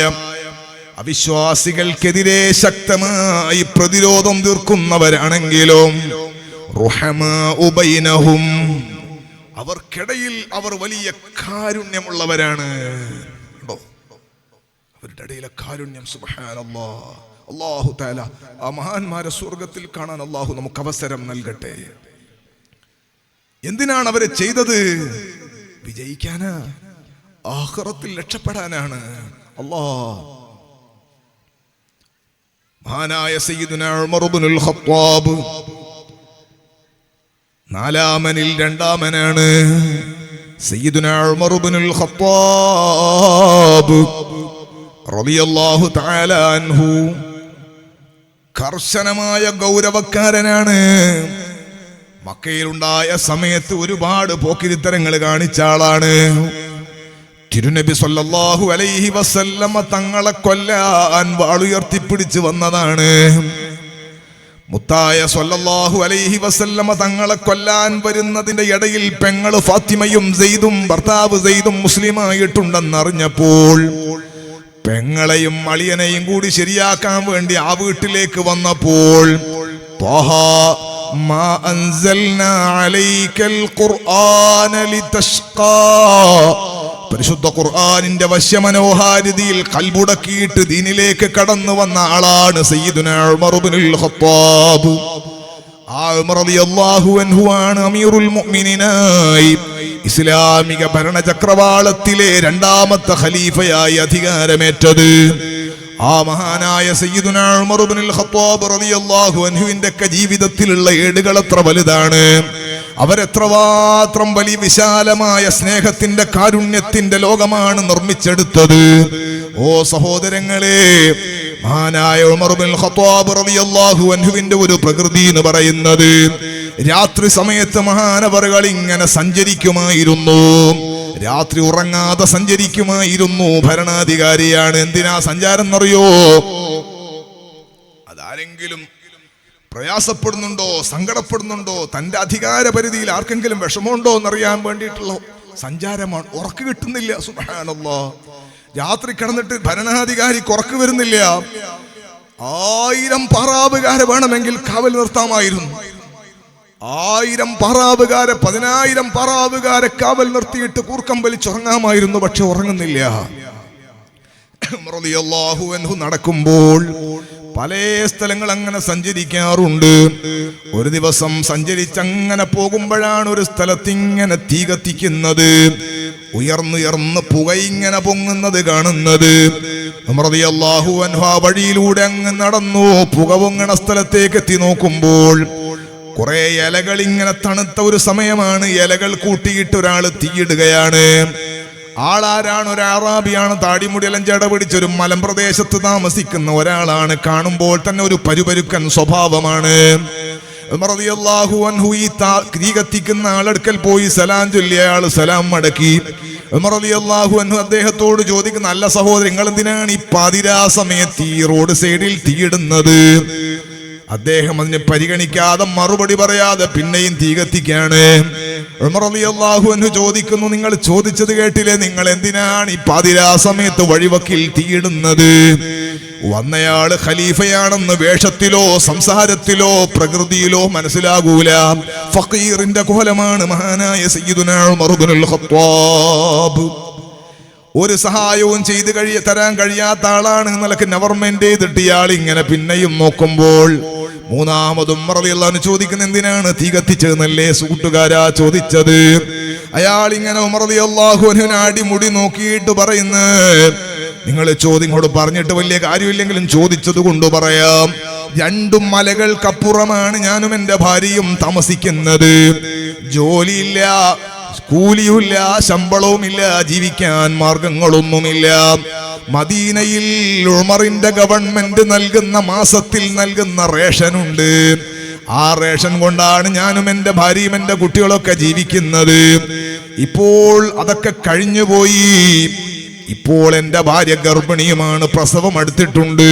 അവിശ്വാസികൾക്കെതിരെ ശക്തമായി പ്രതിരോധം തീർക്കുന്നവരാണെങ്കിലും റുഹമാഉ ബൈനഹും അവർക്കിടയിൽ അവർ വലിയ കാരുണ്യമുള്ളവരാണ്. അവരുടെ ഇടയിലെ കാരുണ്യം, സുബ്ഹാനല്ലാഹ്. അല്ലാഹു തആല ആ മഹാന്മാരെ സ്വർഗ്ഗത്തിൽ കാണാൻ അല്ലാഹു നമുക്ക് അവസരം നൽകട്ടെ. എന്തിനാണ് അവരെ ചെയ്തത്? വിജയിക്കാനാ, ആഖിറത്തിൽ രക്ഷപ്പെടാനാണ്. അല്ലാഹ്, മഹാനായ സയ്യിദുനാ ഉമർ ഇബ്നുൽ ഖത്താബ് നാലാമനിൽ രണ്ടാമനാണ്. സയ്യിദുനാ ഉമർ ഇബ്നുൽ ഖത്താബ് റളിയല്ലാഹു തആല അൻഹു കർശനമായ ഗൗരവക്കാരനാണ്. മക്കയിലുണ്ടായ സമയത്ത് ഒരുപാട് പോക്കിരിത്തരങ്ങൾ കാണിച്ച ആളാണ്. തിരുനബി സല്ലല്ലാഹു അലൈഹി വസല്ലമ തങ്ങളെ കൊല്ലാൻ വാളുയർത്തിപ്പിടിച്ച് വന്നതാണ്. മുത്തായ സല്ലല്ലാഹു അലൈഹി വസല്ലമ തങ്ങളെ കൊല്ലാൻ വരുന്നതിന്റെ ഇടയിൽ പെങ്ങള് ഫാത്തിമയും സെയ്ദും ഭർത്താവ് സെയ്ദും മുസ്ലിമായിട്ടുണ്ടെന്നറിഞ്ഞപ്പോൾ പെങ്ങളെയും അളിയനെയും കൂടി ശരിയാക്കാൻ വേണ്ടി ആ വീട്ടിലേക്ക് വന്നപ്പോൾ മാ അൻസൽനാ അലൈക്കൽ ഖുർആന ലിതഷ്ഖാ, പരിശുദ്ധ ഖുർആനിന്റെ വശ്യമനോഹാരിതിയിൽ കൽബുടക്കിയിട്ട് ദീനിലേക്ക് കടന്നു വന്ന ആളാണ് സയ്യിദുനാ ഉമർ ഇബ്നുൽ ഖത്താബ്. ആ ഉമർ റളിയല്ലാഹു അൻഹു ആണ് അമീറുൽ മുഅ്മിനീനായി ഇസ്ലാമിക ഭരണചക്രവാളത്തിലെ രണ്ടാമത്തെ ഖലീഫയായി അധികാരമേറ്റത്. ആ മഹാനായ സയ്യിദുനാ ഉമർ ഇബ്നുൽ ഖത്താബ് റളിയല്ലാഹു അൻഹുവിന്റെ ജീവിതത്തിലുള്ള ഏടുകൾ എത്ര വലുതാണ്, അവരെത്രമാത്രം വലിയ വിശാലമായ സ്നേഹത്തിന്റെ കാരുണ്യത്തിന്റെ ലോകമാണ് നിർമ്മിച്ചെടുത്തത്. ഓ സഹോദരങ്ങളെ, മഹാനായ ഉമർ ഇബ്നുൽ ഖത്താബ് റളിയല്ലാഹു അൻഹുവിന്റെ ഒരു പ്രകൃതി എന്ന് പറയുന്നത് രാത്രി സമയത്ത് മഹാനവറുകൾ ഇങ്ങനെ സഞ്ചരിക്കുമായിരുന്നു. രാത്രി ഉറങ്ങാതെ സഞ്ചരിക്കുമായിരുന്നു. ഭരണാധികാരിയാണ്. എന്തിനാ സഞ്ചാരം എന്നറിയോ? അതാരെങ്കിലും പ്രയാസപ്പെടുന്നുണ്ടോ, സങ്കടപ്പെടുന്നുണ്ടോ, തന്റെ അധികാര പരിധിയിൽ ആർക്കെങ്കിലും വിഷമമുണ്ടോ എന്നറിയാൻ വേണ്ടിയിട്ടുള്ള സഞ്ചാരമാണ്. ഉറക്ക് കിട്ടുന്നില്ല. സുബ്ഹാനല്ലാഹ്. രാത്രി കിടന്നിട്ട് ഭരണാധികാരിക്ക് ഉറക്ക് വരുന്നില്ല. 1000 പാറാവുകാരെ വേണമെങ്കിൽ കാവൽ നിർത്താമായിരുന്നു. 1000 പാറാവുകാരെ, 10000 പാറാവുകാരെ കാവൽ നിർത്തിയിട്ട് കൂർക്കം വലിച്ചുറങ്ങാമായിരുന്നു. പക്ഷെ ഉറങ്ങുന്നില്ല. റളിയല്ലാഹു അൻഹു നടക്കുമ്പോൾ പല സ്ഥലങ്ങൾ അങ്ങനെ സഞ്ചരിക്കാറുണ്ട്. ഒരു ദിവസം സഞ്ചരിച്ചങ്ങനെ പോകുമ്പോഴാണ് ഒരു സ്ഥലത്ത് ഇങ്ങനെ തീ കത്തിക്കുന്നത്, ഉയർന്നുയർന്ന് പുക ഇങ്ങനെ പൊങ്ങുന്നത് കാണുന്നത്. റളിയല്ലാഹു അൻഹു ആ വഴിയിലൂടെ അങ്ങ് നടന്നു. പുക പൊങ്ങണ സ്ഥലത്തേക്ക് എത്തി നോക്കുമ്പോൾ കുറെ ഇലകൾ ഇങ്ങനെ തണുത്ത ഒരു സമയമാണ്. ഇലകൾ കൂട്ടിയിട്ട് ഒരാൾ തീയിടുകയാണ്. ആളാരാണ്? ഒരു അറാബിയാണ്. താടിമുടിയെല്ലാം ജട പിടിച്ചൊരു മലമ്പ്രദേശത്ത് താമസിക്കുന്ന ഒരാളാണ്. കാണുമ്പോൾ തന്നെ ഒരു പരുപരുക്കൻ സ്വഭാവമാണ്. റളിയല്ലാഹു അൻഹു ഈ തീ കത്തിക്കുന്ന ആളെടുക്കൽ പോയി സലാം ചൊല്ലി. അയാൾ സലാം മടക്കി. റളിയല്ലാഹു അൻഹു അദ്ദേഹത്തോട് ചോദിക്കുന്ന, അല്ല സഹോദരൻ, നിങ്ങൾ എന്തിനാണ് ഈ പാതിരാ സമയത്ത് ഈ റോഡ് സൈഡിൽ തീയിടുന്നത്? അദ്ദേഹം അതിനെ പരിഗണിക്കാതെ മറുപടി പറയാതെ പിന്നെയും തീ കത്തിക്കാണ്. ഉമർ റളിയല്ലാഹു അൻഹു ചോദിക്കുന്നു, നിങ്ങൾ ചോദിച്ചത് കേട്ടില്ലേ, നിങ്ങൾ എന്തിനാണ് ഈ പാതിരാ സമയത്ത് വഴിവക്കിൽ തീയിടുന്നത്? വന്നയാള് ഖലീഫയാണെന്ന് വേഷത്തിലോ സംസാരത്തിലോ പ്രകൃതിയിലോ മനസ്സിലാകൂല. ഫഖീറിന്റെ കോലമാണ് മഹാനായ സയ്യിദുനാ ഉമർ ഇബ്നുൽ ഖത്താബ്. ഒരു സഹായവും ചെയ്ത് തരാൻ കഴിയാത്ത ആളാണ്. നിലക്ക് ഗവൺമെന്റ് ചെയ്തിട്ട് ഇയാൾ ഇങ്ങനെ പിന്നെയും നോക്കുമ്പോൾ മൂന്നാമതും ഉമർ റളിയല്ലാഹു അൻഹു ചോദിക്കുന്ന, എന്തിനാണ് തീ കത്തിച്ചതെന്നല്ലേ കൂട്ടുകാരാ ചോദിച്ചത്? അയാൾ ഇങ്ങനെ ഉമർ റളിയല്ലാഹു അൻഹുവിനെ അടിമുടി നോക്കിയിട്ട് പറയുന്നു, നിങ്ങൾ ചോദ്യങ്ങളോട് പറഞ്ഞിട്ട് വലിയ കാര്യമില്ലെങ്കിലും ചോദിച്ചത് കൊണ്ട് പറയാം. 2 മലകൾക്കപ്പുറമാണ് ഞാനും എന്റെ ഭാര്യയും താമസിക്കുന്നത്. ജോലിയില്ല, കൂലിയുമില്ല, ശമ്പളവുമില്ല, ജീവിക്കാൻ മാർഗങ്ങളൊന്നുമില്ല. മദീനയിൽ ഉമറിന്റെ ഗവൺമെന്റ് നൽകുന്ന മാസത്തിൽ നൽകുന്ന റേഷനുണ്ട്. ആ റേഷൻ കൊണ്ടാണ് ഞാനും എന്റെ ഭാര്യയും എന്റെ കുട്ടികളൊക്കെ ജീവിക്കുന്നത്. ഇപ്പോൾ അതൊക്കെ കഴിഞ്ഞുപോയി. ഇപ്പോൾ എന്റെ ഭാര്യ ഗർഭിണിയുമാണ്, പ്രസവം എടുത്തിട്ടുണ്ട്.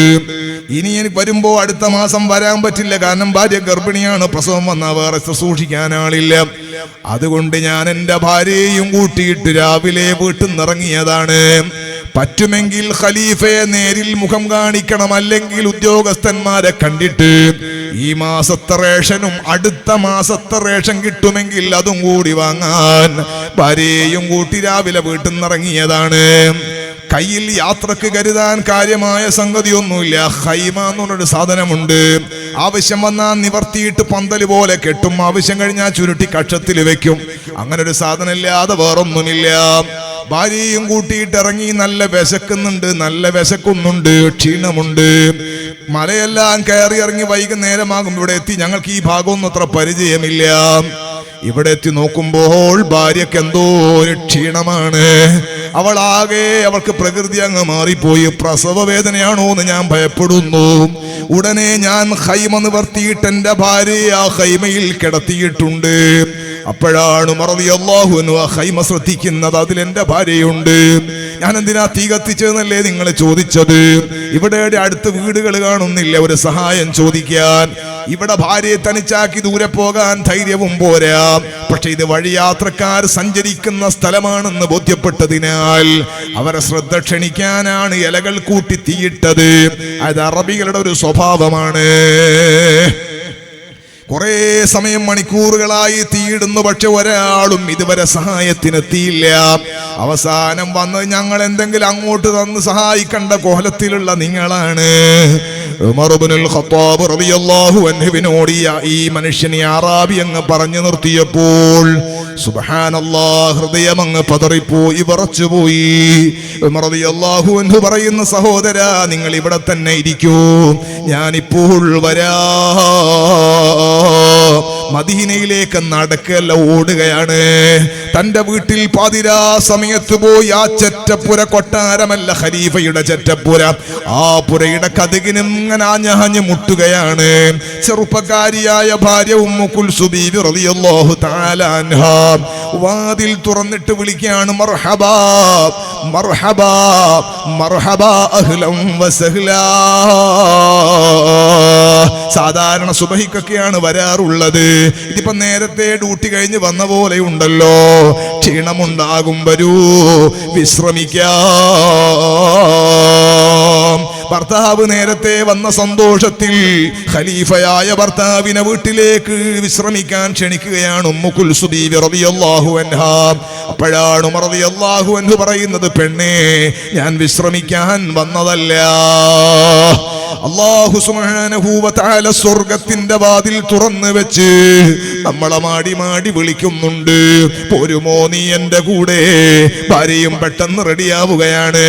ഇനി എനിക്ക് വരുമ്പോ അടുത്ത മാസം വരാൻ പറ്റില്ല, കാരണം ഭാര്യ ഗർഭിണിയാണ്. പ്രസവം വന്നാൽ വേറെ സൂക്ഷിക്കാൻ ആളില്ല. അതുകൊണ്ട് ഞാൻ എന്റെ ഭാര്യയെയും കൂട്ടിയിട്ട് രാവിലെ വീട്ടിൽ നിന്നിറങ്ങിയതാണ്. പറ്റുമെങ്കിൽ ഖലീഫയെ നേരിൽ മുഖം കാണിക്കണം, അല്ലെങ്കിൽ ഉദ്യോഗസ്ഥന്മാരെ കണ്ടിട്ട് ഈ മാസത്തെ റേഷനും അടുത്ത മാസത്തെ റേഷൻ കിട്ടുമെങ്കിൽ അതും കൂടി വാങ്ങാൻ ഭാര്യയെയും കൂട്ടി രാവിലെ വീട്ടിൽ നിന്നിറങ്ങിയതാണ്. കയ്യിൽ യാത്രക്ക് കരുതാൻ കാര്യമായ സംഗതിയൊന്നുമില്ല. ഖൈമ എന്ന് പറഞ്ഞൊരു സാധനമുണ്ട്. ആവശ്യം വന്നാൽ നിവർത്തിയിട്ട് പന്തല് പോലെ കെട്ടും, ആവശ്യം കഴിഞ്ഞാൽ ചുരുട്ടി കക്ഷത്തിൽ വെക്കും. അങ്ങനെ ഒരു സാധനം ഇല്ലാതെ വേറൊന്നുമില്ല. ഭാര്യയും കൂട്ടിയിട്ട് ഇറങ്ങി. നല്ല വിശക്കുന്നുണ്ട്, നല്ല വിശക്കുന്നുണ്ട്, ക്ഷീണമുണ്ട്. മലയെല്ലാം കയറി ഇറങ്ങി വൈകുന്നേരമാകും ഇവിടെ എത്തി. ഞങ്ങൾക്ക് ഈ ഭാഗമൊന്നും അത്ര പരിചയമില്ല. ഇവിടെ എത്തി നോക്കുമ്പോൾ ഭാര്യക്ക് എന്തോ ഒരു ക്ഷീണമാണ്. അവൾക്ക് പ്രകൃതി അങ്ങ് മാറിപ്പോയി. പ്രസവ വേദനയാണോ എന്ന് ഞാൻ ഭയപ്പെടുന്നു. ഉടനെ ഞാൻ ഖൈമ നിവർത്തിയിട്ട് എന്റെ ഭാര്യയെ ആ ഖൈമയിൽ കിടത്തിയിട്ടുണ്ട്. അപ്പോഴാണ് ഉമർ റളിയല്ലാഹു അൻഹു ആ ഖൈമ ശ്രദ്ധിക്കുന്നത്. അതിൽ എന്റെ ഭാര്യയുണ്ട്. ഞാൻ എന്തിനാ തീ കത്തിച്ചതെന്നല്ലേ നിങ്ങൾ ചോദിച്ചത്? ഇവിടെ അടുത്ത് വീടുകൾ കാണുന്നില്ല ഒരു സഹായം ചോദിക്കാൻ. ഇവിടെ ഭാര്യയെ തനിച്ചാക്കി ദൂരെ പോകാൻ ധൈര്യവും പോരാ. പക്ഷെ ഇത് വഴിയാത്രക്കാർ സഞ്ചരിക്കുന്ന സ്ഥലമാണെന്ന് ബോധ്യപ്പെട്ടതിനാൽ അവരെ ശ്രദ്ധ ക്ഷണിക്കാനാണ് ഇലകൾ കൂട്ടി തീയിട്ടത്. അത് അറബികളുടെ ഒരു സ്വഭാവമാണ്. കുറെ സമയം മണിക്കൂറുകളായി തീയിടുന്നു. പക്ഷെ ഒരാളും ഇതുവരെ സഹായത്തിനെത്തിയില്ല. അവസാനം വന്ന് ഞങ്ങൾ എന്തെങ്കിലും അങ്ങോട്ട് തന്ന് സഹായിക്കേണ്ട കോലത്തിലുള്ള നിങ്ങളാണ്. ഉമർ ഇബ്നുൽ ഖത്താബ് റളിയല്ലാഹു അൻഹുവിനോട് ഈ മനുഷ്യനെ അറാബി അങ്ങ് പറഞ്ഞു നിർത്തിയപ്പോൾ സുബ്ഹാനല്ലാഹ്, ഹൃദയം അങ്ങ് പതറിപ്പോയി, വിറച്ചുപോയി. ഉമർ റളിയല്ലാഹു അൻഹു പറയുന്ന, സഹോദരാ, നിങ്ങൾ ഇവിടെ തന്നെ ഇരിക്കൂ, ഞാനിപ്പോൾ വരാ. മദീനയിലേക്ക് നടക്കല്ല, ഓടുകയാണ്. തന്റെ വീട്ടിൽ പാതിരാ സമയത്ത് പോയി ആ ചെറ്റപ്പുര, കൊട്ടാരമല്ല ഖലീഫയുടെ ചെറ്റപ്പുര, ആ പുരയുടെ കതകിനും ഇങ്ങനെ ആഞ്ഞാഞ്ഞ് മുട്ടുകയാണ്. ചെറുപ്പക്കാരിയായ ഭാര്യ ഉമ്മു കുൽസും ബീവി റളിയല്ലാഹു തആല അൻഹാ വാതിൽ തുറന്നിട്ട് വിളിക്കുകയാണ്, മർഹബാ മർഹബാ മർഹബാ അഹ്ലൻ വസഹ്ലാ. സാധാരണ സുബഹിക്കൊക്കെയാണ് വരാറുള്ളത്. ഇതിപ്പോ നേരത്തെ ഡ്യൂട്ടി കഴിഞ്ഞ് വന്ന പോലെ ഉണ്ടല്ലോ. ക്ഷീണമുണ്ടാകും, വരൂ, വിശ്രമിക്കാം. ഭർത്താവ് നേരത്തെ വന്ന സന്തോഷത്തിൽ ഖലീഫയായ ഭർത്താവിനെ വീട്ടിലേക്ക് വിശ്രമിക്കാൻ ക്ഷണിക്കുകയാണ് ഉമ്മു കുൽസും ബീവി റളിയല്ലാഹു അൻഹാ. അപ്പോഴാണ് ഉമർ റളിയല്ലാഹു അൻഹു പറയുന്നത്, പെണ്ണേ, ഞാൻ വിശ്രമിക്കാൻ വന്നതല്ല. അല്ലാഹു സുബ്ഹാനഹു വ തആല സ്വർഗ്ഗത്തിന്റെ വാതിൽ തുറന്നു വെച്ച് നമ്മളെ മാടി മാടി വിളിക്കുന്നുണ്ട്, പോരുമോ നീ എന്റെ കൂടെ. ഭാര്യയും പെട്ടെന്ന് റെഡിയാവുകയാണ്.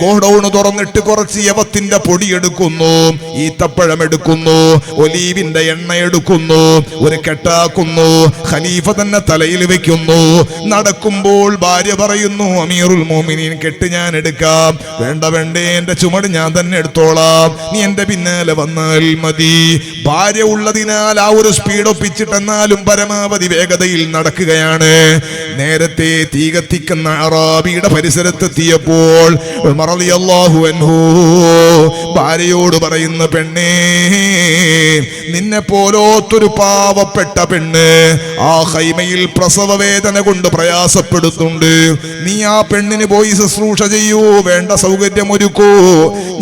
ഗോഡൌൺ തുറന്നിട്ട് കുറച്ച് യവത്തിന്റെ പൊടി എടുക്കുന്നു, ഈത്തപ്പഴം എടുക്കുന്നു, ഒലീവിന്റെ എണ്ണ എടുക്കുന്നു, ഒരു കെട്ടാക്കുന്നു, ഖലീഫ തന്നെ തലയിൽ വെക്കുന്നു. നടക്കുമ്പോൾ ഭാര്യ പറയുന്നു, അമീറുൽ മോമിനീൻ, കെട്ട് ഞാൻ എടുക്കാം. വേണ്ട വേണ്ടേ, എന്റെ ചുമട് ഞാൻ തന്നെ എടുത്തോളാം, നീ എന്റെ പിന്നാലെ വന്നാൽ മതി. ഭാര്യ ഉള്ളതിനാൽ ആ ഒരു സ്പീഡ് ഒപ്പിച്ചിട്ടെന്നാലും പരമാവധി വേഗതയിൽ നടക്കുകയാണ്. നേരത്തെ തീ കത്തിക്കുന്ന അറാബിയുടെ പരിസരത്തെത്തിയപ്പോൾ ഉമർ റളിയല്ലാഹു അൻഹു ഭാര്യയോട് പറയുന്ന, പെണ്ണേ, നിന്നെ പോലോത്തൊരു പാവപ്പെട്ട പെണ്ണ് ആ ഖൈമയിൽ പ്രസവ വേദന കൊണ്ട് പ്രയാസപ്പെടുന്നുണ്ട്. നീ ആ പെണ്ണിന് പോയി ശുശ്രൂഷ ചെയ്യൂ, വേണ്ട സൗകര്യം ഒരുക്കൂ.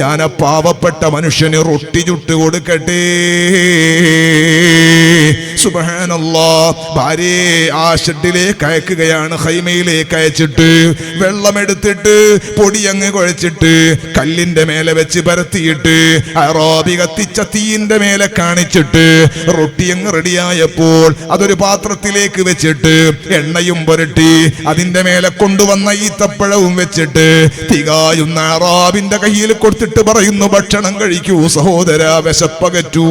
ഞാൻ ആ പാവപ്പെട്ട മനുഷ്യന് റൊട്ടി ചുട്ട് കൊടുക്കട്ടെ. സുബ്ഹാനല്ലാഹ്, ഭാര്യയെ ആ ഷെഡിലേക്ക് അയക്കുകയാണ്, ഖൈമയിലേക്ക് അയച്ചിട്ട് വെള്ളമെടുത്തിട്ട് പൊടി അങ്ങ് കുഴച്ചിട്ട് കല്ലിന്റെ മേലെ വെച്ച് പരത്തിയിട്ട് അറാബി കത്തിച്ച തീയിന്റെ മേലെ കാണിച്ചിട്ട് റൊട്ടി അങ്ങ് റെഡിയായപ്പോൾ അതൊരു പാത്രത്തിലേക്ക് വെച്ചിട്ട് എണ്ണയും പുരട്ടി അതിന്റെ മേലെ കൊണ്ടുവന്ന ഈത്തപ്പഴവും വെച്ചിട്ട് തികായുന്ന അറാബിന്റെ കയ്യിൽ കൊടുത്തിട്ട് പറയുന്നു, ഭക്ഷണം കഴിക്കൂ സഹോദരാ, വിശപ്പകറ്റൂ.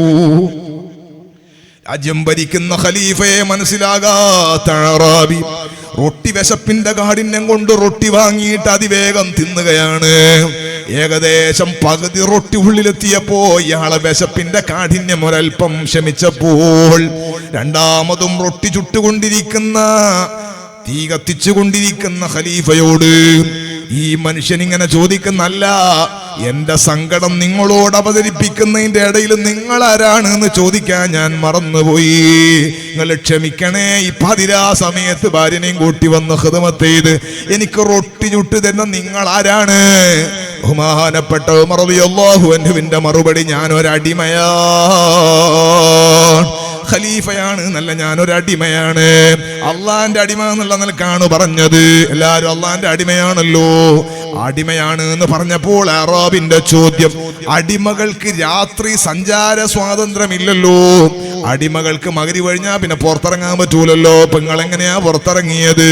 രാജ്യം ഭരിക്കുന്ന ഖലീഫയെ മനസ്സിലാകാത്ത അറാബി റൊട്ടി വിശപ്പിന്റെ കാഠിന്യം കൊണ്ട് റൊട്ടി വാങ്ങിയിട്ട് അതിവേഗം തിന്നുകയാണ്. ഏകദേശം പകുതി റൊട്ടി ഉള്ളിലെത്തിയപ്പോ ഇയാളെ വിശപ്പിന്റെ കാഠിന്യം ഒരൽപ്പം ശമിച്ചപ്പോൾ രണ്ടാമതും റൊട്ടി ചുട്ടുകൊണ്ടിരിക്കുന്ന, തീ കത്തിച്ചുകൊണ്ടിരിക്കുന്ന ഖലീഫയോട് ഈ മനുഷ്യൻ ഇങ്ങനെ ചോദിക്കുന്നല്ല, എന്റെ സങ്കടം നിങ്ങളോട് അവതരിപ്പിക്കുന്നതിന്റെ ഇടയിൽ നിങ്ങൾ ആരാണ് എന്ന് ചോദിക്കാൻ ഞാൻ മറന്നുപോയി. നിങ്ങൾ ക്ഷമിക്കണേ, ഈ പാതിരാ സമയത്ത് ഭാര്യനെയും കൂട്ടി വന്ന് ഖിദ്മത്ത് ചെയ്ത് എനിക്ക് റൊട്ടി ചുട്ട് തരുന്ന നിങ്ങൾ ആരാണ്? ബഹുമാനപ്പെട്ട ഉമർ റളിയല്ലാഹു അൻഹുവിന്റെ മറുപടി, ഞാനൊരടിമയാണ്. ഖലീഫയാണ് എന്നല്ല, ഞാനൊരടിമയാണ്. അള്ളാന്റെ അടിമ എന്നുള്ള നിലക്കാണ് പറഞ്ഞത്. എല്ലാരും അള്ളാന്റെ അടിമയാണല്ലോ. അടിമയാണ് എന്ന് പറഞ്ഞപ്പോൾ അറാബിന്റെ ചോദ്യം, അടിമകൾക്ക് രാത്രി സഞ്ചാര സ്വാതന്ത്ര്യമില്ലല്ലോ, അടിമകൾക്ക് മഗ്‌രിബ് കഴിഞ്ഞാ പിന്നെ പുറത്തിറങ്ങാൻ പറ്റൂലല്ലോ, ഇപ്പൊ നിങ്ങൾ എങ്ങനെയാ പുറത്തിറങ്ങിയത്?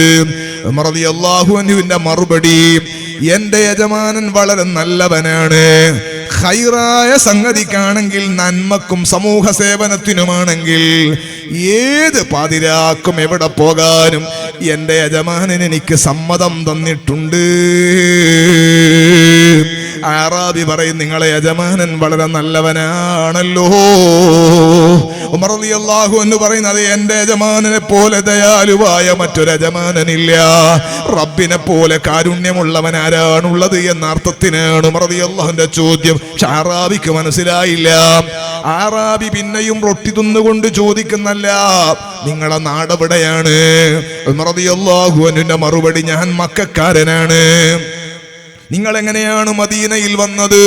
ഉമർ റളിയല്ലാഹു അൻഹുവിന്റെ മറുപടി, എന്റെ യജമാനൻ വളരെ നല്ലവനാണ്. ഖൈറായ സംഗതിക്കാണെങ്കിൽ, നന്മക്കും സമൂഹ സേവനത്തിനുമാണെങ്കിൽ ഏത് പാതിരാക്കും എവിടെ പോകാനും എന്റെ യജമാനൻ എനിക്ക് സമ്മതം തന്നിട്ടുണ്ട്. അറാബി പറയും, നിങ്ങളെ യജമാനൻ വളരെ നല്ലവനാണല്ലോ. ഉമർ റളിയല്ലാഹു അൻഹു പറയുന്നത്, എന്റെ യജമാനനെ പോലെ ദയാലുവായ മറ്റൊരു യജമാനനില്ല, റബ്ബിനെ പോലെ കാരുണ്യമുള്ളവൻ ആരാണുള്ളത് എന്ന അർത്ഥത്തിനാണ് ഉമർ റളിയല്ലാഹുവിന്റെ ചോദ്യം. പക്ഷെ അറാബിക്ക് മനസ്സിലായില്ല. അറാബി പിന്നെയും റൊട്ടി തിന്നുകൊണ്ട് ചോദിക്കുന്നല്ല, നിങ്ങളെ നാടെവിടെയാണ്? ഉമർ റളിയല്ലാഹു അൻഹുവിന്റെ മറുപടി, ഞാൻ മക്കക്കാരനാണ്. നിങ്ങൾ എങ്ങനെയാണ് മദീനയിൽ വന്നത്?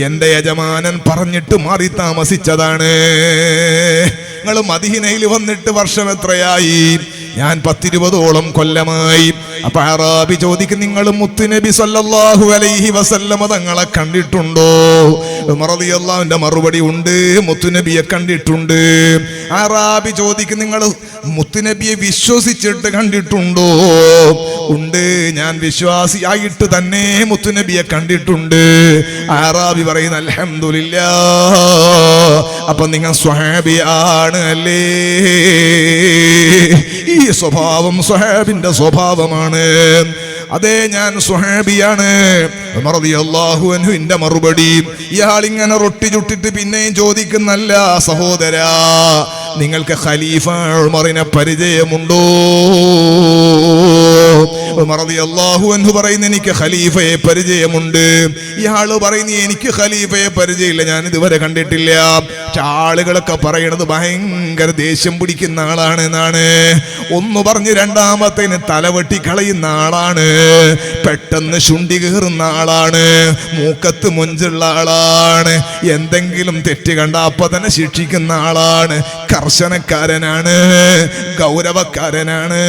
എന്റെ യജമാനൻ പറഞ്ഞിട്ട് മാറി താമസിച്ചതാണ്. നിങ്ങൾ മദീനയിൽ വന്നിട്ട് വർഷം എത്രയായി? ഞാൻ 10-20ഓളം കൊല്ലമായി. അപ്പൊ അറാബി ചോദിക്കും, നിങ്ങൾ മുത്തുനബി സല്ലല്ലാഹു അലൈഹി വസല്ലമ തങ്ങളെ കണ്ടിട്ടുണ്ടോ? ഉമർ റളിയല്ലാഹുവിന്റെ മറുപടി ഉണ്ട്, മുത്തുനബിയെ കണ്ടിട്ടുണ്ട്. അറാബി ചോദിക്കും, നിങ്ങൾ മുത്തുനബിയെ വിശ്വസിച്ചിട്ട് കണ്ടിട്ടുണ്ടോ? ഉണ്ട്, ഞാൻ വിശ്വാസിയായിട്ട് തന്നെ മുത്തുനബിയെ കണ്ടിട്ടുണ്ട്. അറാബി പറയുന്നു അൽഹംദുലില്ലാഹ്, അപ്പൊ നിങ്ങൾ സ്വഹാബിയാണ് അല്ലേ? ഈ സ്വഭാവം സ്വഹാബിന്റെ സ്വഭാവമാണ്. അതെ, ഞാൻ സ്വഹാബിയാണ്. ഉമർ റളിയല്ലാഹു അൻഹുവിന്റെ മറുപടി, ഇയാളിങ്ങനെ റൊട്ടി ചുട്ടിട്ട് പിന്നെയും ചോദിക്കുന്നല്ല, സഹോദരാ നിങ്ങൾക്ക് ഖലീഫ ഉമറിനെ പരിചയമുണ്ടോ? ഉമർ റളിയല്ലാഹു അൻഹു പറയുന്നു, എനിക്ക് ഖലീഫയെ പരിചയമുണ്ട്. ഇയാള് പറയുന്നു, എനിക്ക് ഖലീഫയെ പരിചയമില്ല, ഞാൻ ഇതുവരെ കണ്ടിട്ടില്ല. ആളുകളൊക്കെ പറയണത് ഭയങ്കര ദേഷ്യം പിടിക്കുന്ന ആളാണ് എന്നാണ്. ഒന്ന് പറഞ്ഞ് രണ്ടാമത്തേന് തലവെട്ടി കളയുന്ന ആളാണ്, പെട്ടെന്ന് ശുണ്ടി കീറുന്ന ആളാണ്, മൂക്കത്ത് മുഞ്ചുള്ള ആളാണ്, എന്തെങ്കിലും തെറ്റ് കണ്ട അപ്പൊ തന്നെ ശിക്ഷിക്കുന്ന ആളാണ്, കർശനക്കാരനാണ്, ഗൗരവക്കാരനാണ്,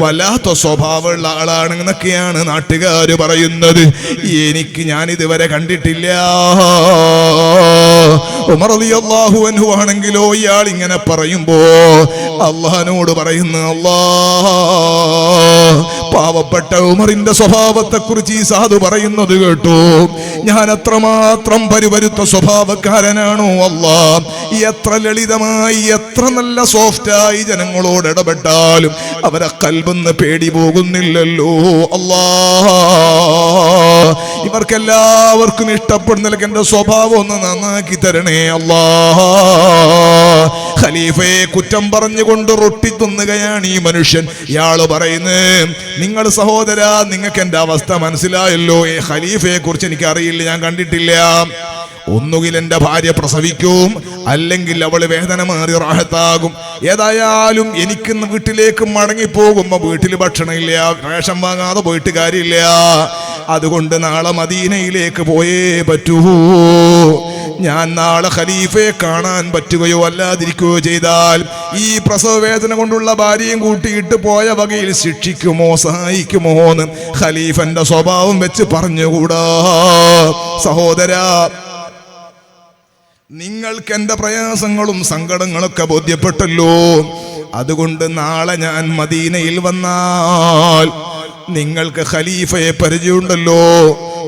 വല്ലാത്ത സ്വഭാവമുള്ള ആളാണ് എന്നൊക്കെയാണ് നാട്ടുകാര് പറയുന്നത്. ഞാൻ ഇതുവരെ കണ്ടിട്ടില്ല. ഉമർ റളിയല്ലാഹു അൻഹു ആണെങ്കിലോ ഇയാൾ ഇങ്ങനെ പറയുമ്പോ അള്ളാഹിനോട് പറയുന്നു, അല്ലാഹ് പാവപ്പെട്ട ഉമറിന്റെ സ്വഭാവത്തെ കുറിച്ച് ഈ സാധു പറയുന്നത് കേട്ടു, ഞാൻ അത്രമാത്രം പരിവരുത്ത സ്വഭാവക്കാരനാണോ അല്ലാഹ്? എത്ര ലളിതമായി എത്ര നല്ല സോഫ്റ്റായി ജനങ്ങളോട് ഇടപെട്ടാലും അവരെ കൽബിന്ന് പേടി പോകുന്നില്ലല്ലോ അല്ലാഹ്. ഇവർക്കെല്ലാവർക്കും ഇഷ്ടപ്പെടുന്ന എന്റെ സ്വഭാവം ഒന്ന് നന്നാക്കി തരണേ അല്ലാഹ്. ഖലീഫയെ കുറ്റം പറഞ്ഞുകൊണ്ട് റൊട്ടി തിന്നുകയാണ് ഈ മനുഷ്യൻ. ഇയാള് പറയുന്നത്, നിങ്ങൾ സഹോദര നിങ്ങൾക്ക് എന്റെ അവസ്ഥ മനസ്സിലായല്ലോ, ഖലീഫയെ കുറിച്ച് എനിക്ക് അറിയില്ല, ഞാൻ കണ്ടിട്ടില്ല. ഒന്നുകിൽ എന്റെ ഭാര്യ പ്രസവിക്കും, അല്ലെങ്കിൽ അവള് വേദന മാറി റാഹത്താകും. ഏതായാലും എനിക്ക് വീട്ടിലേക്ക് മടങ്ങി പോകുമ്പോ വീട്ടിൽ ഭക്ഷണമില്ല, റേഷൻ വാങ്ങാതെ പോയിട്ട് കാര്യമില്ല. അതുകൊണ്ട് നാളെ മദീനയിലേക്ക് പോയേ പറ്റൂ. ഞാൻ നാളെ ഖലീഫയെ കാണാൻ പറ്റുകയോ അല്ലാതിരിക്കുകയോ ചെയ്താൽ ഈ പ്രസവ വേദന കൊണ്ടുള്ള ഭാര്യയും കൂട്ടിയിട്ട് പോയ വകയിൽ ശിക്ഷിക്കുമോ സഹായിക്കുമോ എന്ന് ഖലീഫന്റെ സ്വഭാവം വെച്ച് പറഞ്ഞുകൂടാ. സഹോദരാ, നിങ്ങൾക്ക് എന്റെ പ്രയാസങ്ങളും സങ്കടങ്ങളൊക്കെ ബോധ്യപ്പെട്ടല്ലോ. അതുകൊണ്ട് നാളെ ഞാൻ മദീനയിൽ വന്നാൽ നിങ്ങൾക്ക് ഖലീഫയെ പരിചയമുണ്ടല്ലോ,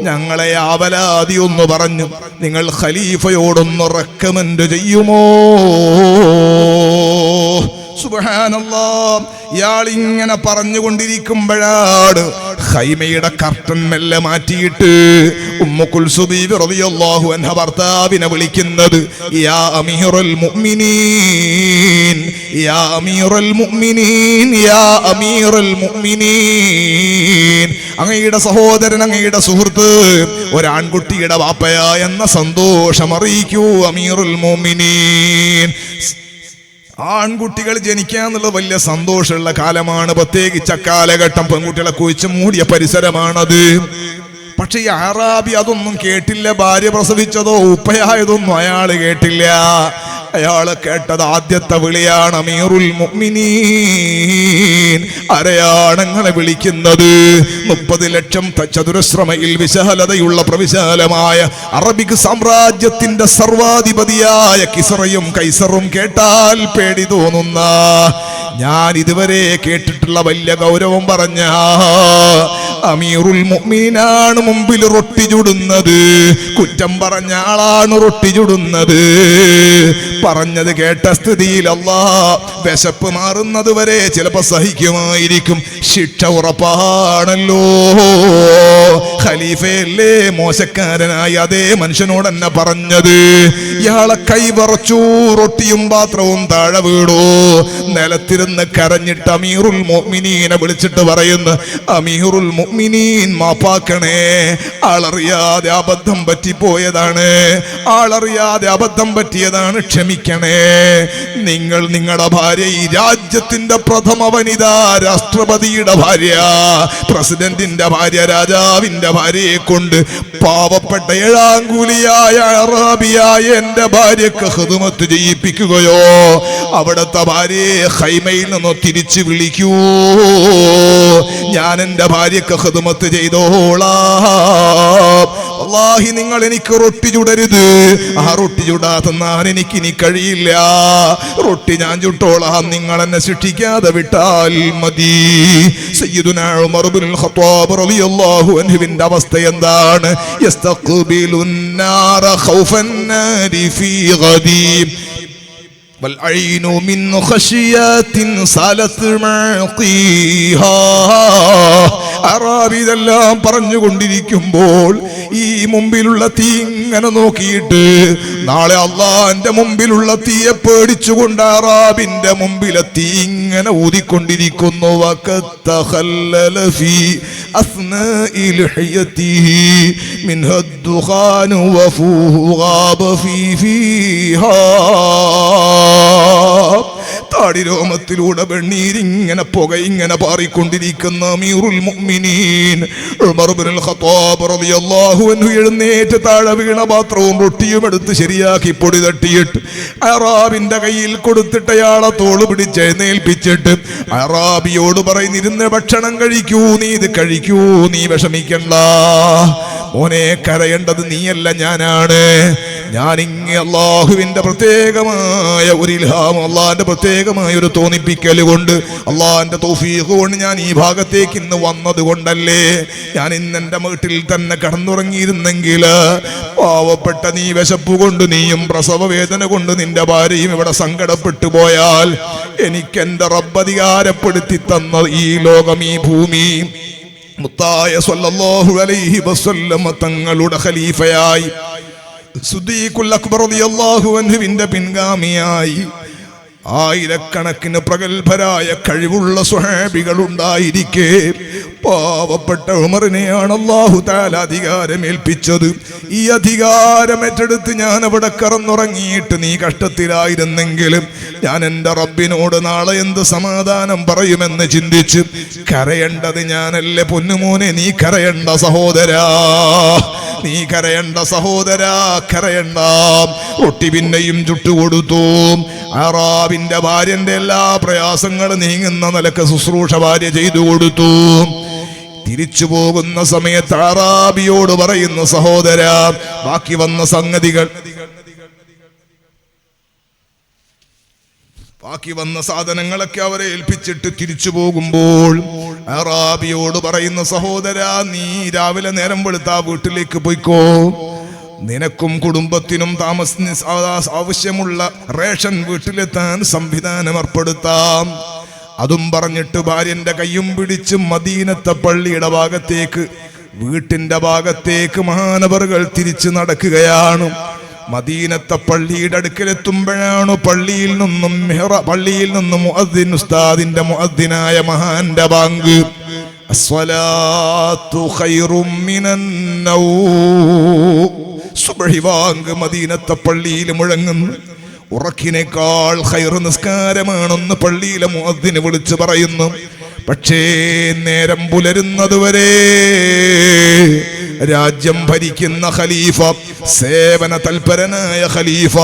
ഞങ്ങളെ ആവലാതി ഒന്ന് പറഞ്ഞു നിങ്ങൾ ഖലീഫയോടൊന്ന് റെക്കമെൻഡ് ചെയ്യുമോ? സുബ്ഹാനല്ലാഹ്. ഇയാൾ ഇങ്ങനെ പറഞ്ഞുകൊണ്ടിരിക്കുമ്പോഴാണ് ഖൈമയുടെ കർട്ടൻ മെല്ലെ മാറ്റിയിട്ട് ഉമ്മു കുൽസും റളിയല്ലാഹു അൻഹ ഭർത്താവിനെ വിളിക്കുന്നത്, യാ അമീറുൽ മുഅ്മിനീൻ, യാ അമീറുൽ മുഅ്മിനീൻ, യാ അമീറുൽ മുഅ്മിനീൻ. അങ്ങയുടെ സഹോദരൻ, അങ്ങയുടെ സുഹൃത്ത് ഒരാൺകുട്ടിയുടെ വാപ്പയാ എന്ന സന്തോഷം അറിയിക്കൂ അമീറുൽ മുഅ്മിനീൻ. ആൺകുട്ടികൾ ജനിക്കുക എന്നുള്ളത് വലിയ സന്തോഷമുള്ള കാലമാണ്, പ്രത്യേകിച്ച് അക്കാലഘട്ടം പെൺകുട്ടികളെ കുഴിച്ച് മൂടിയ പരിസരമാണത്. പക്ഷെ ഈ അറാബി അതൊന്നും കേട്ടില്ല. ഭാര്യ പ്രസവിച്ചതോ ഉപ്പയായതൊന്നും അയാള് കേട്ടില്ല. അയാള് കേട്ടത് ആദ്യത്തെ വിളിയാണ് അമീറുൽ മുഅ്മിനീൻ. ആരെയാണങ്ങളെ വിളിക്കുന്നത്? 30 ലക്ഷം ചതുരശ്ര മൈൽ വിശാലതയുള്ള പ്രവിശാലമായ അറബിക് സാമ്രാജ്യത്തിന്റെ സർവാധിപതിയായ കിസ്റയും കൈസറും കേട്ടാൽ പേടി തോന്നുന്ന, ഞാൻ ഇതുവരെ കേട്ടിട്ടുള്ള വലിയ ഗൗരവം പറഞ്ഞ അമീറുൽ മുഅ്മിനീനാണ് മുമ്പിൽ റൊട്ടി ചുടുന്നത്. കുറ്റം പറഞ്ഞ ആളാണ് റൊട്ടി ചുടുന്നത്. പറഞ്ഞത് കേട്ട സ്ഥിതിയിൽ അല്ലാഹ് വിശപ്പ് മാറുന്നത് വരെ ചിലപ്പോ സഹിക്കുമായിരിക്കും. ശിക്ഷ ഉറപ്പാണല്ലോ. ഖലീഫയല്ലേ മോശക്കാരനായി അതേ മനുഷ്യനോട് തന്നെ പറഞ്ഞത്. ഇയാളെ കൈ വിറച്ചു, റൊട്ടിയും പാത്രവും താഴെ വീടൂ. നിലത്തിരുന്ന് കരഞ്ഞിട്ട് അമീറുൽ മുഅ്മിനീനെ വിളിച്ചിട്ട് പറയുന്നു, അമീറുൽ മുഅ്മിനീൻ മാപ്പാക്കണേ, ആളറിയാതെ അബദ്ധം പറ്റിപ്പോയതാണ്, ആളറിയാതെ അബദ്ധം പറ്റിയതാണ്, ക്ഷമിക്കണേ. നിങ്ങൾ നിങ്ങളുടെ ഭാര്യ ഈ രാജ്യത്തിന്റെ പ്രഥമ വനിത, രാഷ്ട്രപതിയുടെ ഭാര്യ, പ്രസിഡന്റിന്റെ ഭാര്യ, രാജാവിന്റെ ഭാര്യയെ കൊണ്ട് പാവപ്പെട്ട ഏഴാങ്കൂലിയായ അറാബിയായ എന്റെ ഭാര്യക്ക് ഖിദ്മത്ത് ചെയ്യിപ്പിക്കുകയോ അവിടുത്തെ ഭാര്യയെ ഖൈമയിൽ നിന്ന് തിരിച്ചു വിളിക്കൂ. ഞാൻ എന്റെ ഭാര്യക്ക് ഖിദ്മത്ത് ചെയ്തോളാം. വല്ലാഹി നിങ്ങൾ എനിക്ക് റൊട്ടി ചുടരുത്, ആ റൊട്ടി ചുടാതെന്നാൻ എനിക്ക് ഇനി കഴിയില്ല, റൊട്ടി ഞാൻ ചുട്ടോളാം, നിങ്ങൾ എന്നെ ശിക്ഷിക്കാതെ വിട്ടാൽ മതി. സയ്യിദുനാ ഉമർ ഇബ്നുൽ ഖത്താബ് റളിയല്ലാഹു അൻഹുവിന്റെ അവസ്ഥ എന്താണ്? യസ്തഖ്ബിലുൻ നാറ ഖൗഫൻ നാരി ഫീ ഗദീം والعين من خشيات سالت معقيها. അറാബി ഇതെല്ലാം പറഞ്ഞുകൊണ്ടിരിക്കുമ്പോൾ ഈ മുമ്പിലുള്ള തീ ഇങ്ങനെ നോക്കിയിട്ട് നാളെ അള്ളാന്റെ മുമ്പിലുള്ള തീയെ പേടിച്ചുകൊണ്ട് അറാബിന്റെ മുമ്പിലെ തീ ഇങ്ങനെ ഊതിക്കൊണ്ടിരിക്കുന്നു. താടിരോമത്തിലൂടെ വെണ്ണീരിങ്ങനെ പുകയിങ്ങനെ പാറിക്കൊണ്ടിരിക്കുന്ന അമീറുൽ മുഅ്മിനീൻ ഉമർ ഇബ്നുൽ ഖത്താബ് റളിയല്ലാഹു അൻഹു എഴുന്നേറ്റ് താഴെ വീണ പാത്രവും റൊട്ടിയും എടുത്ത് ശരിയാക്കി പൊടി തട്ടിയിട്ട് അറാബിന്റെ കയ്യിൽ കൊടുത്തിട്ട് അയാളെ തോള് പിടിച്ച് എഴുന്നേൽപ്പിച്ചിട്ട് അറാബിയോട് പറയുന്നിരുന്ന് ഭക്ഷണം കഴിക്കൂ, നീ ഇത് കഴിക്കൂ, നീ വിഷമിക്കണ്ട മോനെ, കരയേണ്ടത് നീയല്ല ഞാനാണ്. ഞാനിങ്ങ അള്ളാഹുവിന്റെ പ്രത്യേകമായ ഒരു ഇൽഹാം, അള്ളാഹിന്റെ പ്രത്യേകമായ ഒരു തോന്നിപ്പിക്കൽ കൊണ്ട്, അള്ളാഹിന്റെ തൗഫീഖ് കൊണ്ട് ഞാൻ ഈ ഭാഗത്തേക്ക് ഇന്ന് വന്നത് കൊണ്ടല്ലേ. ഞാൻ ഇന്ന് എൻ്റെ വീട്ടിൽ തന്നെ കടന്നുറങ്ങിയിരുന്നെങ്കിൽ പാവപ്പെട്ട നീ വിശപ്പ് കൊണ്ട്, നീയും പ്രസവ വേദന കൊണ്ട് നിന്റെ ഭാര്യയും ഇവിടെ സങ്കടപ്പെട്ടു പോയാൽ എനിക്കെന്റെ റബ്ബ് അധികാരപ്പെടുത്തി തന്ന ഈ ലോകം, ഈ ഭൂമി മുത്തായ സ്വല്ലല്ലാഹു അലൈഹി വസല്ലം തങ്ങളുടെ ഖലീഫയായി സിദ്ദീഖുൽ അക്ബർ റളിയല്ലാഹു അൻഹുവിന്റെ പിൻഗാമിയായി ആയിരക്കണക്കിന് പ്രഗത്ഭരായ കഴിവുള്ള സ്വഹാബികൾ ഉണ്ടായിരിക്കെ പാവപ്പെട്ട ഉമറിനെയാണ് അല്ലാഹു തആല അധികാരമേൽപ്പിച്ചത്. ഈ അധികാരം ഏറ്റെടുത്ത് ഞാൻ അവിടെ കറന്നുറങ്ങിയിട്ട് നീ കഷ്ടത്തിലായിരുന്നെങ്കിലും ഞാൻ എൻ്റെ റബ്ബിനോട് നാളെ എന്ത് സമാധാനം പറയുമെന്ന് ചിന്തിച്ച് കരയേണ്ടത് ഞാനല്ലേ പൊന്നുമോനെ, നീ കരയണ്ട സഹോദരാ, നീ കരയണ്ട സഹോദരാ, കരയണ്ട. റൊട്ടി പിന്നെയും ചുട്ടുകൊടുത്തു. അറാബിന്റെ ഭാര്യന്റെ എല്ലാ പ്രയാസങ്ങളും നീങ്ങുന്ന നിലക്ക് ശുശ്രൂഷ ഭാര്യ ചെയ്തു കൊടുത്തു. തിരിച്ചു പോകുന്ന സമയത്ത് അറാബിയോട് പറയുന്നു, സഹോദരാ, ബാക്കി വന്ന സംഗതികൾ, ബാക്കി വന്ന സാധനങ്ങളൊക്കെ അവരെ ഏൽപ്പിച്ചിട്ട് തിരിച്ചു പോകുമ്പോൾ അറാബിയോട് പറയുന്ന, സഹോദരാ, നീ രാവിലെ നേരം വെളുത്താ വീട്ടിലേക്ക് പോയിക്കോ, നിനക്കും കുടുംബത്തിനും ആവശ്യമുള്ള റേഷൻ വീട്ടിലെത്താൻ സംവിധാനം ഏർപ്പെടുത്താം. അതും പറഞ്ഞിട്ട് ഭാര്യന്റെ കയ്യും പിടിച്ച് മദീനത്തെ പള്ളിയുടെ ഭാഗത്തേക്ക്, വീട്ടിന്റെ ഭാഗത്തേക്ക് മഹാനവറുകൾ തിരിച്ചു നടക്കുകയാണ്. മദീനത്തെ പള്ളിയുടെ അടുക്കലെത്തുമ്പോഴാണ് പള്ളിയിൽ നിന്നും മുഅദ്ദിൻ ഉസ്താദിന്റെ മുഅദ്ദിനായ മഹാന്റെ ബാങ്ക്, അസ്സലാത്തു ഖൈറും മിനൻ നൗം, സുബ്ഹി ബാങ്ക് മദീനത്തെ പള്ളിയിൽ മുഴങ്ങുന്നു. ഉറക്കിനേക്കാൾ ഖൈർ നിസ്കാരമാണെന്ന് പള്ളിയിലെ മുഅദ്ദിന് വിളിച്ചു പറയുന്നു. പക്ഷേ നേരം പുലരുന്നതുവരെ രാജ്യം ഭരിക്കുന്ന ഖലീഫ, സേവന തൽപരനായ ഖലീഫ,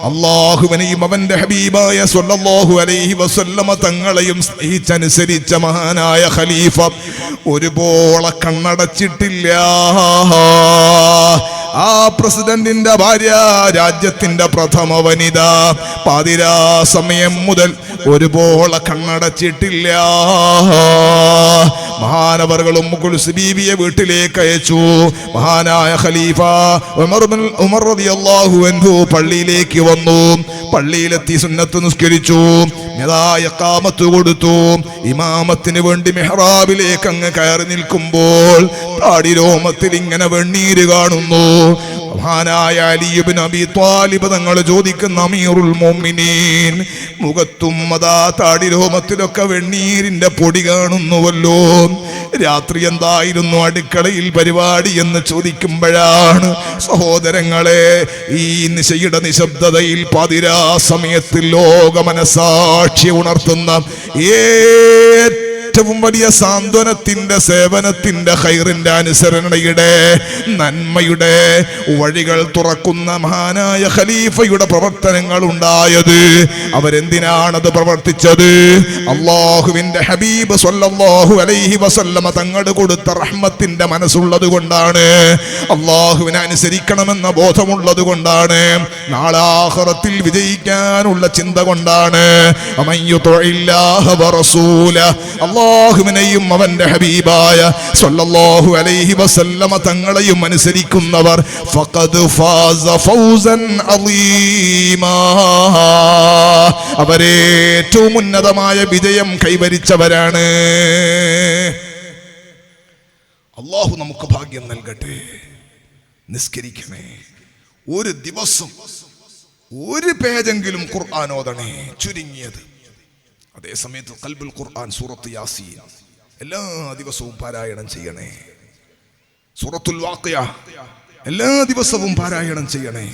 അല്ലാഹുവിനെയും അവന്റെ ഹബീബായ സ്വല്ലല്ലാഹു അലൈഹി വസല്ലമ തങ്ങളെയും സ്നേഹിച്ചനുസരിച്ച മഹാനായ ഖലീഫ ഒരുപോലെ കണ്ണടച്ചിട്ടില്ല. ആ പ്രസിഡന്റിന്റെ ഭാര്യ, രാജ്യത്തിന്റെ പ്രഥമ വനിത, പാതിരാ സമയം മുതൽ ഒരുപോലെ കണ്ണടച്ചിട്ടില്ല. മഹാനവറുകളും ബീവിയെ വീട്ടിലേക്ക് അയച്ചു. മഹാനായ ഖലീഫ ഉമർ റളിയല്ലാഹു അൻഹു പള്ളിയിലേക്ക് വന്നു. പള്ളിയിലെത്തി സുന്നത്ത് നിസ്കരിച്ചു, ഇഖാമത്ത് കൊടുത്തു. ഇമാമത്തിന് വേണ്ടി മെഹ്റാബിലേക്ക് അങ്ങ് കയറി നിൽക്കുമ്പോൾ താടിരോമത്തിൽ ഇങ്ങനെ വെണ്ണീര് കാണുന്നു. മഹാനായ അലി ഇബ്നു അബീ ത്വാലിബ് തങ്ങൾ ചോദിക്കുന്ന, അമീറുൽ മുഅ്മിനീൻ, മുഖത്തും അതാ താടിരോമത്തിലൊക്കെ വെണ്ണീരിന്റെ പൊടി കാണുന്നുവല്ലോ, രാത്രി എന്തായിരുന്നു അടുക്കളയിൽ പരിപാടി എന്ന് ചോദിക്കുമ്പോഴാണ്, സഹോദരങ്ങളെ, ഈ നിശയുടെ നിശബ്ദതയിൽ പാതിരാ സമയത്ത് ലോക മനസാക്ഷി ഉണർത്തുന്ന ഏറ്റവും വലിയ സാന്ത്വനത്തിന്റെ, സേവനത്തിന്റെ, ഖൈറിന്റെ, അനുസരണയുടെ, നന്മയുടെ വഴികൾ തുറക്കുന്ന മഹാനായ ഖലീഫയുടെ പ്രവർത്തനങ്ങൾ ഉണ്ടായത്. അവരെന്തിനാണത് പ്രവർത്തിച്ചത്? അല്ലാഹുവിന്റെ ഹബീബ് സ്വല്ലല്ലാഹു അലൈഹി വസല്ലമ തങ്ങൾ കൊടുത്ത റഹ്മത്തിന്റെ മനസ്സുള്ളത് കൊണ്ടാണ്, അല്ലാഹുവിനെ അനുസരിക്കണമെന്ന ബോധമുള്ളത് കൊണ്ടാണ്, നാളെ ആഖിറത്തിൽ വിജയിക്കാനുള്ള ചിന്ത കൊണ്ടാണ്. അല്ലാഹുവിനെയും അവന്റെ ഹബീബായ സ്വല്ലല്ലാഹു അലൈഹി വസല്ലമ തങ്ങളെയും അനുസരിക്കുന്നവർ ഫഖദ് ഫാസ ഫൗസൻ അളീമാ, അവരേറ്റവും ഉന്നതമായ വിജയം കൈവരിച്ചവരാണ്. അല്ലാഹു നമുക്ക് ഭാഗ്യം നൽകട്ടെ. നിസ്കരിക്കണേ, ഒരു ദിവസം ഒരു പേജെങ്കിലും ഖുർആൻ ഓതണേ, ചുരുങ്ങിയത്. അതേ സമയത്ത് ഖൽബുൽ ഖുർആൻ സൂറത്ത് യാസീൻ എല്ലാ ദിവസവും പാരായണം ചെയ്യണേ. സൂറത്തുൽ വാഖിയ എല്ലാ ദിവസവും പാരായണം ചെയ്യണേ.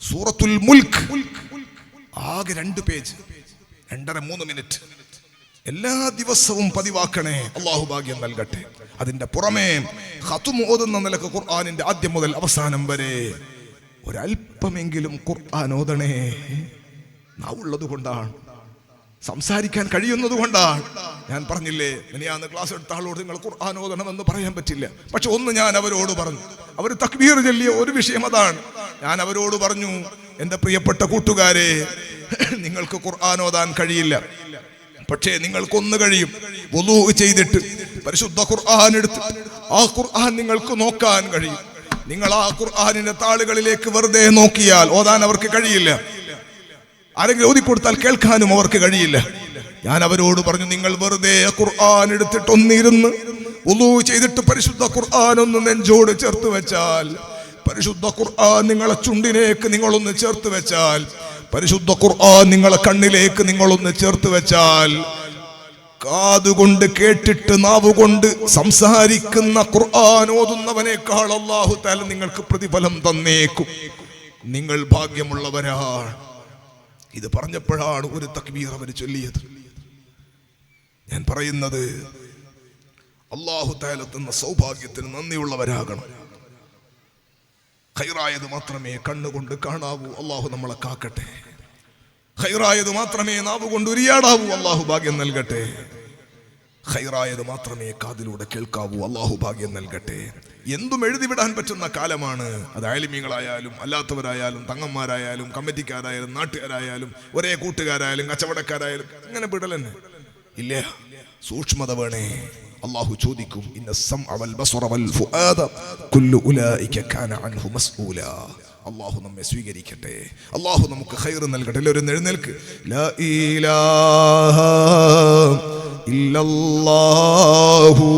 സൂറത്തുൽ മുൽക്ക് ആകെ 2 പേജ്, 2.5-3 മിനിറ്റ് എല്ലാ ദിവസവും പതിവാക്കണേ. അല്ലാഹു ഭാഗ്യം നൽകട്ടെ. അതിന്റെ പുറമെ ഖത്ം ഓതുന്ന നിലക്ക് ഖുർആനിന്റെ ആദ്യം മുതൽ അവസാനം വരെ ഒരല്പമെങ്കിലും ഖുർആൻ ഓതണേ. നാവുള്ളത് കൊണ്ടാണ്, സംസാരിക്കാൻ കഴിയുന്നത് കൊണ്ടാണ്. ഞാൻ പറഞ്ഞില്ലേ, മിനിയാന്ന് ക്ലാസ് എടുത്ത ആളോട് നിങ്ങൾ ഖുർആൻ ഓതണമെന്ന് പറയാൻ പറ്റില്ല. പക്ഷെ ഒന്ന് ഞാൻ അവരോട് പറഞ്ഞു, അവർ തക്ബീർ ചൊല്ലിയ ഒരു വിഷയം അതാണ്. ഞാൻ അവരോട് പറഞ്ഞു, എൻ്റെ പ്രിയപ്പെട്ട കൂട്ടുകാരെ, നിങ്ങൾക്ക് ഖുർആൻ ഓതാൻ കഴിയില്ല, പക്ഷേ നിങ്ങൾക്കൊന്ന് കഴിയും. വുളൂ ചെയ്തിട്ട് പരിശുദ്ധ ഖുർആൻ എടുത്ത് ആ ഖുർആൻ നിങ്ങൾക്ക് നോക്കാൻ കഴിയും. നിങ്ങൾ ആ ഖുർആനിന്റെ താളുകളിലേക്ക് വെറുതെ നോക്കിയാൽ ഓതാൻ അവർക്ക് കഴിയില്ല. ആരെങ്കിലും ഓതിക്കൊടുത്താൽ കേൾക്കാനും അവർക്ക് കഴിയില്ല. ഞാൻ അവരോട് പറഞ്ഞു, നിങ്ങൾ വെറുതെ ഖുർആൻ എടുത്തിട്ട് ഒന്നിരുന്ന് വുളൂ ചെയ്തിട്ട് പരിശുദ്ധ ഖുർആൻ ഒന്ന് നെഞ്ചോട് ചേർത്ത് വെച്ചാൽ, പരിശുദ്ധ ഖുർആൻ നിങ്ങളെ ചുണ്ടിലേക്ക് നിങ്ങളൊന്ന് ചേർത്ത് വെച്ചാൽ, പരിശുദ്ധ ഖുർആൻ നിങ്ങളെ കണ്ണിലേക്ക് നിങ്ങളൊന്ന് ചേർത്ത് വെച്ചാൽ, കാതുകൊണ്ട് കേട്ടിട്ട് നാവുകൊണ്ട് സംസാരിക്കുന്ന ഖുർആൻ ഓതുന്നവനേക്കാൾ അല്ലാഹു തആല നിങ്ങൾക്ക് പ്രതിഫലം തന്നേക്കും. നിങ്ങൾ ഭാഗ്യമുള്ളവരാണ്. ഇത് പറഞ്ഞപ്പോഴാണ് ഒരു തക്ബീർ അവർ ചൊല്ലിയത്. ഞാൻ പറയുന്നത്, അല്ലാഹു തആല തന്ന സൗഭാഗ്യത്തിന് നന്ദിയുള്ളവരാകണം. ഖൈറായത് മാത്രമേ കണ്ണുകൊണ്ട് കാണാവൂ. അല്ലാഹു നമ്മളെ കാക്കട്ടെ. ഖൈറായത് മാത്രമേ നാവുകൊണ്ട് ഉരിയാടാവൂ. അല്ലാഹു ഭാഗ്യം നൽകട്ടെ. ഖൈറായത് മാത്രമേ കാതിലൂടെ കേൾക്കാവൂ. അല്ലാഹു ഭാഗ്യം നൽകട്ടെ. എന്തും എഴുതിവിടാൻ പറ്റുന്ന കാലമാണ്. അത് ആലിമീങ്ങളായാലും അല്ലാത്തവരായാലും തങ്ങന്മാരായാലും കമ്മിറ്റിക്കാരായാലും നാട്ടുകാരായാലും ഒരേ കൂട്ടുകാരായാലും കച്ചവടക്കാരായാലും അങ്ങനെ വിടലെന്നെ ഇല്ല. സൂക്ഷ്മത വേണേ. അല്ലാഹു ചോദിക്കും, ഇന്ന സമഅ വൽ ബസറ വൽ ഫുആദ കുല്ലു ഉലൈക കാന അൻഹു മസ്ഊലാ. അല്ലാഹു നമ്മെ സ്വീകരിക്കട്ടെ. അല്ലാഹു നമുക്ക് ഖൈർ നൽകട്ടെ. എല്ലാവരും എഴുന്നേൽക്ക്. ലാ ഇലാഹ ഇല്ലല്ലാഹു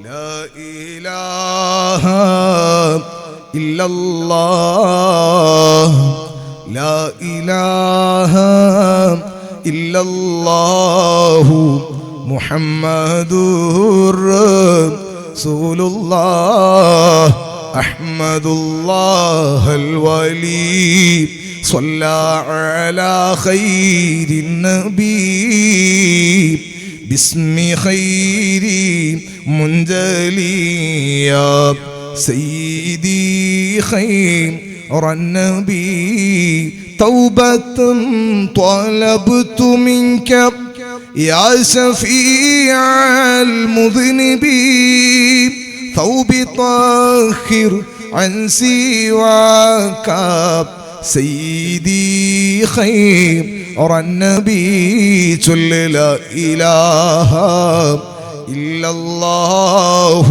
ലാ ഇലാഹ ഇല്ലല്ലാഹ് ലാ ഇലാഹ ഇല്ലല്ലാഹു മുഹമ്മദുർ റസൂലുള്ളാഹ് അഹ്മദുല്ലാഹൽ വലി സ്വല്ലാ അലാ ഖൈരിൻ നബി ബിസ്മി ഖൈരി മുൻജലിയ സയ്യിദി ഖൈറൻ നബി തൗബതൻ ത്വലബ്തു മിൻക യാ ശഫീഅൽ മുദ്നിബീൻ ثوبي طاهر عن سواك سيدي خير النبي صل لا إله إلا الله.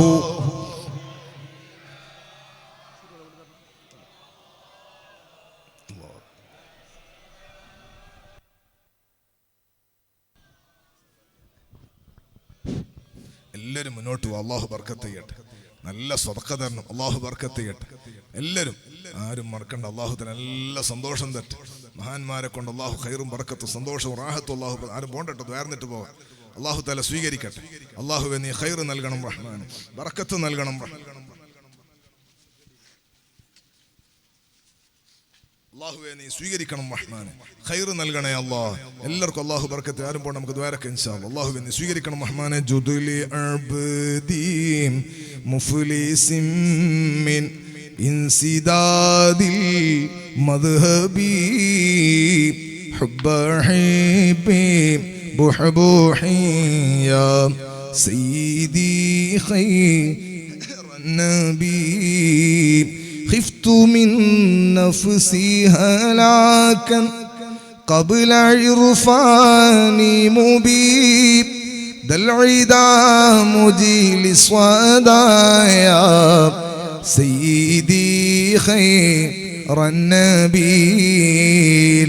എല്ലാവരും മുന്നോട്ട് പോകും. അല്ലാഹു ബർക്കത്ത് ചെയ്യട്ടെ. നല്ല സ്വതക്ക തരണം. അല്ലാഹു ബർക്കത്ത് ചെയ്യട്ടെ. എല്ലാവരും ആരും മറക്കണ്ട. അല്ലാഹു തആല നല്ല സന്തോഷം തരട്ടെ. മഹാന്മാരെ കൊണ്ട് അല്ലാഹു ഖൈറും ബർക്കത്തും സന്തോഷവും റാഹത്തും അല്ലാഹു ആരും പോകണ്ടോ, വേർന്നിട്ട് പോകാം. അല്ലാഹു തആല സ്വീകരിക്കട്ടെ. അല്ലാഹുവേ നീ ഖൈർ നൽകണം റഹ്മാൻ, ബർക്കത്ത് നൽകണം റഹ്മാൻ. അല്ലാഹുവേ നീ സ്വീകരിക്കണം റഹ്മാനെ, ഖൈർ നൽകണേ അല്ലാഹ്. എല്ലാവർക്കും അല്ലാഹു ബർക്കത്ത്. ആരും പോണം, നമുക്ക് ദുആരൊക്കെ ഇൻഷാ അല്ലാഹ്. അല്ലാഹുവേ നീ സ്വീകരിക്കണം റഹ്മാനെ. ജുദുലി അബ്ദി മുഫ്ലിസിൻ മിൻ ഇൻസിദാദിൽ മദ്ഹബി ഹുബ്ബ ഹബീബി ബുഹബുഹി യാ സയ്യിദി ഖൈറൻ നബി خفت من نفسي هلاكا قبل عرفاني مبيب دلعدا مجيل صدايا سيدي خير النبي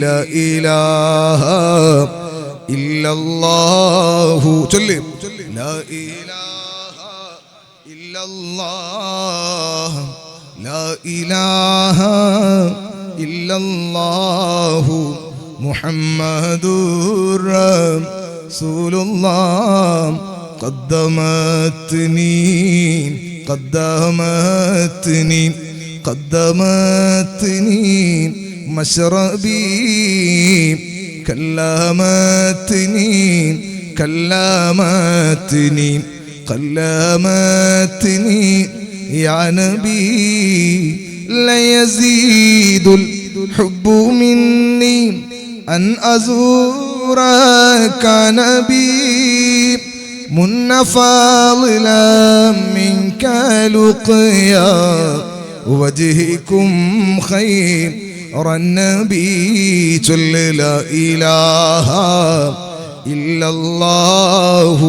لا إله إلا الله لا إله إلا الله لا إله إلا الله محمد رسول الله قدمتني مشربي كلمتني يا نبي لا يزيد الحب مني أن أزورك نبي من فاضلا منك لقيا وجهكم خير النبي جل لا إله إلا الله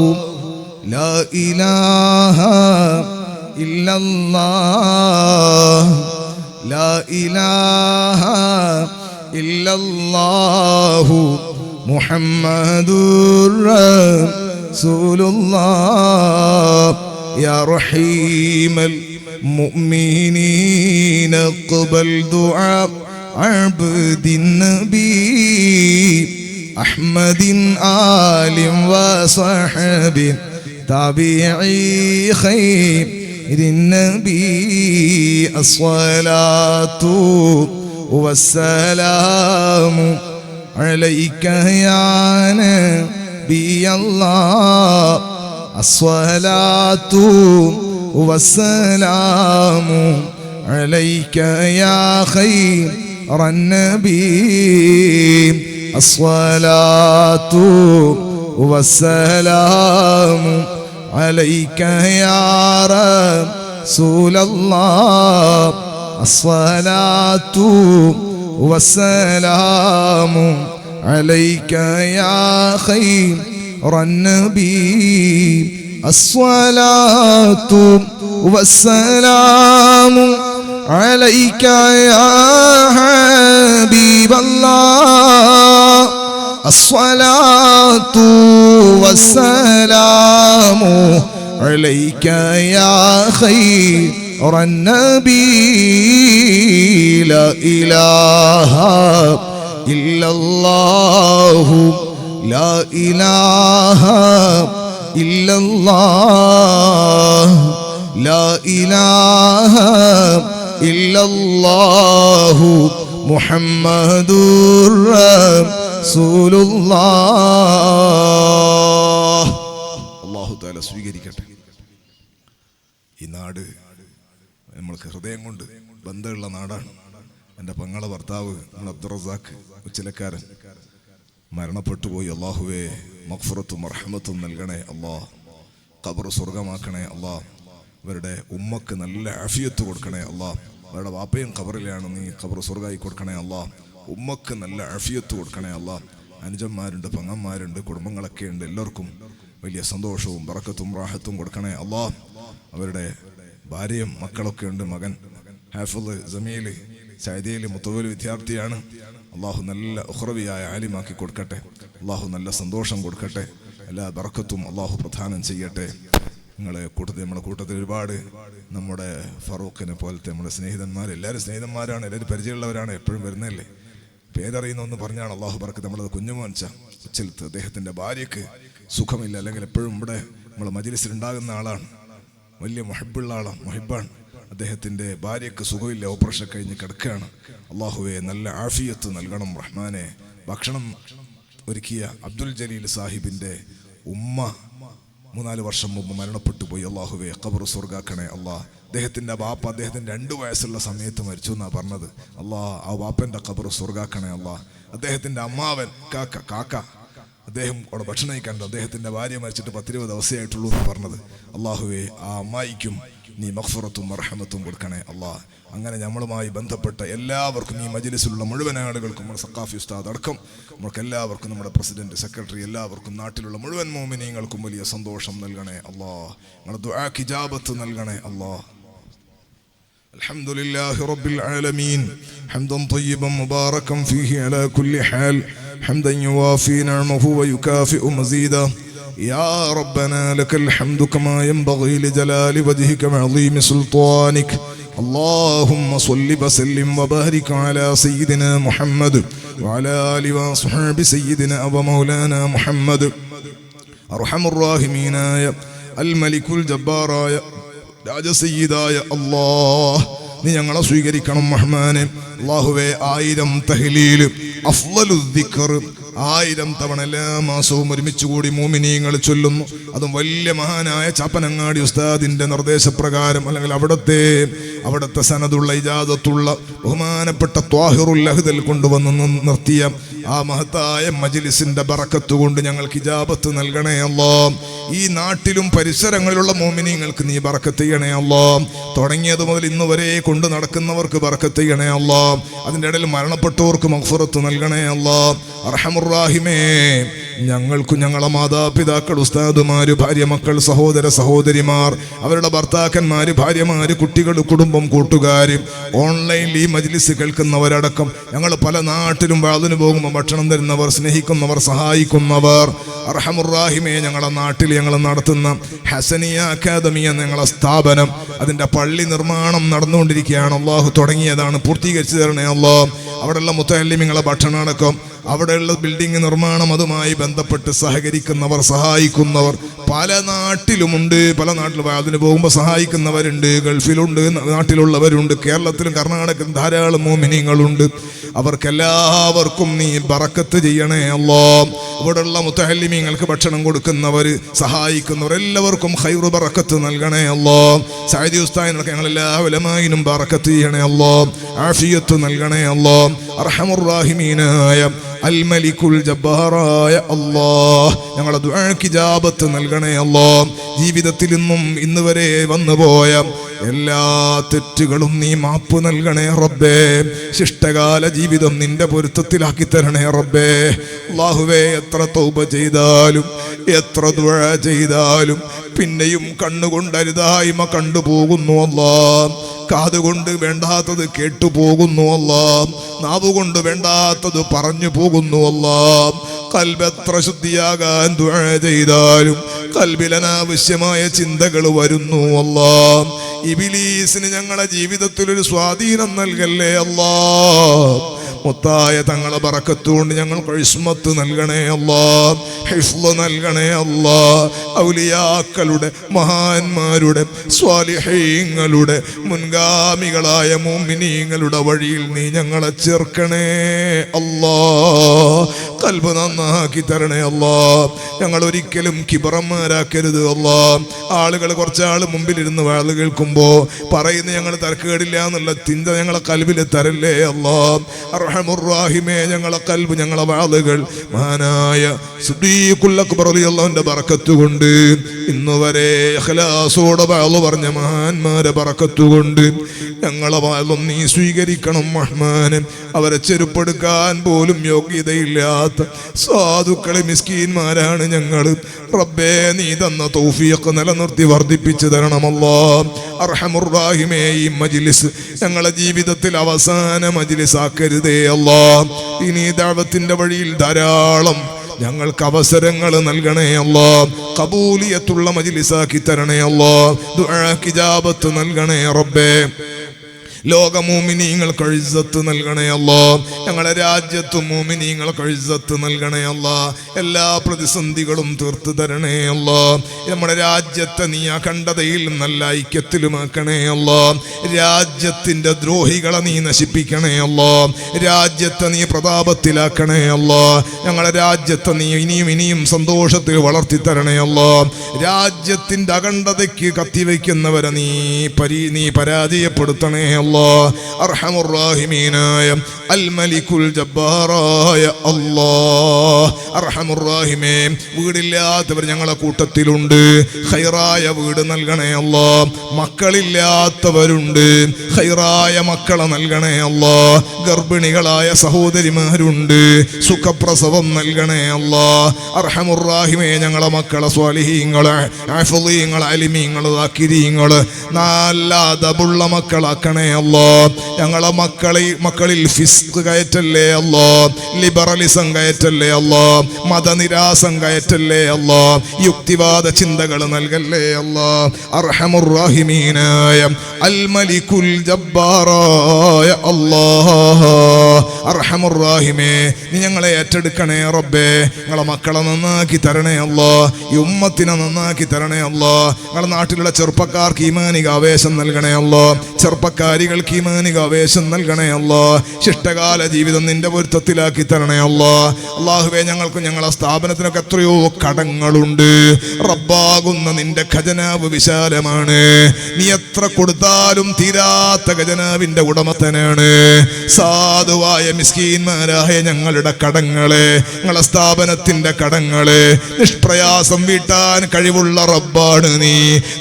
لا إله إلا الله لا إله إلا الله محمد رسول الله يا رحيم المؤمنين اقبل دعاء عبد النبي أحمد آل وصحب تابعي خير النبي الصلاة والسلام عليك يا نبي الله الصلاة والسلام عليك يا خير النبي الصلاة والسلام عليك يا رسول الله الصلاة والسلام عليك يا خير النبي الصلاة والسلام عليك يا حبيب الله الصلاة والسلام عليك يا خير النبي لا إله إلا الله لا إله إلا الله لا إله إلا الله محمد رسول الله. അല്ലാഹു തആല സ്വീകരിക്കട്ടെ. ഈ നാട് നമ്മൾക്ക് ഹൃദയം കൊണ്ട് ബന്ധമുള്ള നാടാണ്. എൻ്റെ പെങ്ങളെ ഭർത്താവ് അബ്ദുറസാഖ് ഉച്ചിലക്കാരൻ മരണപ്പെട്ടു പോയി. അല്ലാഹുവേ മഗ്ഫിറത്തും റഹ്മത്തും നൽകണേ അല്ലാഹ്. ഖബർ സ്വർഗമാക്കണേ അല്ലാഹ്. അവരുടെ ഉമ്മക്ക് നല്ല ആഫിയത്ത് കൊടുക്കണേ അല്ലാഹ്. അവരുടെ വാപ്പയും ഖബറിലാണ്, നീ ഖബർ സ്വർഗമായി കൊടുക്കണേ അല്ലാഹ്. ഉമ്മക്ക് നല്ല ആഫിയത്ത് കൊടുക്കണേ അല്ലാഹ്. അനുജന്മാരുണ്ട്, പെങ്ങന്മാരുണ്ട്, കുടുംബങ്ങളൊക്കെ ഉണ്ട്. എല്ലാവർക്കും വലിയ സന്തോഷവും ബറക്കത്തും റാഹത്തും കൊടുക്കണേ അല്ലാഹ്. അവരുടെ ഭാര്യയും മക്കളൊക്കെ ഉണ്ട്. മകൻ ഹാഫിള് ജമീൽ സൈദിയിൽ മുത്തവൽ വിദ്യാർത്ഥിയാണ്. അള്ളാഹു നല്ല ഉഖ്റവിയായ ആലിമാക്കി കൊടുക്കട്ടെ. അള്ളാഹു നല്ല സന്തോഷം കൊടുക്കട്ടെ. എല്ലാ ബറക്കത്തും അള്ളാഹു പ്രദാനം ചെയ്യട്ടെ. നമ്മുടെ കൂട്ടത്തിൽ ഒരുപാട് നമ്മുടെ ഫറൂഖിനെ പോലത്തെ നമ്മുടെ സ്നേഹിതന്മാർ, എല്ലാവരും സ്നേഹിതന്മാരാണ്, എല്ലാവരും പരിചയമുള്ളവരാണ്, എപ്പോഴും വരുന്നതല്ലേ. പേരറിയുന്ന ഒന്ന് പറഞ്ഞാണ് അള്ളാഹു ബറക്കത്ത്. നമ്മളത് കുഞ്ഞുമോൻച്ച ഉച്ചലത്ത് അദ്ദേഹത്തിൻ്റെ ഭാര്യയ്ക്ക് സുഖമില്ല, അല്ലെങ്കിൽ എപ്പോഴും ഇവിടെ നമ്മളെ മജ്‌ലിസിൽ ഉണ്ടാകുന്ന ആളാണ്. വലിയ മുഹിബുള്ള ആളാണ്, മുഹിബാണ്. അദ്ദേഹത്തിൻ്റെ ഭാര്യയ്ക്ക് സുഖമില്ല, ഓപ്പറേഷൻ കഴിഞ്ഞ് കിടക്കുകയാണ്. അള്ളാഹുവെ നല്ല ആഫിയത്ത് നൽകണം റഹ്മാനെ. ഭക്ഷണം ഒരുക്കിയ അബ്ദുൽ ജലീൽ സാഹിബിൻ്റെ ഉമ്മ 3-4 വർഷം മുമ്പ് മരണപ്പെട്ടു പോയി. അള്ളാഹുവെ ഖബർ സ്വർഗാക്കണേ അള്ളാഹ്. അദ്ദേഹത്തിൻ്റെ ബാപ്പ അദ്ദേഹത്തിന് 2 വയസ്സുള്ള സമയത്ത് മരിച്ചു എന്നാണ് പറഞ്ഞത്. അള്ളാഹ് ആ ബാപ്പൻ്റെ ഖബർ സ്വർഗാക്കണേ അള്ളാഹ്. അദ്ദേഹത്തിൻ്റെ അമ്മാവൻ കാക്ക അദ്ദേഹം അവിടെ ഭക്ഷണം കഴിക്കാണ്ട് അദ്ദേഹത്തിൻ്റെ ഭാര്യ മരിച്ചിട്ട് 10-20 ദിവസമായിട്ടുള്ളൂ എന്ന് പറഞ്ഞത്. അള്ളാഹുവെ ആ അമ്മായിക്കും നീ മഗ്ഫിറത്തും മർഹമത്തും കൊടുക്കണേ അള്ളാഹ്. അങ്ങനെ നമ്മളുമായി ബന്ധപ്പെട്ട എല്ലാവർക്കും, ഈ മജ്ലിസിലുള്ള മുഴുവൻ ആളുകൾക്കും, നമ്മുടെ സഖാഫി ഉസ്താദ് അടക്കം നമുക്ക് എല്ലാവർക്കും, നമ്മുടെ പ്രസിഡന്റ്, സെക്രട്ടറി, എല്ലാവർക്കും, നാട്ടിലുള്ള മുഴുവൻ മോമിനീങ്ങൾക്കും വലിയ സന്തോഷം നൽകണേ അള്ളാഹ്. നമ്മുടെ ദുആക്ക് ഇജാബത്ത് നൽകണേ അള്ളാഹ്. അൽഹംദുലില്ലാഹി റബ്ബിൽ ആലമീൻ ഹംദൻ തയ്യിബൻ മുബാറകൻ ഫീഹി അലാ കുല്ലി ഹാൽ ഹംദൻ യുവാഫി നിഅമഹു വയുകാഫിഉ മസീദാ. يا ربنا لك الحمد كما ينبغي لجلال وجهك وعظيم سلطانك. اللهم صل وسلم وبارك على سيدنا محمد وعلى آله وصحبه سيدنا ومولانا محمد. أرحم الراحمين يا الملك الجبار يا രാജ സയ്യിദായ അല്ലാഹ്, നീ ഞങ്ങളെ സ്വീകരിക്കണം റഹ്മാനെ. അല്ലാഹുവേ 1000 തഹ്ലീൽ അഫ്ളലു ദിക്ർ 1000 തവണ എല്ലാ മാസവും ഒരുമിച്ച് കൂടി മോമിനീങ്ങൾ ചൊല്ലുന്നു. അതും വലിയ മഹാനായ ചാപ്പനങ്ങാടി ഉസ്താദിന്റെ നിർദ്ദേശപ്രകാരം, അല്ലെങ്കിൽ അവിടുത്തെ സനദുള്ള ഇജാദത്തുള്ള ബഹുമാനപ്പെട്ട ത്വാഹിറുൽ അഹ്ദൽ കൊണ്ടുവന്ന് നിർത്തിയ ആ മഹത്തായ മജ്ലിസിന്റെ ബറക്കത്ത് കൊണ്ട് ഞങ്ങൾക്ക് ഇജാബത്ത് നൽകണേ അല്ലാഹ്. ഈ നാട്ടിലും പരിസരങ്ങളിലുള്ള മോമിനീങ്ങൾക്ക് നീ ബറക്കത്ത് ചെയ്യണേ അല്ലാഹ്. തുടങ്ങിയത് മുതൽ ഇന്ന് വരെ കൊണ്ട് നടക്കുന്നവർക്ക് ബറക്കത്ത് ചെയ്യണേ അല്ലാഹ്. അതിൻ്റെ ഇടയിൽ മരണപ്പെട്ടവർക്ക് മഗ്ഫിറത്ത് നൽകണേ അല്ലാഹ്. അർഹമുർ റഹീമേ, ഞങ്ങൾക്കും ഞങ്ങളെ മാതാപിതാക്കൾ, ഉസ്താദുമാര്, ഭാര്യ മക്കൾ, സഹോദര സഹോദരിമാർ, അവരുടെ ഭർത്താക്കന്മാര്, ഭാര്യമാര്, കുട്ടികൾ, കുടുംബം, കൂട്ടുകാര്, ഓൺലൈനിൽ ഈ മജ്ലിസ് കേൾക്കുന്നവരടക്കം ഞങ്ങൾ പല നാട്ടിലും വാളിന് പോകുമ്പോൾ ഭക്ഷണം തരുന്നവർ, സ്നേഹിക്കുന്നവർ, സഹായിക്കുന്നവർ, അർഹമുർ റഹീമേ, ഞങ്ങളുടെ നാട്ടിൽ ഞങ്ങൾ നടത്തുന്ന ഹസനിയ അക്കാദമി എന്ന ഞങ്ങളുടെ സ്ഥാപനം, അതിൻ്റെ പള്ളി നിർമ്മാണം നടന്നുകൊണ്ടിരിക്കുകയാണ്. അള്ളാഹു തുടങ്ങിയതാണ്, പൂർത്തീകരിച്ചു തരണേ അള്ളാഹ്. അവിടെയുള്ള മുത്തഅല്ലിമീങ്ങളെ ഭക്ഷണമടക്കം, അവിടെയുള്ള ബിൽഡിംഗ് നിർമ്മാണം, അതുമായി ബന്ധപ്പെട്ട് സഹകരിക്കുന്നവർ, സഹായിക്കുന്നവർ പല നാട്ടിലുമുണ്ട്. പല നാട്ടിൽ അതിന് പോകുമ്പോൾ സഹായിക്കുന്നവരുണ്ട്, ഗൾഫിലുണ്ട്, നാട്ടിലുള്ളവരുണ്ട്, കേരളത്തിലും കർണാടകത്തിലും ധാരാളം മോമിനീങ്ങളുണ്ട്. അവർക്കെല്ലാവർക്കും നീ ബറക്കത്ത് ചെയ്യണേ അല്ലാഹ്. ഇവിടെയുള്ള മുത്തഅല്ലിമീങ്ങൾക്ക് ഭക്ഷണം കൊടുക്കുന്നവർ, സഹായിക്കുന്നവർ എല്ലാവർക്കും ഖൈറു ബറക്കത്ത് നൽകണേ അല്ലാഹ്. സഅദി ഉസ്താദിനൊക്കെ ഞങ്ങൾ എല്ലാ ഉലമായിനും ബറക്കത്ത് ചെയ്യണേ അല്ലാഹ്. ആഫിയത്ത് നൽകണേ അല്ലാഹ്. അർഹമുർ റഹീമീനായ അൽ മലിക്കുൽ ജബ്ബാറായ അല്ലാഹ്, ഞങ്ങളുടെ ദുആക്ക് ഇജാബത്ത് നൽകണേ അല്ലാഹ്. ജീവിതത്തിൽ നിന്നും ഇന്ന് വരെ വന്നുപോയ എല്ലാ തെറ്റുകളും നീ മാപ്പ് നൽകണേ റബ്ബേ. ശിഷ്ടകാല ജീവിതം നിന്റെ പൊരുത്തത്തിലാക്കി തരണേ റബ്ബേ. അല്ലാഹുവേ, എത്ര തൗബ ചെയ്താലും എത്ര ദുആ ചെയ്താലും പിന്നെയും കണ്ണുകൊണ്ട് അരുതായ്മ കണ്ടുപോകുന്നു അല്ലാഹ്. കാതുകൊണ്ട് വേണ്ടാത്തത് കേട്ടുപോകുന്നു അല്ലാഹ്. നാവുകൊണ്ട് വേണ്ടാത്തത് പറഞ്ഞു പോകുന്നു അല്ലാഹ്. ഖൽബ് എത്ര ശുദ്ധിയാകാൻ ദുആ ചെയ്താലും ഖൽബിൽ അനാവശ്യമായ ചിന്തകൾ വരുന്നു അല്ലാഹ്. ഇബ്ലീസിന് ഞങ്ങളുടെ ജീവിതത്തിൽ ഒരു സ്വാധീനം നൽകല്ലേ അല്ലാഹ്. മുത്തായ തങ്ങളെ ബറക്കത്ത് കൊണ്ട് ഞങ്ങൾക്ക് ഇസ്മത്ത് നൽകണേ അല്ലാഹ്, ഹിഫ്ള് നൽകണേ അല്ലാഹ്. ഔലിയാക്കളുടെ, മഹാന്മാരുടെ, സ്വാലിഹീങ്ങളുടെ, മുൻഗാമികളായ മുഅ്മിനീങ്ങളുടെ വഴിയിൽ നീ ഞങ്ങളെ ചേർക്കണേ അല്ലാഹ്. ഖൽബ് നന്നാക്കി തരണേ അല്ലാഹ്. ഞങ്ങൾ ഒരിക്കലും കിബറന്മാരാക്കരുത് അല്ലാഹ്. ആളുകൾ കുറച്ചാൾ മുമ്പിലിരുന്ന് വാള് കേൾക്കുമ്പോ പറയുന്ന ഞങ്ങൾ തരക്കേടില്ല എന്നുള്ള ചിന്ത ഞങ്ങളെ ഖൽബിൽ തരല്ലേ അല്ലാഹ്. അർഹമുർ റഹീമേ, ഞങ്ങളെ ഖൽബ്, ഞങ്ങളെ വാളുകൾ മഹാനായ സിദ്ദീഖുൽ അക്ബർ റളിയല്ലാഹുവിന്റെ ബറക്കത്ത് കൊണ്ട് ഇന്ന് വരെ ഇഖ്ലാസോടെ വാള് പറഞ്ഞ മഹാന്മാരെ ബറക്കത്ത് കൊണ്ട് ഞങ്ങളെ വാളും നീ സ്വീകരിക്കണം റഹ്മാനെ. അവരെ ചെരുപ്പെടുക്കാൻ പോലും യോഗ്യതയില്ലാത്ത സാധുക്കളെ മിസ്കീന്മാരാണ് ഞങ്ങൾ റബ്ബേ. നീ തന്ന തൗഫീഖ് നിലനിർത്തി വർദ്ധിപ്പിച്ചു തരണം അല്ലാഹ്. അർഹമുർ റഹീമേ, ഈ മജ്ലിസ് ഞങ്ങളുടെ ജീവിതത്തിൽ അവസാന മജ്ലിസ് ആക്കരുതേ അല്ലാഹ്. ഇനി ദഅവത്തിന്റെ വഴിയിൽ ധാരാളം ഞങ്ങൾക്ക് അവസരങ്ങൾ നൽകണേ അല്ലാഹ്. ഖബൂലിയത്തുള്ള മജ്ലിസാക്കി തരണേ അല്ലാഹ്. ദുആക്ക് ഇജാബത്ത് നൽകണേ റബ്ബേ. ലോക മോമിനീങ്ങൾക്ക് ഇസ്സത്ത് നൽകണേ അല്ലാ. ഞങ്ങളുടെ രാജ്യത്ത് മോമിനീങ്ങൾക്ക് ഇസ്സത്ത് നൽകണേ അല്ലാ. എല്ലാ പ്രതിസന്ധികളും തീർത്തു തരണേ അല്ലാ. നമ്മുടെ രാജ്യത്തെ നീ അഖണ്ഡതയിൽ നല്ല ഐക്യത്തിലുമാക്കണേ അല്ലാ. രാജ്യത്തിന്റെ ദ്രോഹികളെ നീ നശിപ്പിക്കണേ അല്ലാ. രാജ്യത്തെ നീ പ്രതാപത്തിലാക്കണേ അല്ലാ. ഞങ്ങളുടെ രാജ്യത്തെ നീ ഇനിയും സന്തോഷത്തിൽ വളർത്തിത്തരണേ അല്ലാ. രാജ്യത്തിന്റെ അഖണ്ഡതയ്ക്ക് കത്തിവെക്കുന്നവരെ നീ പരാജയപ്പെടുത്തണേ അല്ലാ. അർഹമുർ റഹീമീനായ അൽ മലിക്കുൽ ജബ്ബാറായ അല്ലാഹ്. അർഹമുർ റഹീമേ, വീടില്ലാത്തവർ ഞങ്ങളെ കൂട്ടത്തിലുണ്ട്, ഖൈറായ വീട് നൽകണേ അല്ലാ. മക്കളില്ലാത്തവരുണ്ട്, ഖൈറായ മക്കളെ നൽകണേ അല്ലാ. ഗർഭിണികളായ സഹോദരിമാരുണ്ട്, സുഖപ്രസവം നൽകണേ അല്ലാ. അർഹമുർ റഹീമേ, ഞങ്ങളെ മക്കളെ സ്വാലിഹീങ്ങളെ ഹാഫിളീങ്ങളെ അലിമീങ്ങളെ ദാക്കിരീങ്ങളെ നല്ല അദബുള്ള മക്കളാക്കണേ അല്ലാ. ഞങ്ങളെ മക്കളിൽ ഫിസ്ഖ് കയറ്റല്ലേ അല്ലാ, ലിബറലിസം കയറ്റല്ലേ അല്ലാ, മതനിരാസം കയറ്റല്ലേ അല്ലാ, യുക്തിവാദ ചിന്തകൾ നൽകല്ലേ അല്ലാ. അർഹമുർ റഹീമീനായ അൽ മലിക്കുൽ ജബ്ബാറായ അല്ലാഹ്. അർഹമുർ റഹീമേ, നീ ഞങ്ങളെ ഏറ്റെടുക്കണേ റബ്ബേ. ഞങ്ങളെ മക്കളെ നന്നാക്കി തരണേ അല്ലാ. ഈ ഉമ്മത്തിനെ നന്നാക്കി തരണേ അല്ലാ. ഞങ്ങളുടെ നാട്ടിലുള്ള ചെറുപ്പക്കാർക്ക് ഈമാനിക ആവേശം നൽകണേ അല്ലാ. ചെറുപ്പക്കാരികൾക്ക് ഈമാനിക ആവേശം നൽകണേ അല്ലാ. ശിഷ്ടകാല ജീവിതം നിന്റെ പൊരുത്തത്തിലാക്കി തരണേ അല്ലാ. അല്ലാഹുവേ, ഞങ്ങൾക്കും ഞങ്ങളെ സ്ഥാപനത്തിനൊക്കെ എത്രയോ കടങ്ങളുണ്ട്. റബ്ബാകുന്ന നിന്റെ ഖജനാവ് വിശാലമാണ്. നീ എത്ര കൊടുത്താലും തീരാത്ത ഖജനാവിന്റെ ഉടമസ്ഥനാണ്. സാധുവായ മിസ്കീന്മാരായ ഞങ്ങളുടെ കടങ്ങളെ, ഞങ്ങളെ സ്ഥാപനത്തിന്റെ കടങ്ങളെ നിഷ്പ്രയാസം വീട്ടാൻ കഴിവുള്ള റബ്ബാണ് നീ.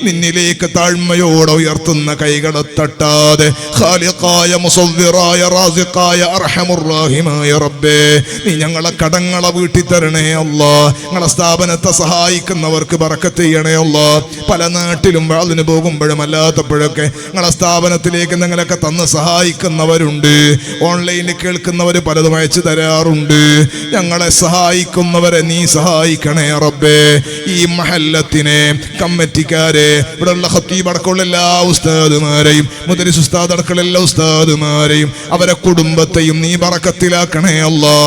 നിന്നിലേക്ക് താഴ്മയോടെ ഉയർത്തുന്ന കൈകളെ തട്ടാതെ ഖാലിഖായ മുസവ്വിറായ റാസിഖായ അർഹമുർ റഹീമായ റബ്ബേ, നീ ഞങ്ങളെ കടങ്ങളെ വീട്ടി തരണേ അല്ലാ. ഞങ്ങളെ സ്ഥാപനത്തെ സഹായിക്കുന്നവർക്ക് ബറക്കത്ത് ചെയ്യണേ അല്ലാ. പല നാട്ടിലും അതിന് പോകുമ്പോഴും അല്ലാത്തപ്പോഴൊക്കെ ഞങ്ങളെ സ്ഥാപനത്തിലേക്ക് നിങ്ങളൊക്കെ തന്ന് സഹായിക്കുന്നവരുണ്ട്. ഓൺലൈനിൽ കേൾക്കുന്നവർ പലതും അയച്ചു തരാറുണ്ട്. ഞങ്ങളെ സഹായിക്കുന്നവരെ നീ സഹായിക്കണേ റബ്ബേ. ഈ മഹല്ലത്തിനെ, കമ്മിറ്റിക്കാരെ, ഇവിടെയുള്ള ഖത്തീബ് അടക്കമുള്ള എല്ലാ ഉസ്താദുമാരെയും, മുദരിസ് ഉസ്താദ് അടക്കമുള്ള എല്ലാ ഉസ്താദുമാരെയും അവരെ കുടുംബത്തെയും നീ ബറക്കത്തിലാക്കണേ അല്ലാ.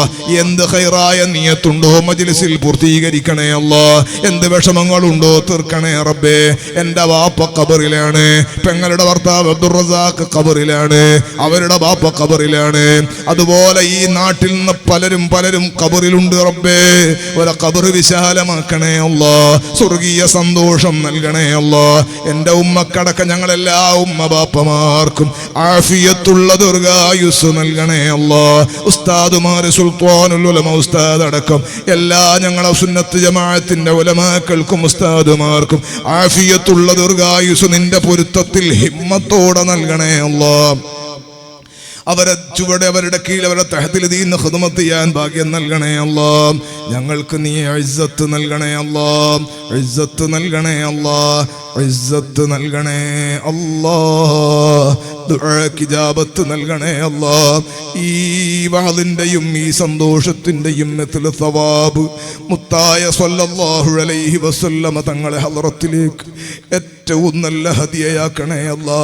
എന്ത് ഖൈറായ നിയത്തുണ്ടോ മജ്ലിസിൽ പൂർത്തീകരിക്കണേ അല്ലാ. എന്ത് വിഷമങ്ങളുണ്ടോ തീർക്കണേ റബ്ബേ. എൻ്റെ വാപ്പ ഖബറിലാണ്, പെങ്ങളുടെ ഭർത്താവ് അബ്ദുർ റസാഖ് ഖബറിലാണ്, അവരുടെ വാപ്പ ഖബറിലാണ്. അതുപോലെ ഈ നാട്ടിൽ നിന്ന് പലരും ഖബറിലുണ്ട് റബ്ബേ. ഒരു ഖബർ വിശാലമാക്കണേ അല്ലാ. സ്വർഗീയ സന്തോഷം നൽകണേ അല്ലാ. എൻ്റെ ഉമ്മക്കടക്കം ഞങ്ങളെല്ലാ ഉമ്മ ബാപ്പമാർക്കും ആഫിയത്തുള്ള ദീർഘായുസ് നൽകണേ അല്ലാ. ഉസ്താദുമാർ, സുൽത്താനുൽ ഉലമ ഉസ്താദ് അടക്കം എല്ലാ ഞങ്ങളെ സുന്നത്ത് ജമാഅത്തിന്റെ ഉലമാക്കൾക്കും ഉസ്താദുമാർക്കും ആഫിയത്തുള്ള ദീർഘായുസ് നിന്റെ പൊരുത്തത്തിൽ ഹിമ്മത്തോടെ നൽകണേ അല്ലാ. അവരെ ചുവടെ, അവരുടെ കീഴിൽ, അവരുടെ തഹത്തിൽ ദീനിന് ഖിദ്മത്ത് ചെയ്യാൻ ഭാഗ്യം നൽകണേ അല്ലാ. ഞങ്ങൾക്ക് നീ ഇസ്സത്ത് നൽകണേ അല്ലാ. ഇസ്സത്ത് നൽകണേ അല്ലാ. ഇസ്സത്ത് നൽകണേ അല്ലാ. ദുആക്ക് ഇജാബത്ത് നൽകണേ അല്ലാ. ഈ വഅദിന്റെയും ഈ സന്തോഷത്തിന്റെയും മിത്ല സവാബ് മുത്തായ സ്വല്ലല്ലാഹു അലൈഹി വസല്ലമ തങ്ങളെ ഹളറത്തിലേക്ക് ഏറ്റവും നല്ല ഹദിയയാക്കണേ അല്ലാ.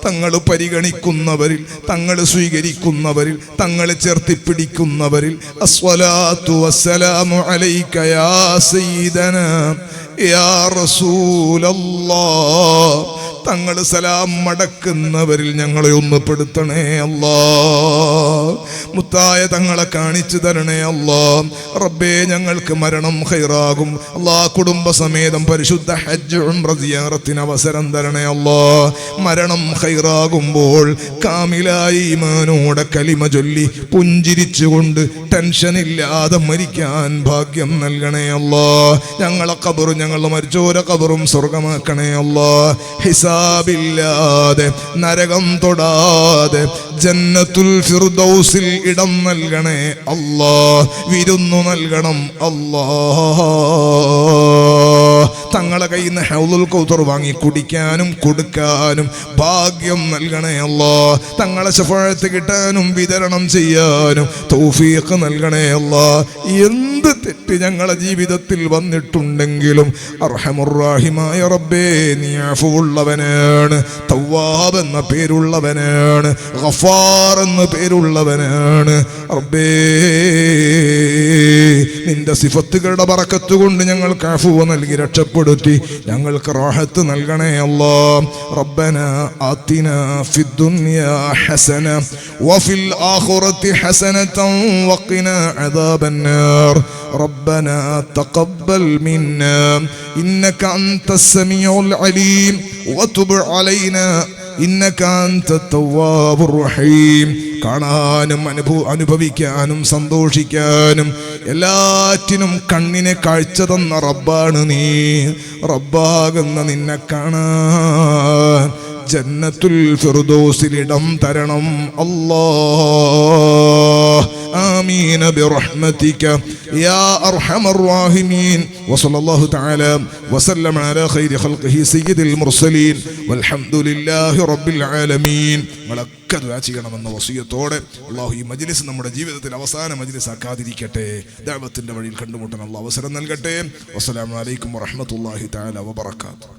തങ്ങൾ പരിഗണിക്കുന്നവരിൽ, തങ്ങൾ സ്വീകരിക്കുന്നവരിൽ, തങ്ങൾ ചേർത്തിപ്പിടിക്കുന്നവരിൽ അസ്സലാത്തു വസ്സലാമു അലൈക യാ സയ്യിദനാ യാ റസൂലല്ലാഹ്. തങ്ങൾ സലാം മടക്കുന്നവരിൽ ഞങ്ങളെ ഒന്ന് പെടുത്തണേ അല്ലാ. മുത്തായ തങ്ങളെ കാണിച്ചു തരണേ അല്ലാ. റബ്ബേ, ഞങ്ങൾക്ക് മരണം ഖൈറാകും അല്ലാ. കുടുംബസമേതം പരിശുദ്ധ ഹജ്ജ് ഉംറ സിയാറത്തിന് അവസരം തരണേ അല്ലാ. മരണം ഖൈറാകുമ്പോൾ കാമിലായി ഈമാനോടെ കലിമ ചൊല്ലി പുഞ്ചിരിച്ചുകൊണ്ട് ടെൻഷനില്ലാതെ മരിക്കാൻ ഭാഗ്യം നൽകണേ അല്ലാ. ഞങ്ങളെ ഖബറും ഞങ്ങളുടെ മരിച്ചോരെ ഖബറും സ്വർഗമാക്കണേ അല്ലാ. ഹിസാബില്ലാതെ, നരകം തൊടാതെ ജന്നത്തുൽ ഫിർദൗസിൽ ഇടം നൽകണേ അല്ലാ. വിരുന്നു നൽകണം അല്ലാ. തങ്ങളെ കയ്യിൽ നിന്ന് ഹൗലുൽ കൗസർ വാങ്ങി കുടിക്കാനും കൊടുക്കാനും ഭാഗ്യം നൽകണേ അല്ലാ. തങ്ങളെ ശഫാഅത്ത് കിട്ടാനും വിതരണം ചെയ്യാനും തൗഫീഖ് നൽകണേ അല്ലാ. എന്ത് തെറ്റ് ഞങ്ങളെ ജീവിതത്തിൽ വന്നിട്ടുണ്ടെങ്കിലും അർഹമുർ റഹീമായ റബ്ബേ നീ അഫുവുള്ളവനാണ്, തവ്വാബ് എന്ന പേരുള്ളവനാണ്, ഗഫാർ എന്ന പേരുള്ളവനാണ് റബ്ബേ. നിന്റെ സിഫത്തുകളുടെ ബറക്കത്ത് കൊണ്ട് ഞങ്ങൾക്ക് അഫ്വ് നൽകി രക്ഷപ്പെടുത്തി ഞങ്ങൾക്ക് റാഹത്ത് നൽകണേ അല്ലാ. റബ്ബനാ ആതിനാ ഫിദ്ദുനിയാ ഹസന വഫിൽ ആഖിറതി ഹസനതൻ വഖിനാ അദാബന്നാർ. റബ്ബനാ തഖബ്ബൽ മിന്നാ ഇന്നക അൻതസ് സമീഉൽ അലീം വതുബ് അലൈനാ ഇന്നക അൻതത് തവ്വാബുർ റഹീം. കാണാനും അനുഭവിക്കാനും സന്തോഷിക്കാനും എല്ലാറ്റിനും കണ്ണിനെ കാഴ്ച തന്ന റബ്ബാണ് നീ. റബ്ബാകുന്ന നിന്നെ കാണാൻ ജന്നത്തുൽ ഫിർദൗസിലിടം തരണം അല്ലാഹ്. ആമീൻ ബിറഹ്മതിക യാ അർഹമർ റഹീമീൻ. വസല്ലല്ലാഹു തആല വസല്ലമ അലാ ഖൈരി ഖൽഖിഹി സയ്യിദിൽ മുർസലീൻ വൽഹംദുലില്ലാഹി റബ്ബിൽ ആലമീൻ. നമ്മളൊക്കെ ദുആ ചെയ്യണമെന്ന വസിയത്തോടെ അല്ലാഹു ഈ മജ്ലിസ് നമ്മുടെ ജീവിതത്തിൽ അവസാന മജ്ലിസ് ആക്കാതിരിക്കട്ടെ. ദഅവത്തിന്റെ വഴിയിൽ കണ്ടുമുട്ടാൻ അല്ലാഹു അവസരം നൽകട്ടെ. വസ്സലാമു അലൈക്കും വറഹ്മത്തുള്ളാഹി തആല വബറകാതുഹു.